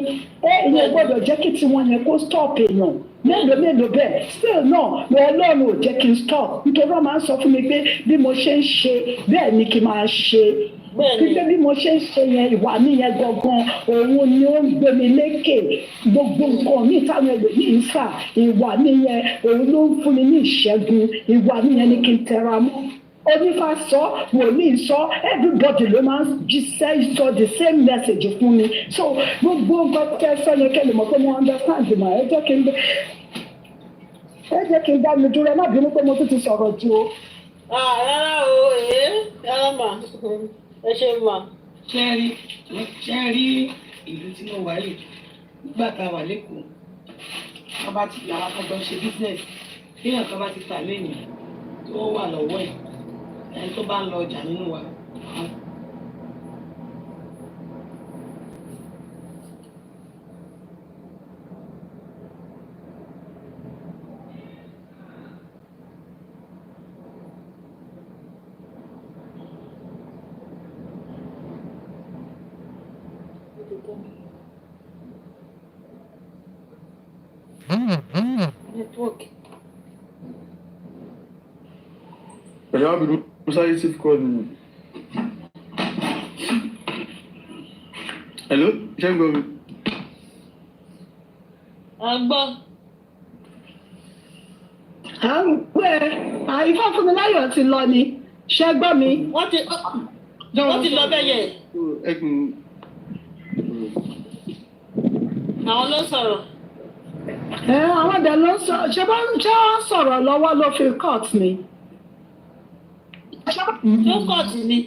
S17: ìyẹn gbọ́dọ̀ jẹ́ kí tiwọn yẹn kó stop èèyàn mélòó bẹ́ẹ̀ still náà wọ ọlọ́run ò jẹ́ kí n stop nítorí wọ́n máa ń sọ fún mi pé bí mo ṣe ń ṣe bẹ́ẹ̀ ni kí n máa ṣe pípé bí mo ṣe ń ṣe yẹn ìwà mi yẹn gangan òun ni ó ń gbé mi lékè gbogbo nǹkan mi táwọn ẹlòmíì ń fà ìwà mi yẹn òun ló ń fún mi ní ìṣẹ́gun ìwà mi yẹn ni kí n tẹra mọ́ onífà sọ wòlíì sọ everybody ló máa ń jíṣẹ́ sọ the same message fún mi so gbogbo nǹkan tẹ́ sọ yẹn kẹ́lẹ́ mọ̀ pé mo understand mà ẹ jẹ́ kí n dá mi dúró ẹ má bínú pé mo tún ti sọ̀rọ̀ ju o.
S16: rárá o rárá mà ẹ ṣe mà.
S13: ṣe rí ìlú tí mo wà yìí nígbà tá a wà lẹ́kọ̀ọ́ wọ́n bá ti àwọn akọ́jọ́ ṣe business bí èèyàn kan bá ti tà lẹ́yìn tó wà lọ́wọ́ ẹ̀ ẹni tó bá ń lọ ọjà nínú wa.
S16: Network.
S10: Ẹ̀yà obìnrin sáré sí kọ́ ni. Hello, ṣé ń gbọ́ mi?
S16: À ń gbọ́.
S17: À ń pẹ́ àyíká fún mi láyọ̀ ti lọ ni ṣé gbọ́ mi.
S16: Wọ́n ti lọ bẹ́ẹ̀ yẹn.
S10: Ẹkùn.
S16: Àwọn ló sọ̀rọ̀.
S17: Àwọn ọ̀dẹ̀ ló ń sọ ṣé wọ́n sọ̀rọ̀ lọ́wọ́ ló fi court ni.
S16: Ló court ni.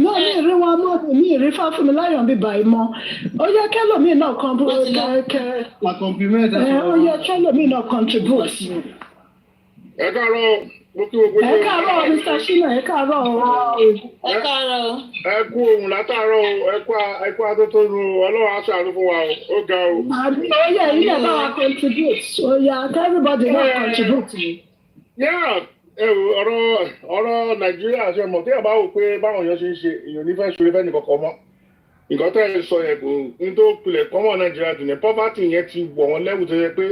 S17: Náà ní ìrí wọn mọ́ ní ìrí Fáfúnmiláyọ̀ bíbá ìmọ̀. Ó yẹ kẹ́lòmíì náà kan bó kẹ́. Ó yẹ kẹ́lòmíì náà contribute.
S10: Ẹ káàárọ̀ mo kí gbogbo
S17: ẹ káàárọ̀ Mr. Shina ẹ káàárọ̀ o.
S16: Ẹ káàárọ̀.
S10: Ẹ kú ohun látàárọ̀ o, ẹ kú atótónu Ọlọ́run á ṣàánú fún wa o, ó ga o.
S17: Ó yẹ ilé bá wa contribute, ó yẹ everybody náà contribute.
S10: Ẹ wo ọ̀rọ̀ Nàìjíríà ṣe mọ̀ tí ẹ bá wò pé báwọn èèyàn ṣe ń ṣe èèyàn nífẹ̀ẹ́ ṣorí fẹ́ni kọ̀ọ̀kan mọ́. Nǹkan tẹ́ ẹ sọ yẹn kò ní tó pilẹ̀ kọ́mọ̀ Nàìjíríà jù ní poverty yẹn ti wọ̀ wọ́n lẹ́wù tó yẹ pé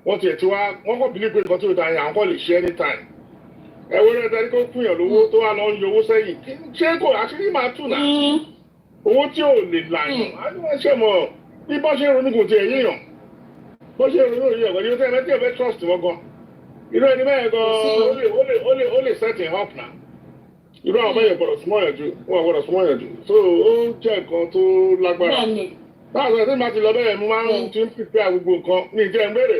S10: wọ́n tiẹ̀ ti wá wọ́n kọ́ bílí pé nǹkan tí ó da yẹn àwọn kọ́ lè ṣe anytime. Ẹ wo ní ẹ̀dá ní kó fún yàn lówó tó wà lọ ń yọ owó sẹ́yìn ṣé kò àṣírí máa tù náà owó tí ò lè là yàn á ní wọ́n ṣe mọ̀ bí bọ́ ṣe ronú kò tiẹ̀ yíyàn bọ́ ṣe ronú òye ẹ̀kọ́ ní ọjọ́ ẹ̀mẹ́tì ẹ̀fẹ́ trust wọn gan irú ẹni bẹ́ẹ̀ gan ó lè set him up now irú àwọn bẹ́ẹ̀ gbọ́dọ̀ súnmọ́ yàn jù wọ́n gbọ́dọ̀ súnmọ́ yàn jù so ó jẹ́ nǹkan tó lágbára báwo ṣe máa ti lọ bẹ́ẹ̀ mo máa ń ti ń pípẹ́ gbogbo nǹkan mi jẹ́ ń béèrè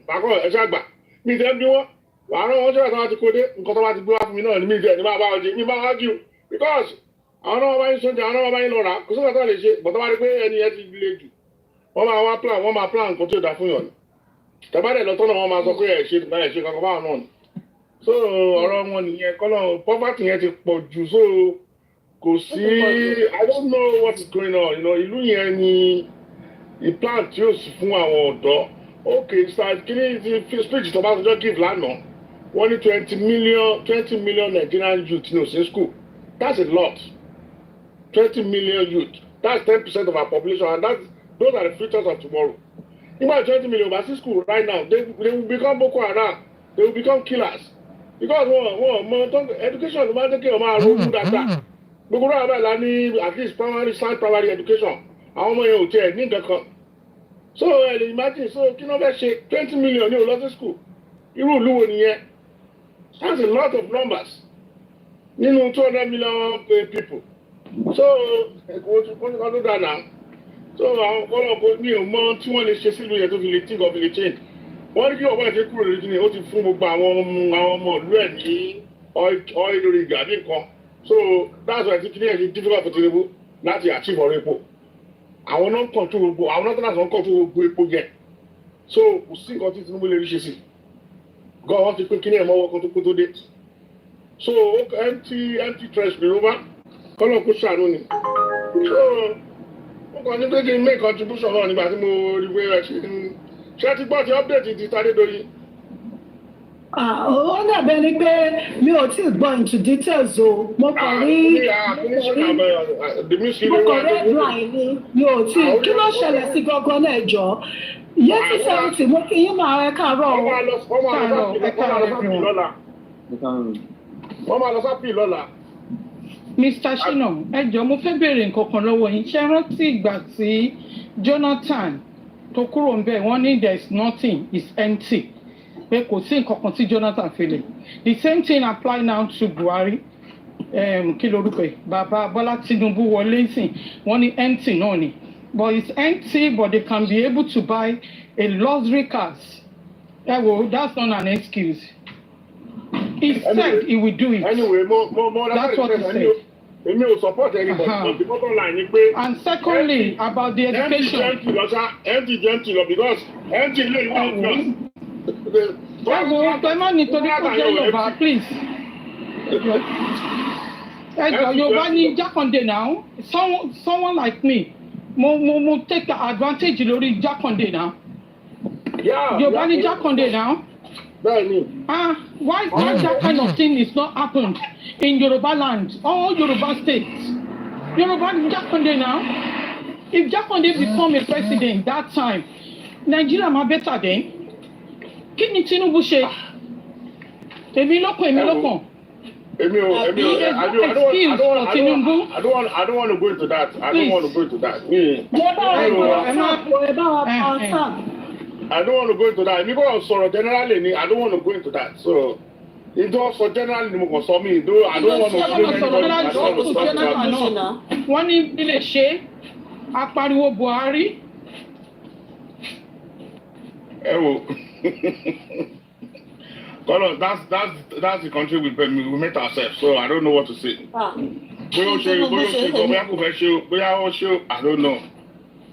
S10: pàkọ́ ẹ̀ṣẹ́ àgbà mi jẹ́ ń bí wọ́n wàá rán wọn jẹ́ àtàwọn ti kó dé nǹkan tó bá ti gbé wá fún mi náà ní mi jẹ́ ní máa bá wọn jẹ ní máa wájú because àwọn náà bá yín sóúnjẹ àwọn náà bá yín lọ rà kò sí nǹkan tó lè ṣe bọ̀tọ́ bá rí pé ẹni yẹn ti le jù wọ́n máa plan nǹkan tó dà fún yàn tẹ́bàdẹ̀ lọ́tọ́ náà wọ́n máa sọ pé ẹ̀ ṣe kankan báwọn náà ni so ọ̀rọ̀ wọn nìyẹn kọ́nà poverty yẹn ti pọ̀ jù so kò sí I don't know what is going on ìlú yẹn ni ìplan tí ó sì fún àwọn ọ̀dọ́ okay sir kí ni ti speech tó bá sọjọ́ give lánàá wọ́n ní 20 million Nigerian youth ní òsín school that's a lot 20 million youth that's 10% of our population and those are the futures of tomorrow nígbà 20 million bá sí school right now they will become Boko Haram they will become killers because wọ́n mọ education ló máa ń tẹ́kẹ̀ ọmọ àrùn ogun dáadáa gbogbo rẹ̀ bẹ́ẹ̀ la ní at least primary education àwọn ọmọ yẹn ò tiẹ̀ ní nǹkan kan so ẹ lè imagine so kí ló fẹ́ ṣe 20 million ní olóṣèlú school irú ìlú wo nìyẹn that's a lot of numbers nínú 200 million people so ẹ̀kọ́ ní kan tó dáa náà so àwọn ọ̀pọ̀lọpọ̀ ní ọmọ tí wọ́n lè ṣe sílùú yẹn tó fi lè think of lè change wọ́n ní kí ọ̀pọ̀ ẹ̀ṣẹ̀ kúrò lórí kíni ó ti fún gbogbo àwọn ọmọ ìlú ẹ̀ ní oil lórí ìgbà ní nǹkan so that's why kíni ẹ̀ ṣe difficult for Tinubu láti achieve ọ̀rọ̀ epo àwọn náà control gbogbo àwọn náà tẹ́lá sọ̀rọ̀ control gbogbo epo jẹ so kò sí nǹkan tí Tinubu lè rí ṣe sí gan wọ́n ti pín kíní ẹ̀ mọ́wọ́ kan tó kó tó dé so empty treasury ló bá kọ́lọ̀ kó ṣàánú ni so ó kàn ní pé kí n make contribution náà nígbà tí mo rí pé ṣé ti gbọ́ ti update ti Tadédoyin.
S17: Ó dàbẹ̀ ni pé mi ò tí ì gbọ́ into details o mo kàn rí headline ni mi ò tí ì kí ló ṣẹlẹ̀ sí gangan náà jọ yẹtí 70 mo kí yín máa ẹ káàárọ̀
S10: wọ́n máa lọ sápì lọ́la.
S14: Mr. Shina ẹ jọ̀ọ́ mo fẹ́ béèrè nǹkan kan lọ́wọ́ yín ṣé rántí ìgbà tí Jonathan tó kúrò ń bẹ̀ wọ́n ní there is nothing is empty pé kò sí nǹkan kan tí Jonathan fi lè the same thing apply now to Buhari kí lorúkọ ẹ̀ bàbá Bọ́lá Tinubu wọlé sìn wọ́n ní empty náà ni but it's empty but they can be able to buy a luxury cars that's not an excuse he said he will do it
S10: anyway
S14: that's what he said.
S10: Èmi ò support anybody but the bottom line ni pé.
S14: And secondly about the education.
S10: empty lọ because empty lè wá ọjọ́.
S14: Ẹ má nítorí kó jẹ́ Yorùbá please. Ẹ jọ Yorùbá ní Jákàndé now someone like me mo take advantage lórí Jákàndé now. Yorùbá ní Jákàndé now. Why that kind of thing is not happened in Yoruba land, all Yoruba states? Yoruba Jákàndé now. If Jákàndé become a president that time, Nigeria ma better then. Kí ni Tinubu ṣe? Èmi lọ́kàn.
S10: I don't want to go into that. I don't want to go into that. I don't want to go into that. If you go on generally, I don't want to go into that. So, it also generally, I don't want to go into that.
S14: Wọ́n ní ilé ṣe apariwo Buhari.
S18: Color, that's the country we met ourselves, so I don't know what to say. I don't know.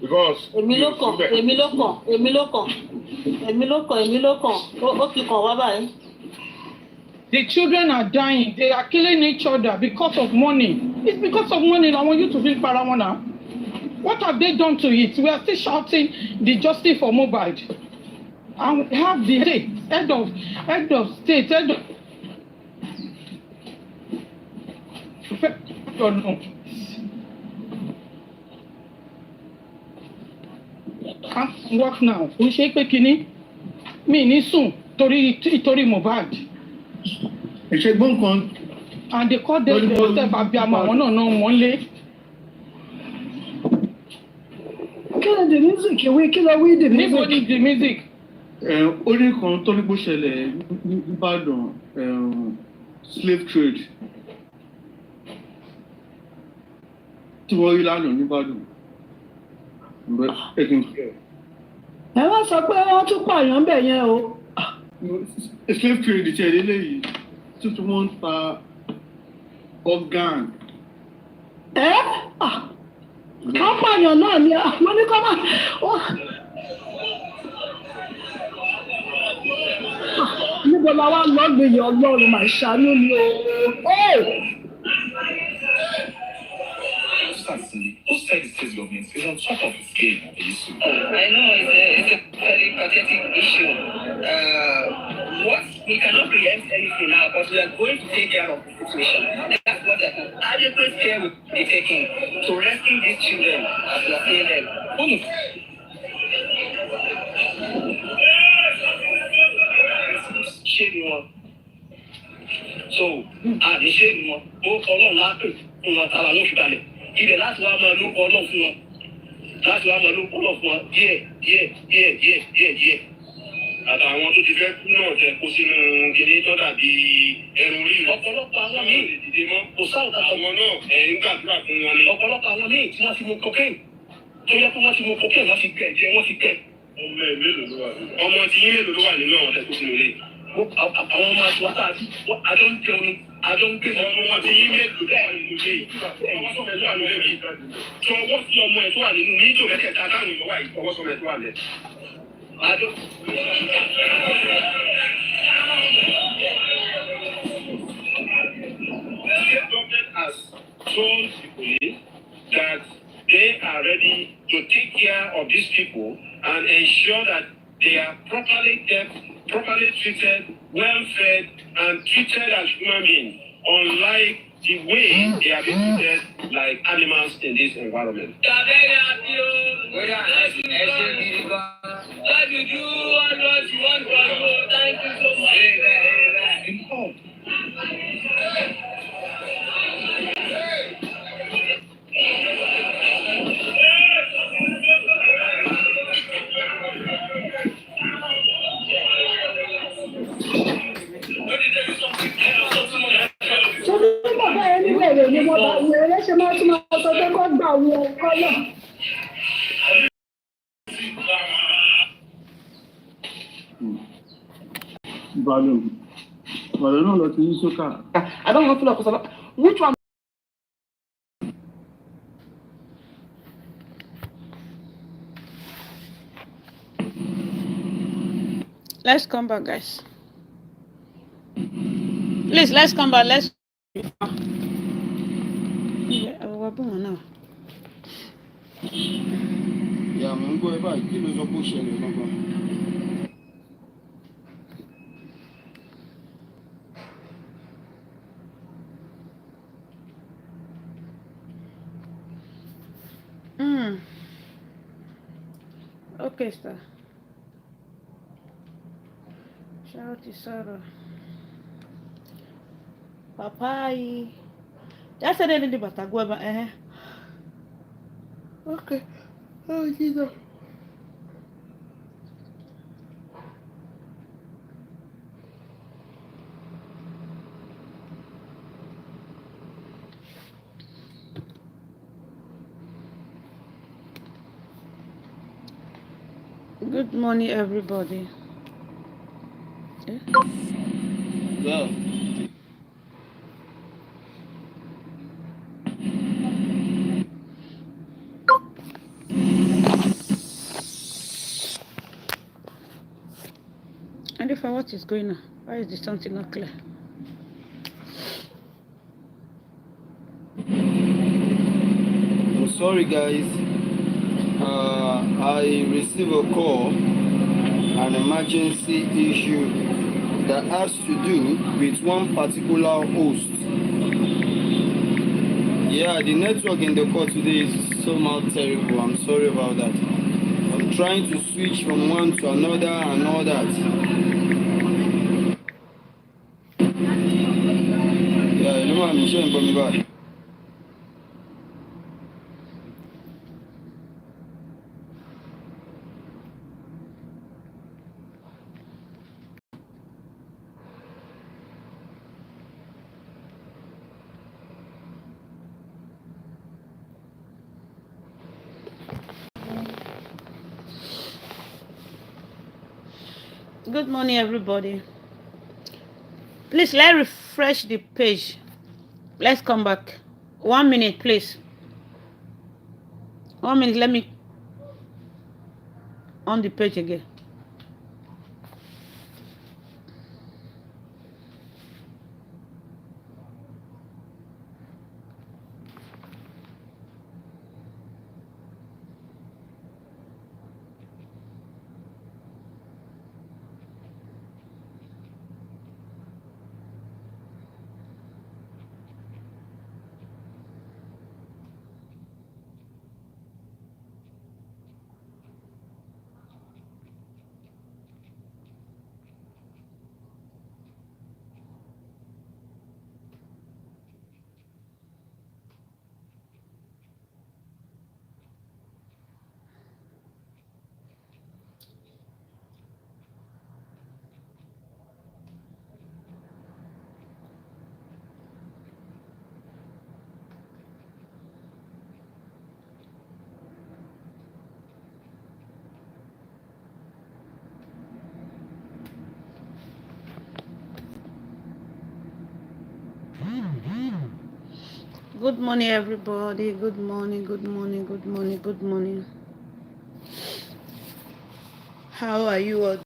S18: Because
S14: the children are dying. They are killing each other because of money. It's because of money. I want you to feel paramount. What have they done to it? We are still shouting the justice for MOHBAD. And we have the head of state, I don't know. Can't work now. We shake the kidney. Me ni soon. Tori MOHBAD. And they call them themselves Abiama. No, one lay.
S17: Kill the music. We kill away the music.
S14: Nobody the music.
S19: Orí kan tó ní bó ṣẹlẹ̀ nìbàdàn slave trade tí wọ́n rí lánàá nìbàdàn.
S17: Ẹ wá sọ pé wọ́n tún pààyàn bẹ̀ yẹn o.
S19: Slave trade ti ẹ̀dẹ́ lẹ́yìn tuntun wọ́n ń ta organ.
S17: Wọ́n pààyàn náà ni mo ní kọ́ máa. Níbo la wá lọ́gbìn yẹn Ọlọ́run máa ṣàánú ni o.
S20: Who said the state government is on top of its game on the issue?
S21: I know it's a very pathetic issue. What we cannot preempt anything now, but we are going to take care of the situation. And that's what adequate care will be taken to rescue these children as we are seeing them. Ṣé ni wọn? So, àdìṣe ni wọn. Ó kọ́ náà lápè fún wọn tàbí àwọn òṣìkalẹ̀. Ibẹ̀ láti wá máa ló kọ́ náà fún wọn. Láti wá máa ló kọ́ náà fún wọn díẹ̀. Àtàwọn tó ti fẹ́ kú náà tẹ kó sínú kìnìún tó dàbí ẹrù orí. Ọ̀pọ̀lọpọ̀ àwọn míì dìde mọ́. Kò sáwọn àwọn náà ń gbàdúrà fún wọn ni. Ọ̀pọ̀lọpọ̀ àwọn míì tí wọ́n ti mu cocaine. Tó yẹ kó wọ́n ti mu cocaine wọ́n ti gẹ̀ jẹ́ wọ́n ti gẹ̀. Ọmọ tí yín mélòó ló wà nínú àwọn tẹ̀kú sínú ilé? Àwọn ọmọ àti wákà àjọ ń jẹun àjọ ń gbé ọmọ tí yín mélòó ló wà nínú ilé yìí. Ọwọ́ sọ̀rọ̀ tó wà nínú ilé yìí. Tí ọwọ́ sí ọmọ ẹ̀ tó wà nínú ní ìjọ mẹ́kẹ̀ẹ́ta táwọn ìwọ wà yìí ọwọ́ sọ̀rọ̀ tó wà lẹ̀. Àjọ. The government has told the police that they are ready to take care of these people and ensure that they are properly kept, properly treated, well fed, and treated as human beings, unlike the way they are being treated like animals in this environment. Let you do what you want to do. Thank you so much.
S17: Ni mo bá wo ẹlẹ́ṣẹ̀ máa tún máa sọ pé kó gbà wo ọkọ náà.
S19: Ìbàdàn náà lọ ti yí sókà.
S6: I don't want to know because which one.
S22: Let's come back, guys. Please, let's come back. Let's.
S23: Ìyá mo ń gbọ́ ẹ báyìí kí ló sọ pé ó ṣẹlẹ̀ gangan.
S22: Okay, sir. Shout to Sarah. Papai. That's a little bit of guava. Okay. Oh, Jesus. Good morning, everybody.
S23: Yeah.
S22: And if what is going on? Why is this something not clear?
S23: I'm sorry, guys. I received a call, an emergency issue that has to do with one particular host. Yeah, the network in the call today is somehow terrible. I'm sorry about that. I'm trying to switch from one to another and all that. Yeah, you know, I'm sharing from me back.
S22: Good morning, everybody. Please, let's refresh the page. Let's come back. 1 minute, please. 1 minute, let me on the page again. Good morning, everybody. Good morning, good morning, good morning, good morning. How are you all